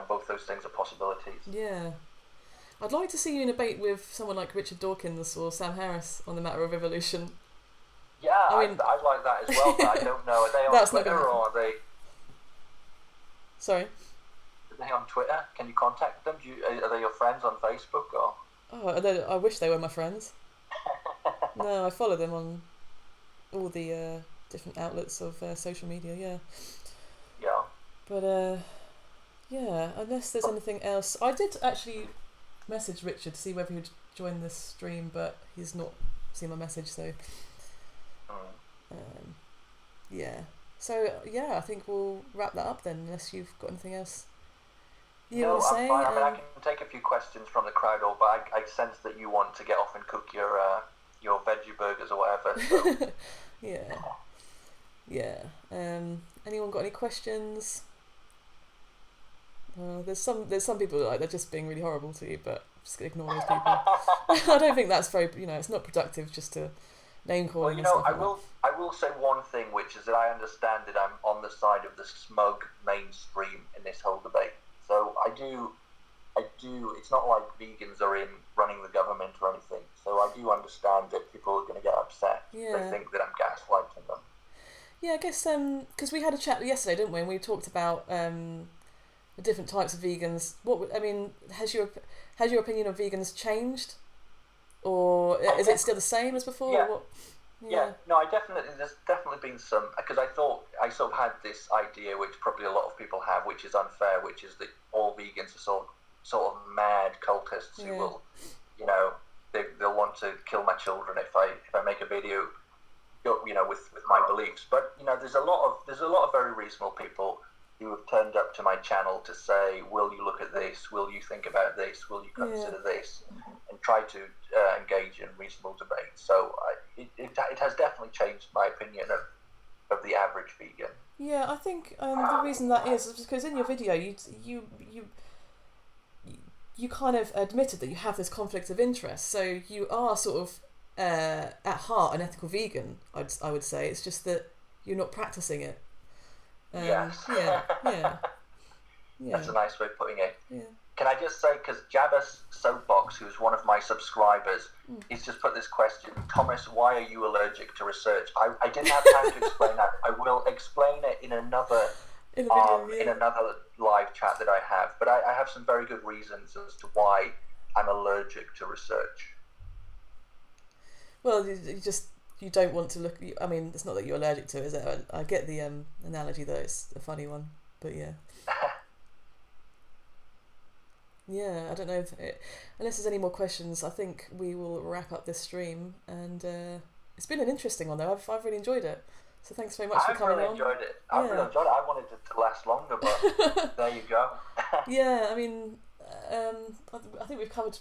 both those things are possibilities. Yeah. I'd like to see you in a debate with someone like Richard Dawkins or Sam Harris on the matter of evolution. Yeah, I like that as well, but I don't know. Are they on Twitter or are they... Sorry? Are they on Twitter? Can you contact them? Are they your friends on Facebook? Or? Oh, I wish they were my friends. No, I follow them on all the different outlets of social media, yeah. Yeah. But, yeah, unless there's anything else. I did actually message Richard to see whether he'd join this stream, but he's not seen my message, so... yeah. So, yeah, I think we'll wrap that up then, unless you've got anything else you want to say. Fine. I mean, I can take a few questions from the crowd, but I sense that you want to get off and cook your veggie burgers or whatever. So. Yeah. Anyone got any questions? There's some people that they're just being really horrible to you, but just ignore those people. I don't think that's very, it's not productive just to name calling. Well, I will say one thing, which is that I understand that I'm on the side of the smug mainstream in this whole debate. So I do. It's not like vegans are in running the government or anything. So I do understand that people are going to get upset. Yeah. They think that I'm gaslighting them. Yeah, I guess because we had a chat yesterday, didn't we? And we talked about the different types of vegans. Has your opinion of vegans changed, or is it still the same as before? Yeah. Or what? Yeah. No, there's definitely been some, because I thought I sort of had this idea, which probably a lot of people have, which is unfair, which is that all vegans are sort of mad cultists who will, they'll want to kill my children if I make a video, with my beliefs. But there's a lot of very reasonable people who have turned up to my channel to say, will you look at this? Will you think about this? Will you consider this? And try to engage in reasonable debate. So it has definitely changed my opinion of the average vegan. Yeah, I think the reason that is because in your video you kind of admitted that you have this conflict of interest. So you are sort of at heart an ethical vegan. I would say it's just that you're not practicing it. Yes. Yeah. That's a nice way of putting it. Yeah. Can I just say, because Jabba's Soapbox, who's one of my subscribers, he's just put this question: Thomas, why are you allergic to research? I didn't have time to explain that. I will explain it in another in another live chat that I have. But I have some very good reasons as to why I'm allergic to research. Well, you don't want to look. I mean, it's not that you're allergic to it, is it? I get the analogy though; it's a funny one, but yeah. I don't know unless there's any more questions, I think we will wrap up this stream. And it's been an interesting one though. I've really enjoyed it. So thanks very much for coming on. I've really enjoyed it. I wanted it to last longer, but there you go. Yeah, I mean, I think we've covered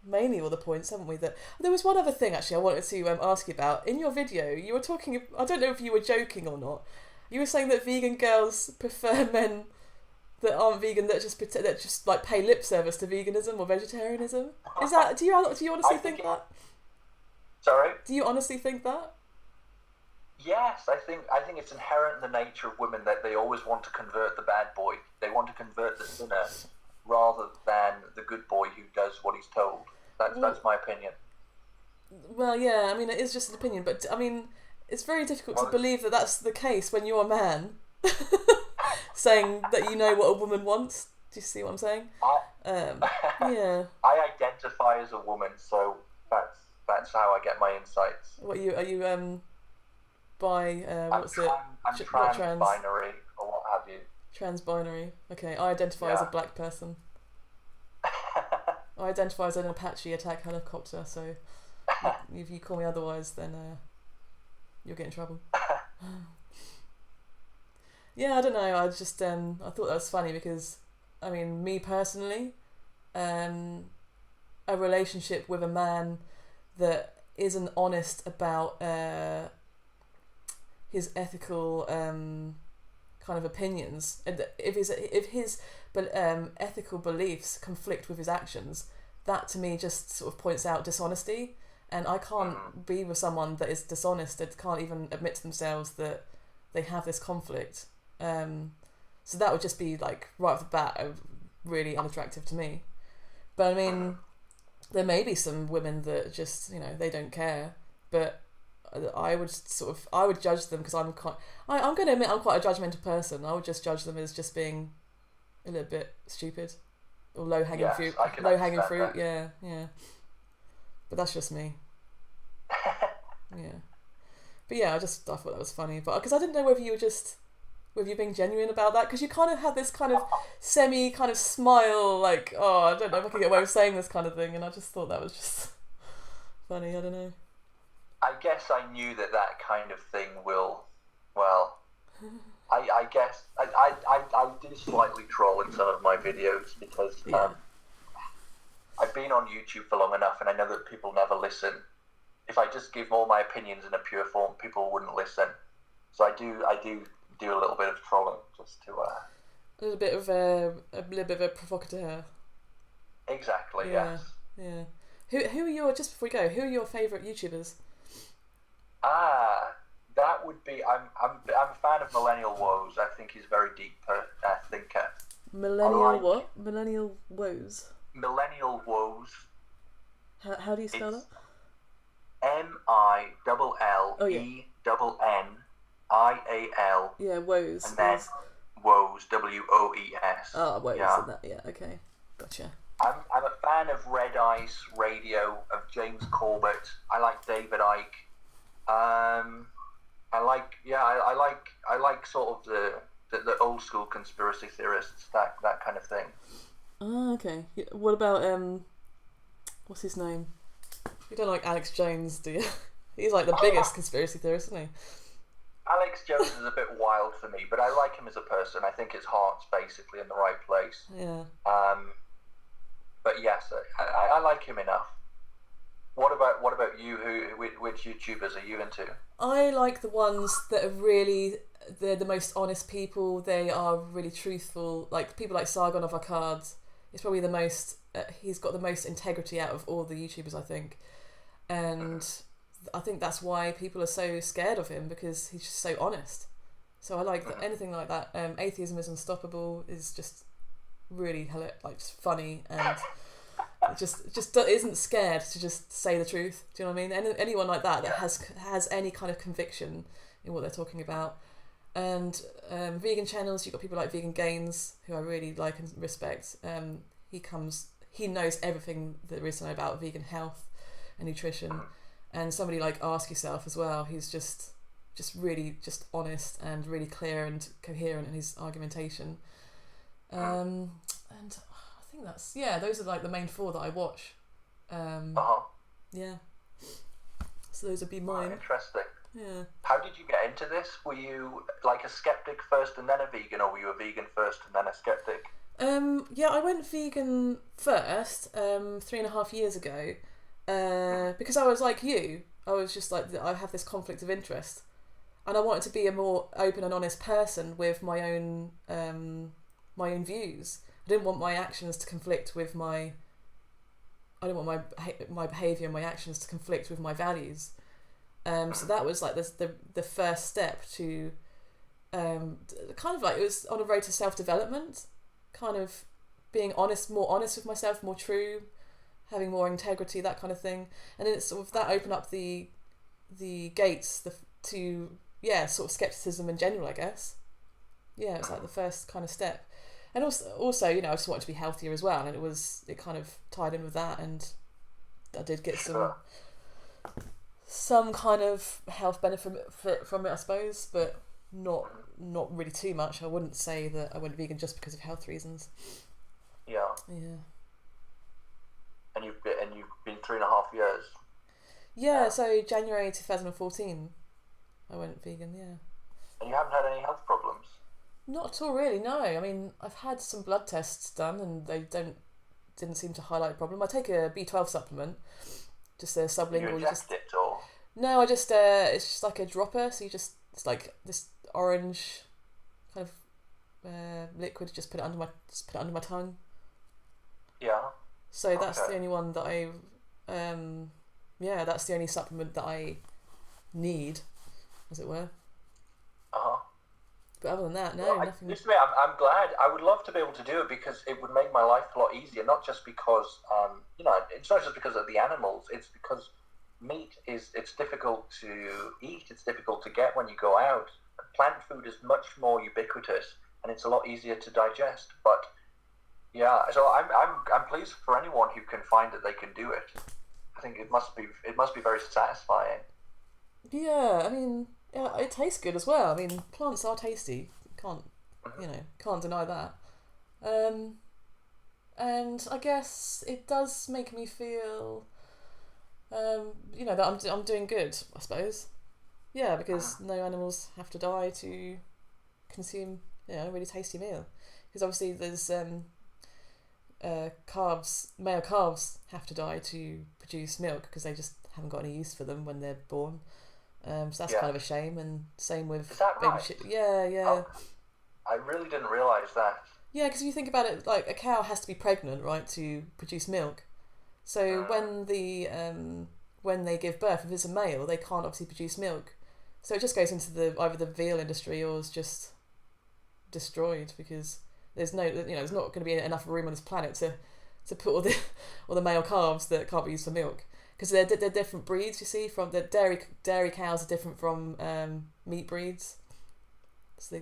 mainly all the points, haven't we? That there was one other thing actually I wanted to ask you about. In your video, you were talking. I don't know if you were joking or not. You were saying that vegan girls prefer men that aren't vegan, that just like pay lip service to veganism or vegetarianism. Is that? Do you honestly think that? Sorry. Do you honestly think that? Yes, I think it's inherent in the nature of women that they always want to convert the bad boy. They want to convert the sinner rather than the good boy who does what he's told. That's my opinion. Well, yeah, I mean, it is just an opinion, but I mean, it's very difficult to believe that that's the case when you're a man saying that you know what a woman wants. Do you see what I'm saying? Yeah. I identify as a woman, so that's how I get my insights. What are you by what's it? I'm trans-binary or what have you. Trans-binary. Okay, I identify as a black person. I identify as an Apache attack helicopter, so if you call me otherwise, then you'll get in trouble. Yeah, I don't know. I just I thought that was funny because, I mean, me personally, a relationship with a man that isn't honest about his ethical kind of opinions, and if his ethical beliefs conflict with his actions, that to me just sort of points out dishonesty. And I can't be with someone that is dishonest, that can't even admit to themselves that they have this conflict. So that would just be like right off the bat really unattractive to me. But I mean, there may be some women that just, you know, they don't care, but I would judge them because I'm going to admit I'm quite a judgmental person. I would just judge them as just being a little bit stupid or low hanging fruit. Low hanging fruit, yeah. But that's just me. Yeah. But yeah, I thought that was funny, but because I didn't know whether you being genuine about that, because you kind of had this kind of semi kind of smile, like, oh, I don't know if I can get away with saying this kind of thing, and I just thought that was just funny. I don't know. I guess I knew that kind of thing will, well, I guess I do slightly troll in some of my videos because I've been on YouTube for long enough and I know that people never listen. If I just give all my opinions in a pure form, people wouldn't listen. So I do a little bit of trolling just to a little bit of a provocateur. Exactly. Yeah, yes. Yeah. Who are your, just before we go, who are your favourite YouTubers? That would be, I'm a fan of Millennial Woes. I think he's a very deep thinker. Millennial Woes? Millennial Woes. How do you spell that? MILLENNIAL. Yeah, Woes. And then Woes, WOES. Oh, Woes, and that, yeah, okay. Gotcha. I'm a fan of Red Ice Radio, of James Corbett. I like David Icke. I like sort of the old school conspiracy theorists, that kind of thing. Oh, okay. What about what's his name? You don't like Alex Jones, do you? He's like the biggest conspiracy theorist, isn't he? Alex Jones is a bit wild for me, but I like him as a person. I think his heart's basically in the right place. Yeah. But yes, I like him enough. What about you? Which YouTubers are you into? I like the ones that are they're the most honest people. They are really truthful. Like people like Sargon of Akkad. It's probably the most. He's got the most integrity out of all the YouTubers, I think, and I think that's why people are so scared of him, because he's just so honest. So I like anything like that. Atheism is Unstoppable is just really just funny, and just isn't scared to just say the truth. Do you know what I mean? Anyone like that has any kind of conviction in what they're talking about. And vegan channels, you've got people like Vegan Gains, who I really like and respect. He knows everything there is to know about vegan health and nutrition. And somebody like Ask Yourself as well, who's just really just honest and really clear and coherent in his argumentation. And I think those are like the main 4 that I watch. Yeah. So those would be mine. Interesting. Yeah. How did you get into this? Were you like a skeptic first and then a vegan, or were you a vegan first and then a skeptic? Yeah, I went vegan first 3.5 years ago because I was like you. I was just like, I have this conflict of interest, and I wanted to be a more open and honest person with my own views. I didn't want my actions to conflict with my. I didn't want my behaviour and my actions to conflict with my values. So that was like the first step to kind of like, it was on a road to self-development, kind of being more honest with myself, more true, having more integrity, that kind of thing. And then it's sort of that opened up the gates to sort of skepticism in general, I guess. Yeah, it's like the first kind of step. And also, I just wanted to be healthier as well, and it kind of tied in with that, and I did get some kind of health benefit from it, I suppose, but not really too much. I wouldn't say that I went vegan just because of health reasons. Yeah. Yeah. And you've been 3.5 years. Yeah. So January 2014, I went vegan. Yeah. And you haven't had any health problems? Not at all, really. No. I mean, I've had some blood tests done, and they didn't seem to highlight a problem. I take a B12 supplement, just a sublingual. You inject it, or? No, I just it's just like a dropper. So it's like this orange kind of liquid. Just put it under my tongue. Yeah. So that's the only one that I that's the only supplement that I need, as it were. But other than that, no, nothing. Listen to me, I'm glad. I would love to be able to do it, because it would make my life a lot easier. Not just because, it's not just because of the animals. It's because meat it's difficult to eat. It's difficult to get when you go out. Plant food is much more ubiquitous, and it's a lot easier to digest. But yeah, so I'm pleased for anyone who can find that they can do it. I think it must be very satisfying. Yeah, I mean. Yeah, it tastes good as well. I mean, plants are tasty. Can't deny that. And I guess it does make me feel, that I'm doing good, I suppose. Yeah, because no animals have to die to consume, a really tasty meal. Because obviously there's male calves have to die to produce milk, because they just haven't got any use for them when they're born. So that's kind of a shame, and same with Is that baby right? Yeah. Oh, I really didn't realise that. Yeah, because if you think about it, like a cow has to be pregnant, right, to produce milk. So when they give birth, if it's a male, they can't obviously produce milk. So it just goes into either the veal industry, or is just destroyed, because there's there's not going to be enough room on this planet to put all the male calves that can't be used for milk. Because they're different breeds, you see. From the dairy cows are different from meat breeds. So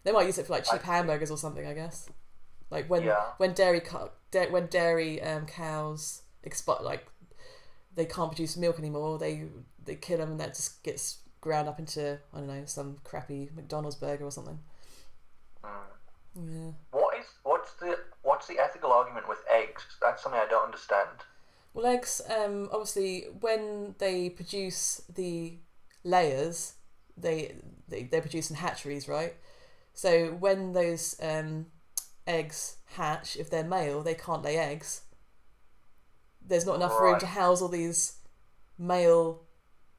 they might use it for like cheap hamburgers or something, I guess. Like when dairy cows expire, like they can't produce milk anymore, they kill them, and that just gets ground up into, I don't know, some crappy McDonald's burger or something. Yeah. What's the ethical argument with eggs? That's something I don't understand. Well, eggs, obviously, when they produce the layers, they're produced in hatcheries, right? So when those eggs hatch, if they're male, they can't lay eggs. There's not enough room to house all these male,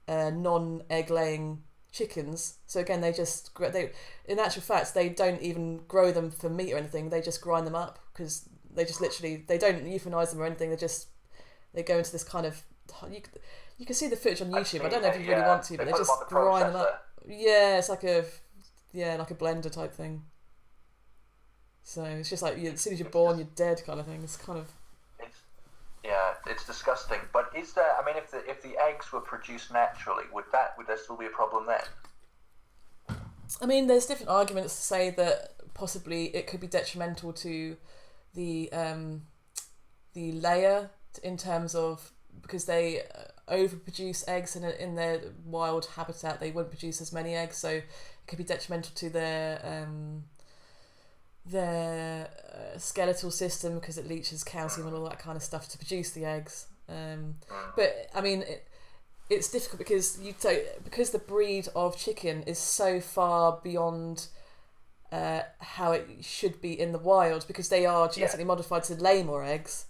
non-egg laying chickens. So again, in actual fact, they don't even grow them for meat or anything. They just grind them up, because they just literally, they don't euthanize them or anything. They go into this kind of, you can see the footage on YouTube. I don't know if you really want to, but they just grind them up. Yeah, it's like a blender type thing. So it's just like, as soon as you're born, you're dead kind of thing. It's kind of. It's disgusting. But is there? I mean, if the eggs were produced naturally, would there still be a problem then? I mean, there's different arguments to say that possibly it could be detrimental to the layer, in terms of, because they overproduce eggs in their wild habitat, they wouldn't produce as many eggs, so it could be detrimental to their skeletal system because it leaches calcium and all that kind of stuff to produce the eggs. But I mean, it's difficult because because the breed of chicken is so far beyond how it should be in the wild, because they are genetically modified to lay more eggs.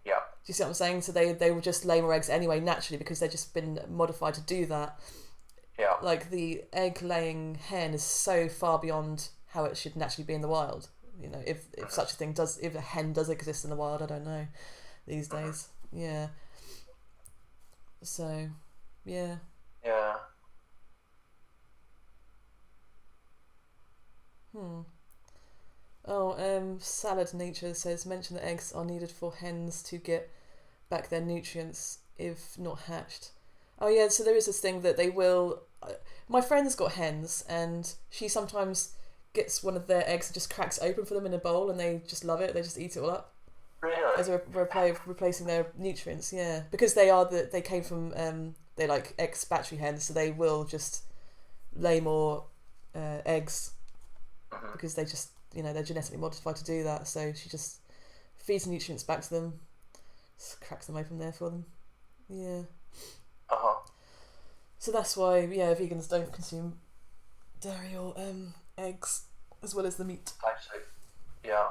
Yeah. Do you see what I'm saying? So they will just lay more eggs anyway naturally because they've just been modified to do that. Yeah. Like the egg laying hen is so far beyond how it should naturally be in the wild. You know, if such a thing does, if a hen does exist in the wild, I don't know these days. Yeah. So, yeah. Yeah. Oh, Salad Nature says, mention that eggs are needed for hens to get back their nutrients if not hatched. Oh yeah, so there is this thing that they will... my friend's got hens, and she sometimes gets one of their eggs and just cracks open for them in a bowl, and they just love it. They just eat it all up. Really? As a replacing their nutrients, yeah. Because they came from, they're like ex-battery hens, so they will just lay more eggs because they just, they're genetically modified to do that. So she just feeds nutrients back to them, just cracks them open there for them. Yeah. So that's why, vegans don't consume dairy or eggs as well as the meat. I see. Yeah.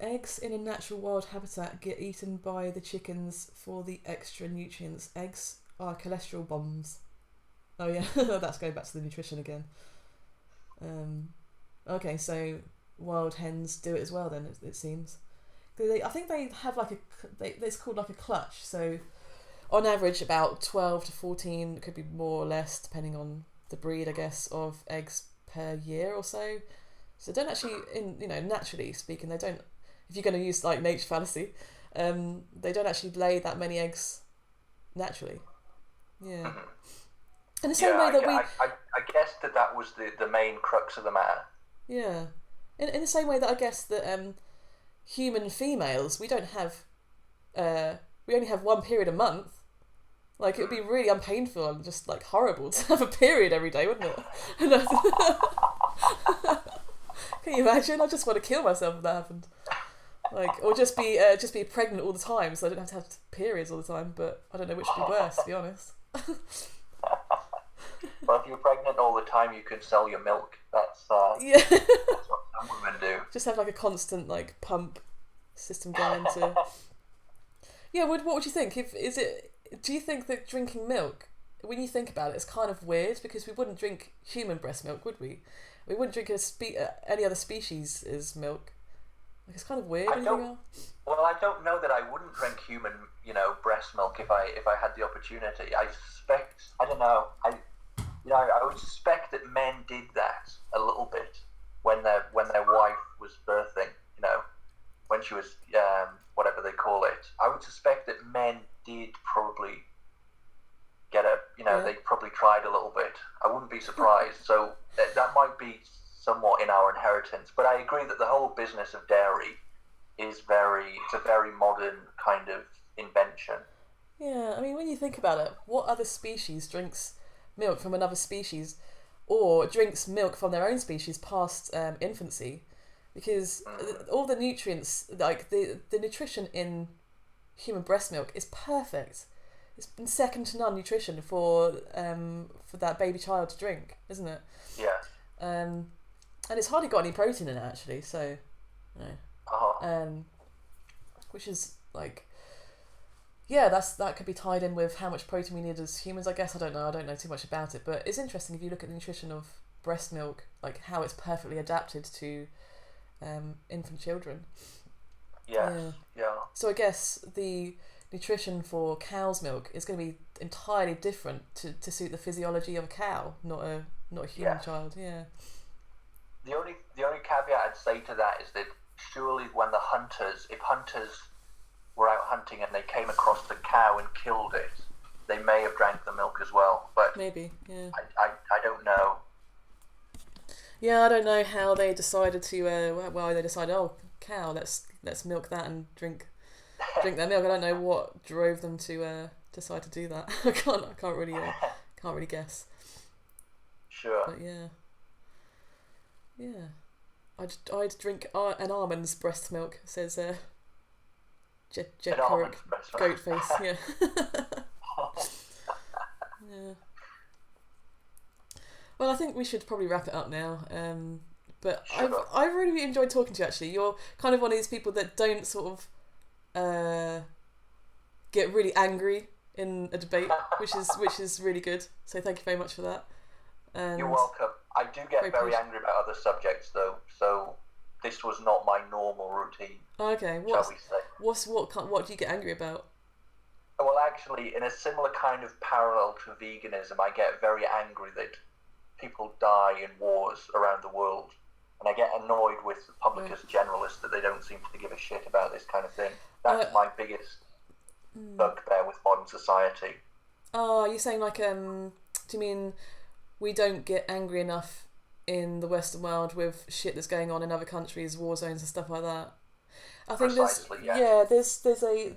Eggs in a natural wild habitat get eaten by the chickens for the extra nutrients. Eggs are cholesterol bombs. Oh yeah, that's going back to the nutrition again. Okay, so wild hens do it as well then, it seems. I think they have it's called like a clutch, so on average about 12 to 14, could be more or less depending on the breed, I guess, of eggs per year or so. So don't actually, naturally speaking, they don't, if you're going to use like nature fallacy, they don't actually lay that many eggs naturally. Yeah. In the same way that I guess that was the main crux of the matter. Yeah. In the same way that I guess that human females, we don't have, we only have one period a month. Like, it would be really unpainful and just like horrible to have a period every day, wouldn't it? Can you imagine? I just want to kill myself if that happened. Like, or just be pregnant all the time, so I don't have to have periods all the time. But I don't know which would be worse, to be honest. Well, if you're pregnant all the time, you can sell your milk. That's what some women do. Just have like a constant like pump system going to. Yeah, what would you think? Do you think that drinking milk, when you think about it, it's kind of weird because we wouldn't drink human breast milk, would we? We wouldn't drink any other species' milk. Like, it's kind of weird. I don't know that I wouldn't drink human, breast milk if I had the opportunity. I suspect, I don't know, I would suspect that men did that a little bit when their wife was birthing, when she was whatever they call it. I would suspect that men did probably get they probably tried a little bit. I wouldn't be surprised. So that might be somewhat in our inheritance. But I agree that the whole business of dairy it's a very modern kind of invention. Yeah, I mean, when you think about it, what other species drinks milk from another species or drinks milk from their own species past infancy? Because all the nutrients, like the nutrition in human breast milk is perfect. It's been second to none nutrition for that baby child to drink, isn't it? Yeah. And it's hardly got any protein in it actually, so which is like, yeah, that could be tied in with how much protein we need as humans, I guess. I don't know too much about it, but it's interesting if you look at the nutrition of breast milk, like how it's perfectly adapted to infant children. Yeah. So I guess the nutrition for cow's milk is going to be entirely different to suit the physiology of a cow, not a human child. Yeah. The only caveat I'd say to that is that surely when if hunters were out hunting and they came across the cow and killed it, they may have drank the milk as well. But maybe, yeah. I don't know. Yeah, I don't know how they decided oh, cow, let's milk that and drink that milk. I don't know what drove them to decide to do that. I can't really guess. Sure. But yeah. Yeah. I'd drink an almond's breast milk, says Jed Corrick, goat face. Yeah. Yeah. Well, I think we should probably wrap it up now. But Sure. I've really enjoyed talking to you. Actually, you're kind of one of these people that don't sort of get really angry in a debate, which is really good. So thank you very much for that. And You're welcome. I do get very angry about other subjects, though, so this was not my normal routine. Okay, shall we say? What do you get angry about? Well, actually, in a similar kind of parallel to veganism, I get very angry that people die in wars around the world, and I get annoyed with the publicist generalists that they don't seem to give a shit about this kind of thing. That's my biggest bugbear with modern society. Oh, are you saying like do you mean we don't get angry enough in the Western world with shit that's going on in other countries, war zones and stuff like that? I think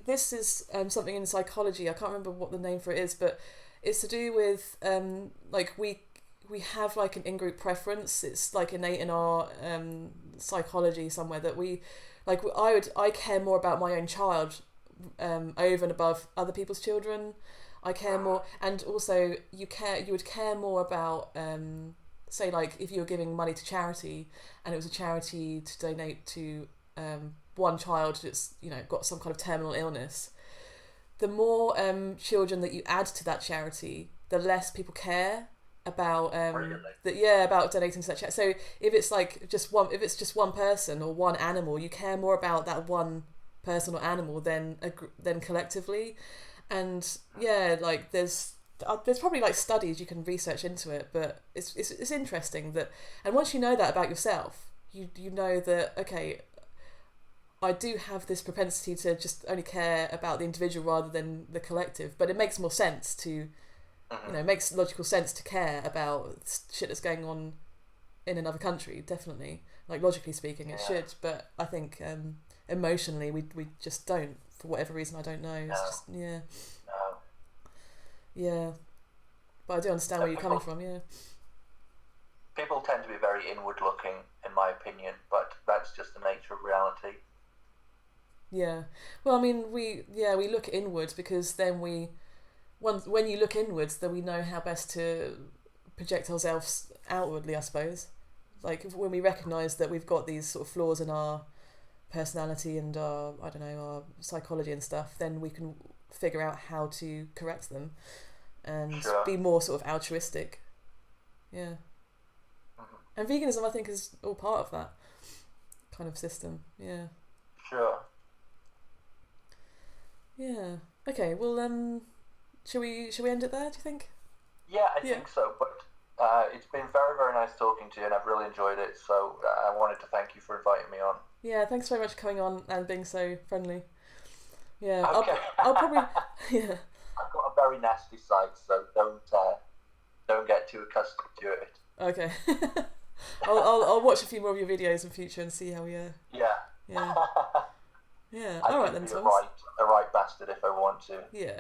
this is something in psychology. I can't remember what the name for it is, but it's to do with like we have like an in-group preference. It's like innate in our psychology somewhere that we like. I care more about my own child over and above other people's children. I care more, and also you would care more about say like if you were giving money to charity and it was a charity to donate to one child that's got some kind of terminal illness. The more children that you add to that charity, the less people care about about donating to that charity. So if it's just one person or one animal, you care more about that one person or animal than collectively. And like there's probably like studies you can research into it, but it's interesting that, and once you know that about yourself, you know that okay, I do have this propensity to just only care about the individual rather than the collective, but it makes more sense to, it makes logical sense to care about shit that's going on in another country, definitely. Like logically speaking, it should, but I think emotionally we just don't, for whatever reason, I don't know. It's just, yeah. But I do understand where you're coming from, yeah. People tend to be very inward looking, in my opinion, but that's just the nature of reality. Yeah. Well, I mean, we look inwards because then when you look inwards, then we know how best to project ourselves outwardly, I suppose. Like when we recognise that we've got these sort of flaws in our personality and our psychology and stuff, then we can figure out how to correct them and be more sort of altruistic. Yeah. And veganism, I think, is all part of that kind of system. Yeah. Sure. Yeah. Okay. Well, shall we end it there? Do you think? Yeah, I think so. But it's been very, very nice talking to you, and I've really enjoyed it. So I wanted to thank you for inviting me on. Yeah. Thanks very much for coming on and being so friendly. Yeah. Okay. I'll probably. Yeah. I've got a very nasty side, so don't get too accustomed to it. Okay. I'll watch a few more of your videos in future and see how we. Yeah. Yeah. Yeah. I All right can then, be Thomas. a right bastard if I want to. Yeah.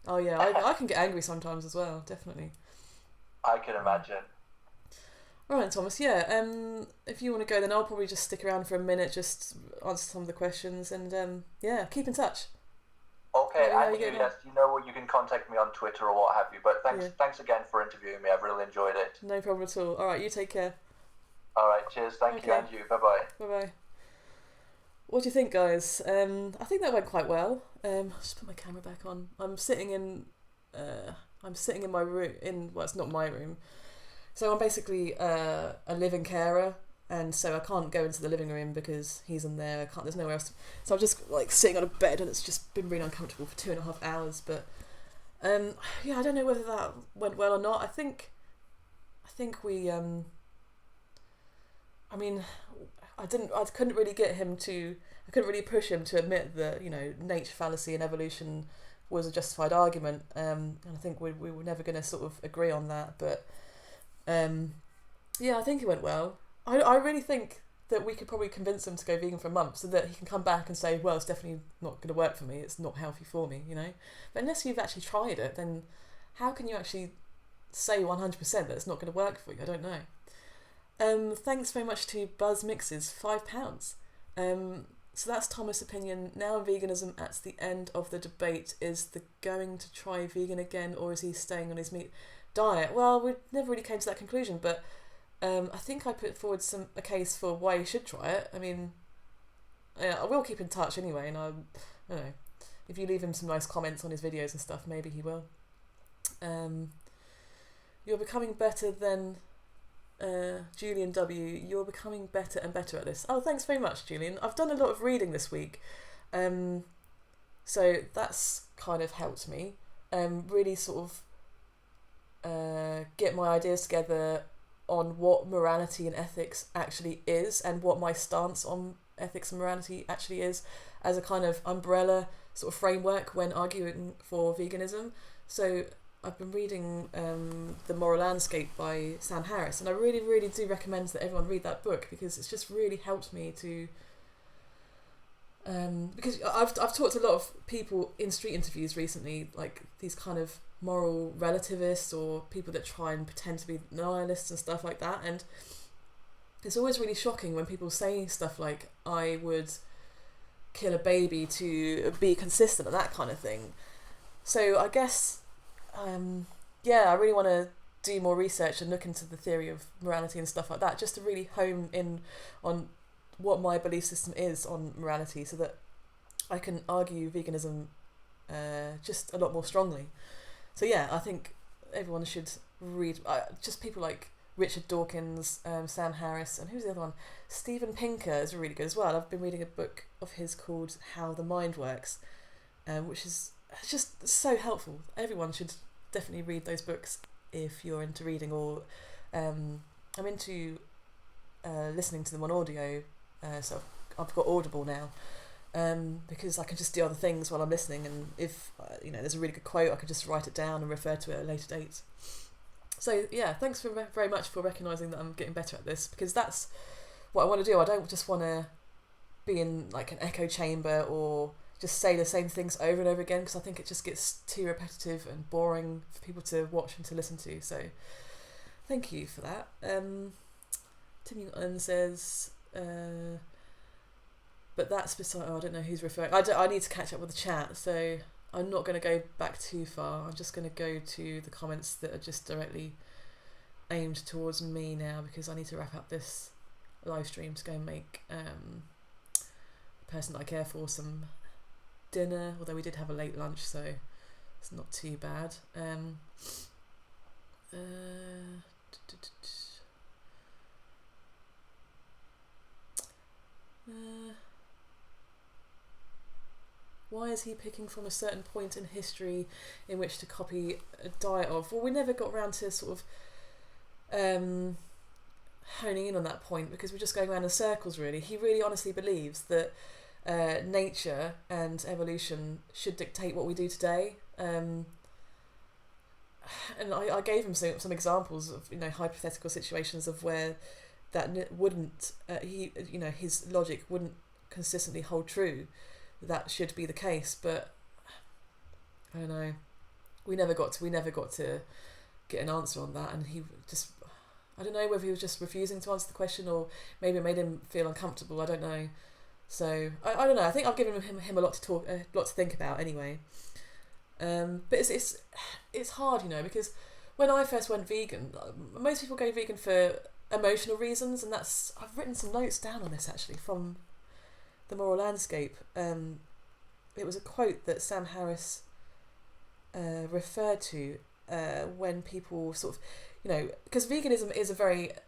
Oh yeah, I can get angry sometimes as well. Definitely. I can imagine. All right, Thomas. Yeah. If you want to go, then I'll probably just stick around for a minute, just answer some of the questions, and keep in touch. Okay, and you know what, you can contact me on Twitter or what have you. But thanks again for interviewing me. I've really enjoyed it. No problem at all. All right, you take care. All right, cheers. Thank you, and you. Bye bye. Bye bye. What do you think, guys? I think that went quite well. I'll just put my camera back on. I'm sitting in my room. Well, it's not my room. So I'm basically a living carer, and so I can't go into the living room because he's in there. There's nowhere else. So I'm just like sitting on a bed, and it's just been really uncomfortable for 2.5 hours. But I don't know whether that went well or not. I think we. I mean, I couldn't really push him to admit that nature fallacy and evolution was a justified argument. And I think we were never going to sort of agree on that. But I think it went well. I really think that we could probably convince him to go vegan for a month so that he can come back and say, well, it's definitely not going to work for me. It's not healthy for me, But unless you've actually tried it, then how can you actually say 100% that it's not going to work for you? I don't know. Thanks very much to Buzz Mixes, £5. So that's Thomas' opinion. Now veganism at the end of the debate. Is the going to try vegan again, or is he staying on his meat diet? Well, we never really came to that conclusion, but I think I put forward a case for why he should try it. I mean, I will keep in touch anyway, and I don't know, if you leave him some nice comments on his videos and stuff, maybe he will. You're becoming better than Julian W. You're becoming better and better at this. Oh, thanks very much, Julian. I've done a lot of reading this week, so that's kind of helped me really sort of get my ideas together on what morality and ethics actually is, and what my stance on ethics and morality actually is, as a kind of umbrella sort of framework when arguing for veganism. So I've been reading The Moral Landscape by Sam Harris, and I really, really do recommend that everyone read that book, because it's just really helped me to... because I've talked to a lot of people in street interviews recently, like these kind of moral relativists or people that try and pretend to be nihilists and stuff like that, and it's always really shocking when people say stuff like, I would kill a baby to be consistent and that kind of thing. So I guess, I really want to do more research and look into the theory of morality and stuff like that, just to really hone in on what my belief system is on morality, so that I can argue veganism just a lot more strongly. So yeah, I think everyone should read, just people like Richard Dawkins, Sam Harris, and who's the other one? Steven Pinker is really good as well. I've been reading a book of his called How the Mind Works, which is just so helpful. Everyone should definitely read those books if you're into reading, or I'm into listening to them on audio, so I've got Audible now, because I can just do other things while I'm listening, and if there's a really good quote, I can just write it down and refer to it at a later date. So yeah, thanks very much for recognising that I'm getting better at this, because that's what I want to do. I don't just want to be in like an echo chamber or just say the same things over and over again, because I think it just gets too repetitive and boring for people to watch and to listen to. So thank you for that. Tim Young says, but that's beside... I don't know who's referring... I need to catch up with the chat, so I'm not going to go back too far. I'm just going to go to the comments that are just directly aimed towards me now, because I need to wrap up this live stream to go and make the person that I care for some dinner, although we did have a late lunch, so it's not too bad. Why is he picking from a certain point in history in which to copy a diet of? Well, we never got around to sort of honing in on that point, because we're just going around in circles, really. He really honestly believes that nature and evolution should dictate what we do today. And I gave him some examples of hypothetical situations of where that wouldn't his logic wouldn't consistently hold true. That should be the case, but I don't know. We never got to get an answer on that, and he just, I don't know whether he was just refusing to answer the question, or maybe it made him feel uncomfortable. I don't know. So I don't know. I think I've given him a lot to think about anyway. But it's hard, because when I first went vegan, most people go vegan for emotional reasons, and I've written some notes down on this actually from The Moral Landscape. It was a quote that Sam Harris referred to when people sort of, because veganism is it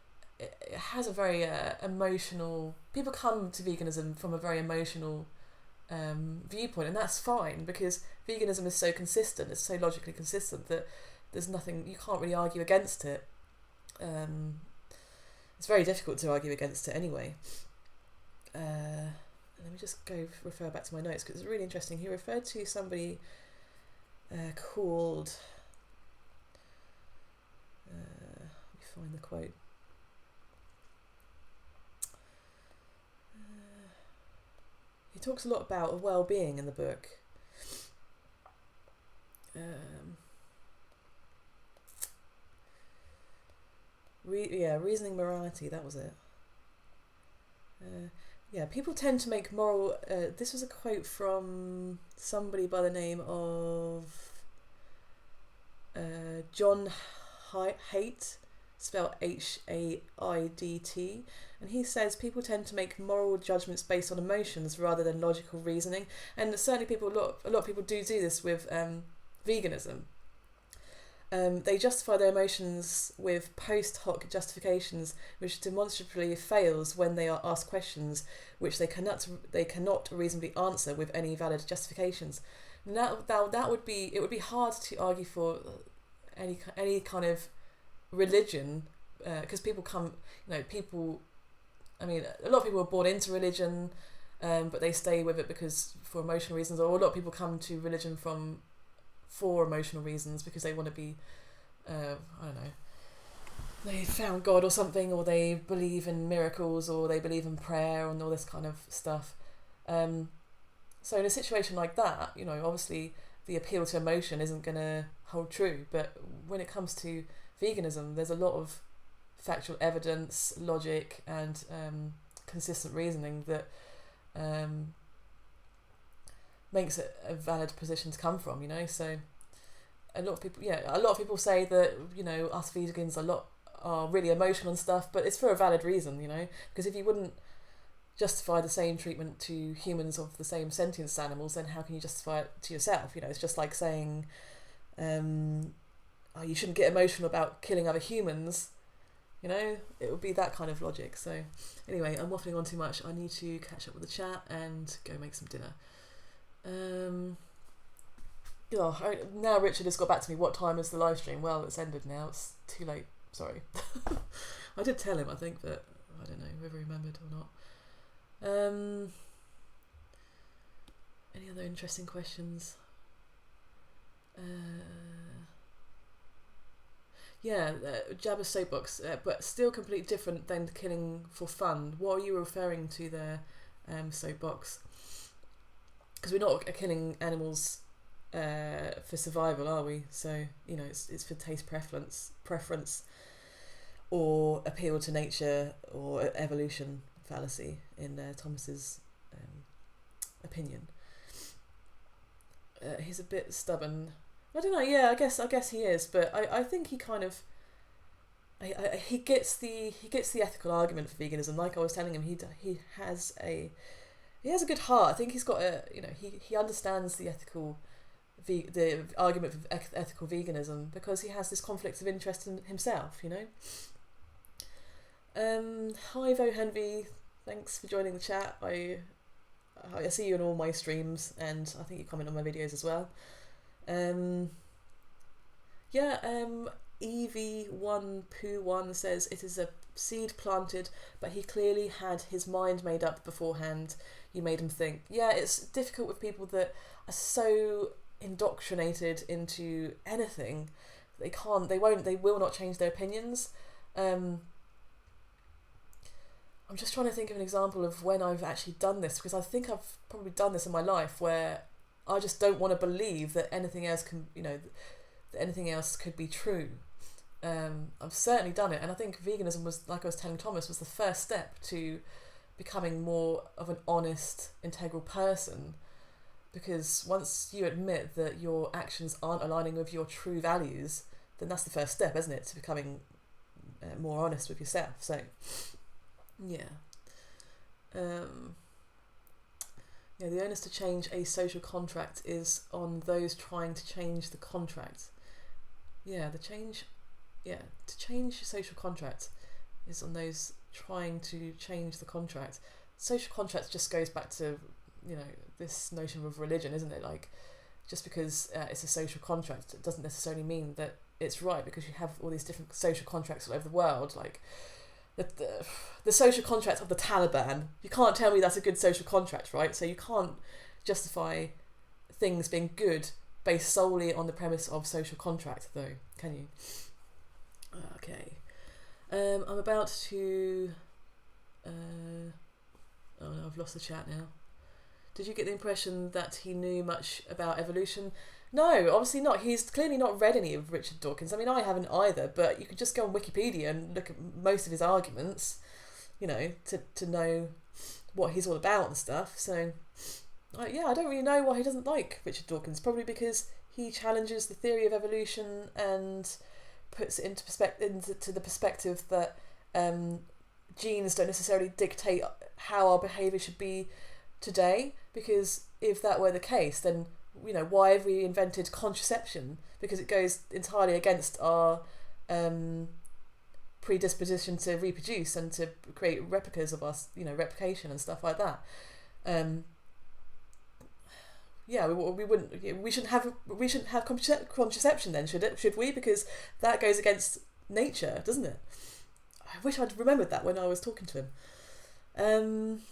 has a very emotional... People come to veganism from a very emotional viewpoint, and that's fine, because veganism is so consistent, it's so logically consistent that there's nothing, you can't really argue against it. It's very difficult to argue against it anyway. Let me just refer back to my notes, because it's really interesting. He referred to somebody called... let me find the quote. He talks a lot about well-being in the book. reasoning morality, that was it. People tend to make moral... this was a quote from somebody by the name of John Haidt, spelled Haidt, and he says people tend to make moral judgments based on emotions rather than logical reasoning, and certainly a lot of people do this with veganism. They justify their emotions with post hoc justifications, which demonstrably fails when they are asked questions which they cannot reasonably answer with any valid justifications. Now it would be hard to argue for any kind of religion, because a lot of people are born into religion, but they stay with it for emotional reasons, or a lot of people come to religion for emotional reasons because they want to be, they found God or something, or they believe in miracles, or they believe in prayer and all this kind of stuff. So in a situation like that, obviously the appeal to emotion isn't going to hold true. But when it comes to veganism, there's a lot of factual evidence, logic, and consistent reasoning that makes it a valid position to come from. So a lot of people say that us vegans are really emotional and stuff, but it's for a valid reason. Because if you wouldn't justify the same treatment to humans of the same sentience as animals, then how can you justify it to yourself? It's just like saying you shouldn't get emotional about killing other humans. It would be that kind of logic. So anyway, I'm waffling on too much. I need to catch up with the chat and go make some dinner. Now Richard has got back to me. What time is the live stream? Well, it's ended now. It's too late. Sorry. I did tell him, I think, but I don't know whether he remembered or not. Any other interesting questions? Jabba's soapbox, but still completely different than killing for fun. What are you referring to there, soapbox? Because we're not killing animals for survival, are we? So it's for taste preference, or appeal to nature, or evolution fallacy in Thomas's opinion. He's a bit stubborn. I don't know. Yeah, I guess he is, but I think he kind of he gets the ethical argument for veganism. Like I was telling him, he has a good heart. I think he's got he understands the argument for ethical veganism because he has this conflict of interest in himself. Hi Vohenvi, thanks for joining the chat. I see you in all my streams, and I think you comment on my videos as well. EV1Poo1 says it is a seed planted, but he clearly had his mind made up beforehand. You made him think. Yeah, it's difficult with people that are so indoctrinated into anything. They will not change their opinions. I'm just trying to think of an example of when I've actually done this, because I think I've probably done this in my life where I just don't want to believe that anything else could be true. I've certainly done it, and I think veganism was, like I was telling Thomas, was the first step to becoming more of an honest, integral person. Because once you admit that your actions aren't aligning with your true values, then that's the first step, isn't it, to becoming more honest with yourself. So, yeah. The onus to change a social contract is on those trying to change the contract. To change a social contract is on those trying to change the contract. Social contract just goes back to, this notion of religion, isn't it? Like, just because it's a social contract, it doesn't necessarily mean that it's right, because you have all these different social contracts all over the world, like the social contract of the Taliban. You can't tell me that's a good social contract, right? So you can't justify things being good based solely on the premise of social contract, though, can you? Okay. I'm about to... oh no, I've lost the chat now. Did you get the impression that he knew much about evolution? No, obviously not. He's clearly not read any of Richard Dawkins. I mean, I haven't either, but you could just go on Wikipedia and look at most of his arguments, you know, to know what he's all about and stuff. So, yeah, I don't really know why he doesn't like Richard Dawkins. Probably because he challenges the theory of evolution and puts it into the perspective that genes don't necessarily dictate how our behaviour should be today. Because if that were the case, then, you know, why have we invented contraception? Because it goes entirely against our predisposition to reproduce and to create replicas of us, you know, replication and stuff like that. Yeah, we shouldn't have contraception then, should we? Because that goes against nature, doesn't it? I wish I'd remembered that when I was talking to him.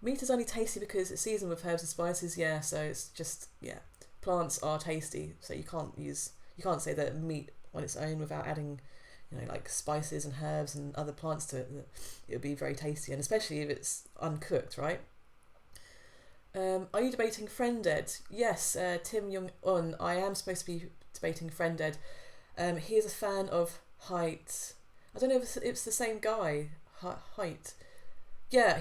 Meat is only tasty because it's seasoned with herbs and spices. Yeah, so it's just, yeah, plants are tasty, so you can't say that meat on its own without adding, you know, like spices and herbs and other plants to it. It would be very tasty, and especially if it's uncooked, right? Are you debating Friend Ed? Yes, Tim Jong-un. I am supposed to be debating Friend Ed. He is a fan of Height. I don't know if it's the same guy. Height. Yeah,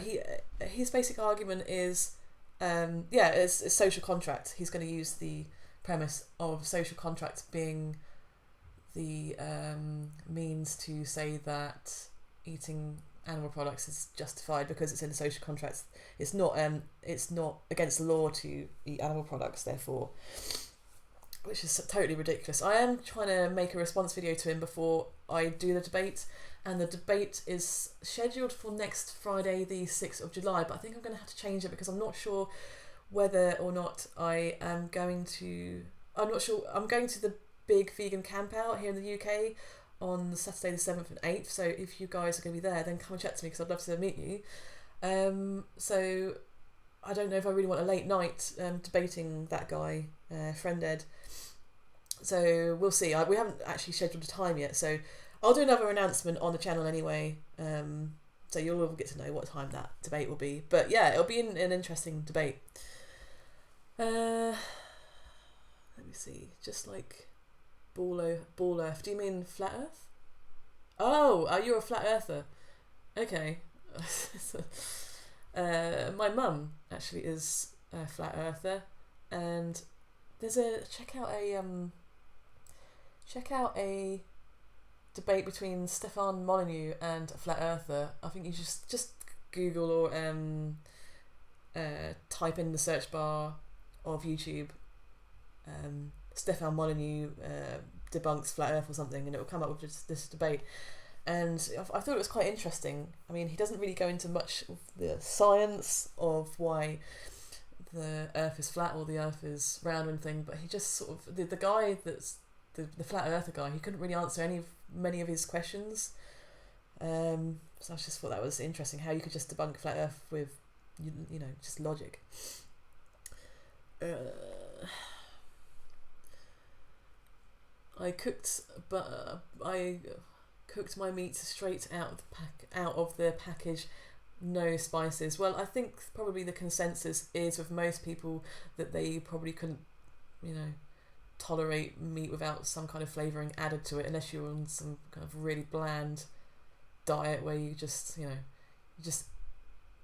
his basic argument is, it's social contract. He's going to use the premise of social contract being the means to say that eating animal products is justified because it's in the social contract. It's not against the law to eat animal products, therefore, which is totally ridiculous. I am trying to make a response video to him before I do the debate, and the debate is scheduled for next Friday, the 6th of July, but I think I'm going to have to change it because I'm not sure whether or not I'm going to the big vegan camp out here in the UK on Saturday the 7th and 8th, so if you guys are going to be there, then come and chat to me because I'd love to meet you. So I don't know if I really want a late night debating that guy, Friend Ed. So we'll see. We haven't actually scheduled a time yet, so I'll do another announcement on the channel anyway. So you'll all get to know what time that debate will be. But yeah, it'll be an interesting debate. Let me see. Just like Ball Earth. Do you mean Flat Earth? Oh, you're a Flat Earther. Okay. My mum actually is a Flat Earther, and there's check out a debate between Stefan Molyneux and a Flat Earther. I think you just Google or type in the search bar of YouTube Stefan Molyneux debunks Flat Earth or something, and it will come up with just this debate. And I thought it was quite interesting. I mean, he doesn't really go into much of the science of why the Earth is flat or the Earth is round or anything, but he just sort of the guy that's the Flat Earther guy. He couldn't really answer many of his questions. So I just thought that was interesting how you could just debunk Flat Earth with you know, just logic. I cooked my meat straight out of the package, no spices. Well, I think probably the consensus is with most people that they probably couldn't, you know, tolerate meat without some kind of flavouring added to it, unless you're on some kind of really bland diet where you just, you know, you're just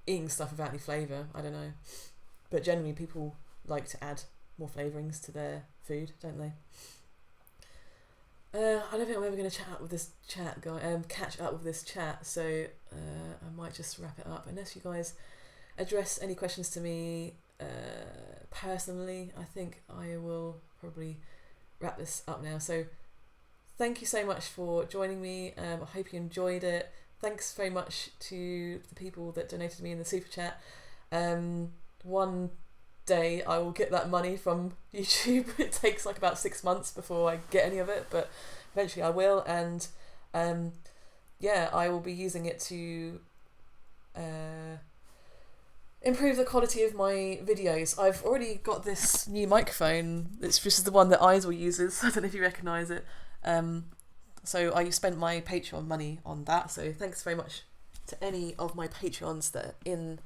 eating stuff without any flavour. I don't know, but generally people like to add more flavourings to their food, don't they? I don't think I'm ever going to catch up with this chat, so I might just wrap it up. Unless you guys address any questions to me personally, I think I will probably wrap this up now. So thank you so much for joining me. I hope you enjoyed it. Thanks very much to the people that donated me in the super chat. One day I will get that money from YouTube. It takes like about 6 months before I get any of it, but eventually I will, and I will be using it to improve the quality of my videos. I've already got this new microphone. This is the one that Isel uses. I don't know if you recognise it. So I spent my Patreon money on that, so thanks very much to any of my Patreons that are in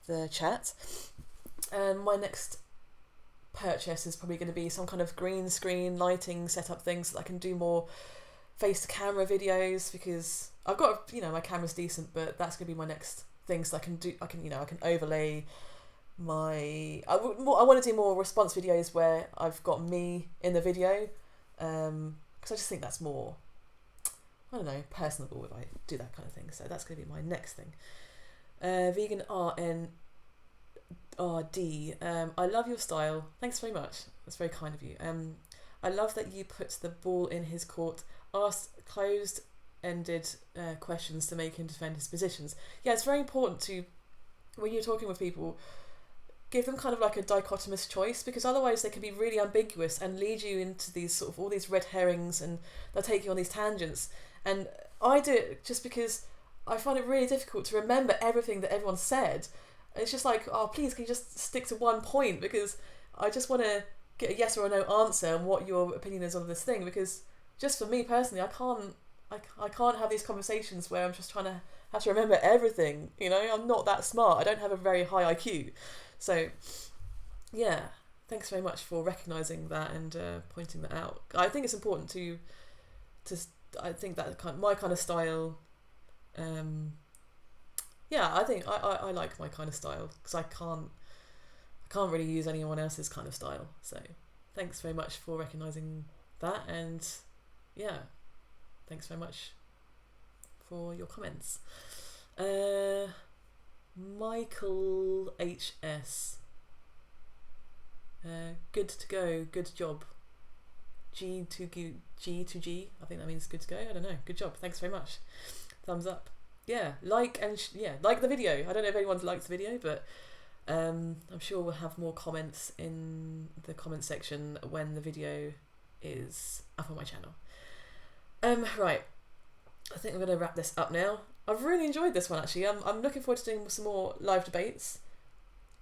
the chat. My next purchase is probably going to be some kind of green screen lighting setup thing so that I can do more face to camera videos, because I've got, my camera's decent, but that's going to be my next thing. So I can overlay I want to do more response videos where I've got me in the video, because I just think that's more, I don't know, personable if I do that kind of thing. So that's going to be my next thing. Vegan RNRD. I love your style. Thanks very much. That's very kind of you. I love that you put the ball in his court, asked closed-ended questions to make him defend his positions. Yeah, it's very important to, when you're talking with people, give them kind of like a dichotomous choice, because otherwise they can be really ambiguous and lead you into these sort of all these red herrings, and they'll take you on these tangents. And I do it just because I find it really difficult to remember everything that everyone said. It's just like, oh, please, can you just stick to one point? Because I just want to get a yes or a no answer on what your opinion is on this thing. Because just for me personally, I can't have these conversations where I'm just trying to have to remember everything. I'm not that smart. I don't have a very high IQ. So, yeah, thanks very much for recognising that and pointing that out. I think it's important to I think that my kind of style. I think I like my kind of style, because I can't really use anyone else's kind of style. So thanks very much for recognising that, and yeah, thanks very much for your comments. Michael HS. Good to go, good job. G to G, I think that means good to go. I don't know. Good job. Thanks very much. Thumbs up. Yeah, like the video. I don't know if anyone's liked the video, but I'm sure we'll have more comments in the comment section when the video is up on my channel. Right. I think I'm going to wrap this up now. I've really enjoyed this one, actually. I'm looking forward to doing some more live debates.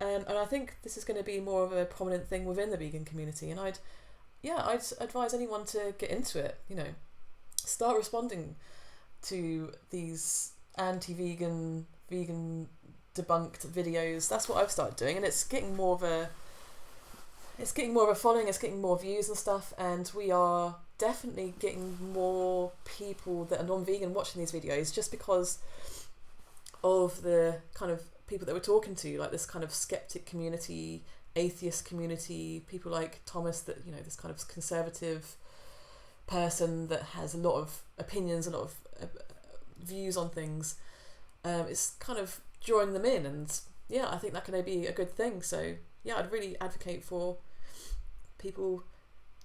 And I think this is going to be more of a prominent thing within the vegan community. And I'd advise anyone to get into it, start responding to these anti-vegan, vegan debunked videos. That's what I've started doing, and it's getting more of a following, it's getting more views and stuff, and we are definitely getting more people that are non-vegan watching these videos, just because of the kind of people that we're talking to, like this kind of skeptic community, atheist community, people like Thomas, that this kind of conservative person that has a lot of opinions, a lot of views on things. It's kind of drawing them in, and I think that can be a good thing. So I'd really advocate for people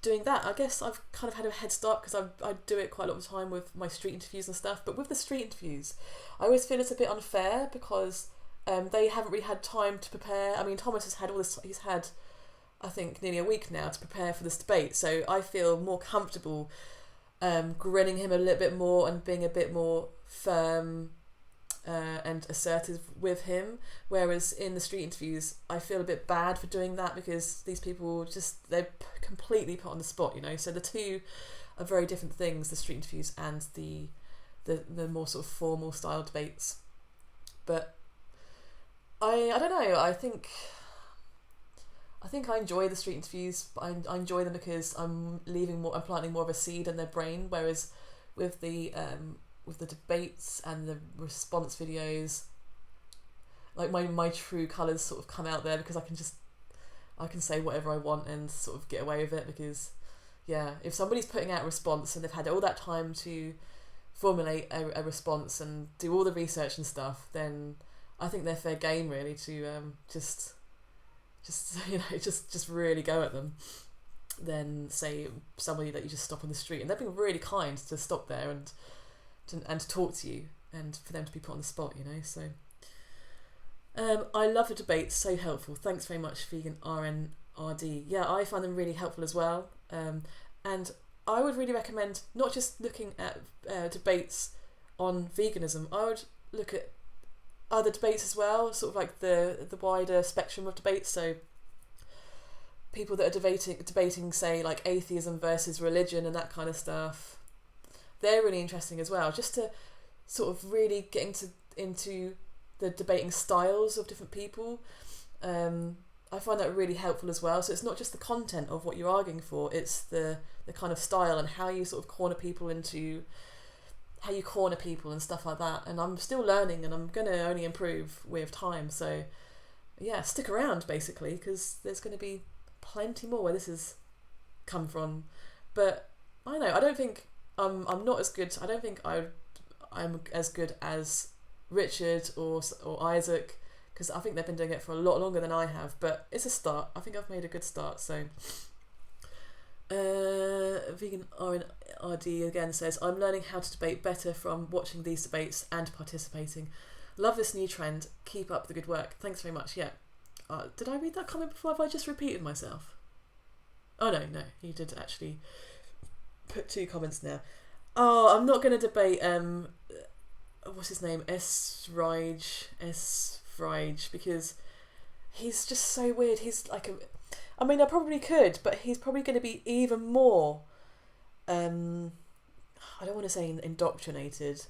doing that. I guess I've kind of had a head start because I do it quite a lot of the time with my street interviews and stuff, but with the street interviews I always feel it's a bit unfair, because they haven't really had time to prepare. I mean, Thomas has had he's had, I think, nearly a week now to prepare for this debate, so I feel more comfortable grilling him a little bit more and being a bit more firm and assertive with him, whereas in the street interviews I feel a bit bad for doing that, because these people they're completely put on the spot, so the two are very different things, the street interviews and the more sort of formal style debates. But I don't know, I think I enjoy the street interviews, but I enjoy them because I'm planting more of a seed in their brain, whereas with the debates and the response videos, like my true colours sort of come out there, because I can say whatever I want and sort of get away with it, because if somebody's putting out a response and they've had all that time to formulate a response and do all the research and stuff, then I think they're fair game really to just really go at them, than say somebody that you just stop on the street, and they're being really kind to stop there and to talk to you, and for them to be put on the spot, so I love the debates, so helpful. Thanks very much, Vegan RNRD. I find them really helpful as well, and I would really recommend not just looking at debates on veganism. I would look at other debates as well, sort of like the wider spectrum of debates. So people that are debating say like atheism versus religion and that kind of stuff, they're really interesting as well, just to sort of really get into the debating styles of different people. I find that really helpful as well. So it's not just the content of what you're arguing for, it's the kind of style and how you sort of corner people and stuff like that. And I'm still learning, and I'm going to only improve with time. So yeah, stick around basically, because there's going to be plenty more where this has come from. But I don't know, I don't think I'm not as good. I don't think I'm as good as Richard or Isaac, because I think they've been doing it for a lot longer than I have, but it's a start. I think I've made a good start. So Vegan RD again says, I'm learning how to debate better from watching these debates and participating. Love this new trend. Keep up the good work. Thanks very much. Yeah. Did I read that comment before? Have I just repeated myself? Oh no, you did actually put 2 comments now. Oh, I'm not going to debate what's his name? S. Frige, because he's just so weird. He's like I mean, I probably could, but he's probably going to be even more I don't want to say indoctrinated,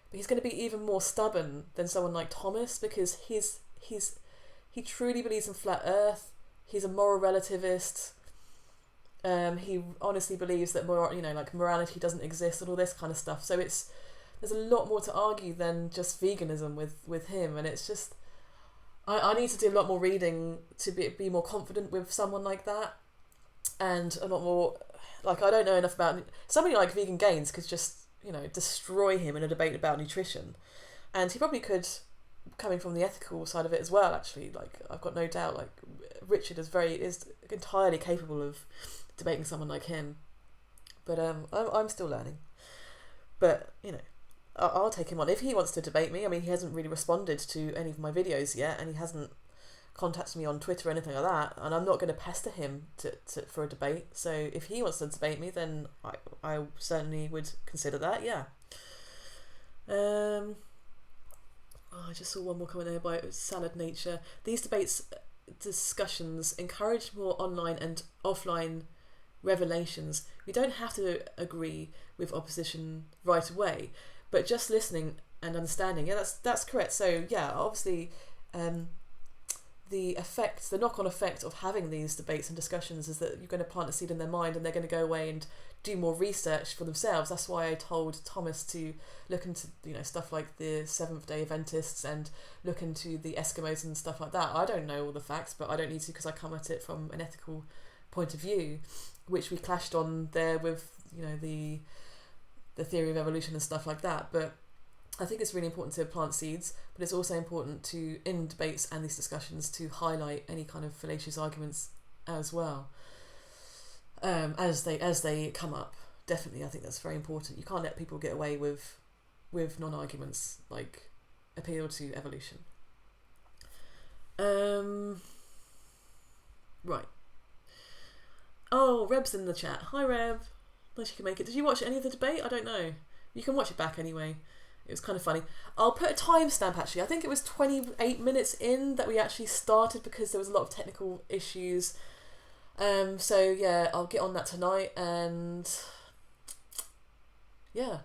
but he's going to be even more stubborn than someone like Thomas, because he truly believes in flat earth. He's a moral relativist. He honestly believes that morality doesn't exist and all this kind of stuff. So there's a lot more to argue than just veganism with him, and it's just I need to do a lot more reading to be more confident with someone like that, and a lot more, like, I don't know enough about somebody like Vegan Gains could just destroy him in a debate about nutrition, and he probably could, coming from the ethical side of it as well. Actually, like, I've got no doubt, like, Richard is entirely capable of debating someone like him, but I'm still learning. But I'll take him on if he wants to debate me. I mean, he hasn't really responded to any of my videos yet, and he hasn't contacted me on Twitter or anything like that, and I'm not going to pester him for a debate. So if he wants to debate me, then I certainly would consider that, yeah. I just saw one more comment there by Salad Nature. These discussions encourage more online and offline revelations. We don't have to agree with opposition right away, but just listening and understanding. Yeah, that's correct. So yeah, obviously, the knock-on effect of having these debates and discussions is that you're going to plant a seed in their mind, and they're going to go away and do more research for themselves. That's why I told Thomas to look into stuff like the Seventh-day Adventists and look into the Eskimos and stuff like that. I don't know all the facts, but I don't need to, because I come at it from an ethical point of view, which we clashed on there with the theory of evolution and stuff like that. But I think it's really important to plant seeds, but it's also important to, in debates and these discussions, to highlight any kind of fallacious arguments as well, as they come up. Definitely, I think that's very important. You can't let people get away with non-arguments like appeal to evolution. Right. Oh, Reb's in the chat. Hi, Reb. Nice you can make it. Did you watch any of the debate? I don't know. You can watch it back anyway. It was kind of funny. I'll put a timestamp, actually. I think it was 28 minutes in that we actually started, because there was a lot of technical issues. So yeah, I'll get on that tonight, and yeah,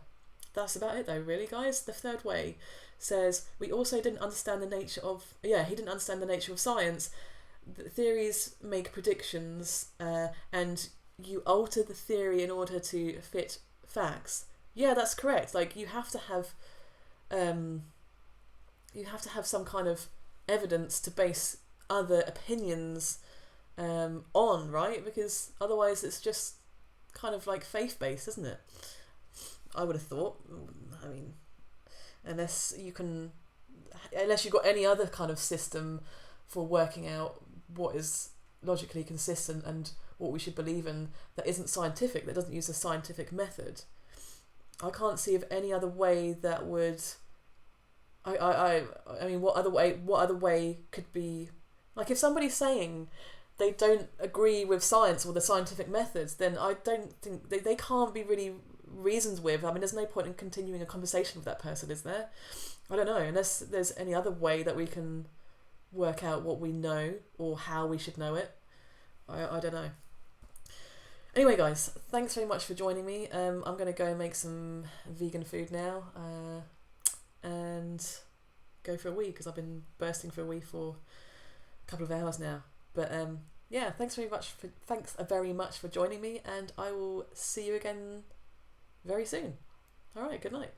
that's about it though, really, guys. The Third Way says, we also didn't understand the nature of... Yeah, he didn't understand the nature of science. The theories make predictions, and you alter the theory in order to fit facts. Yeah, that's correct. Like, you have to have some kind of evidence to base other opinions on, right? Because otherwise it's just kind of like faith-based, isn't it? I would have thought. I mean, unless you've got any other kind of system for working out what is logically consistent and what we should believe in that isn't scientific, that doesn't use a scientific method. I can't see of any other way that would... I mean, what other way could be... Like, if somebody's saying they don't agree with science or the scientific methods, then I don't think... They can't be really reasoned with. I mean, there's no point in continuing a conversation with that person, is there? I don't know, unless there's any other way that we can work out what we know or how we should know it. I don't know. Anyway, guys, thanks very much for joining me. I'm going to go make some vegan food now and go for a wee, because I've been bursting for a wee for a couple of hours now. But yeah, thanks very much for joining me, and I will see you again very soon. All right, good night.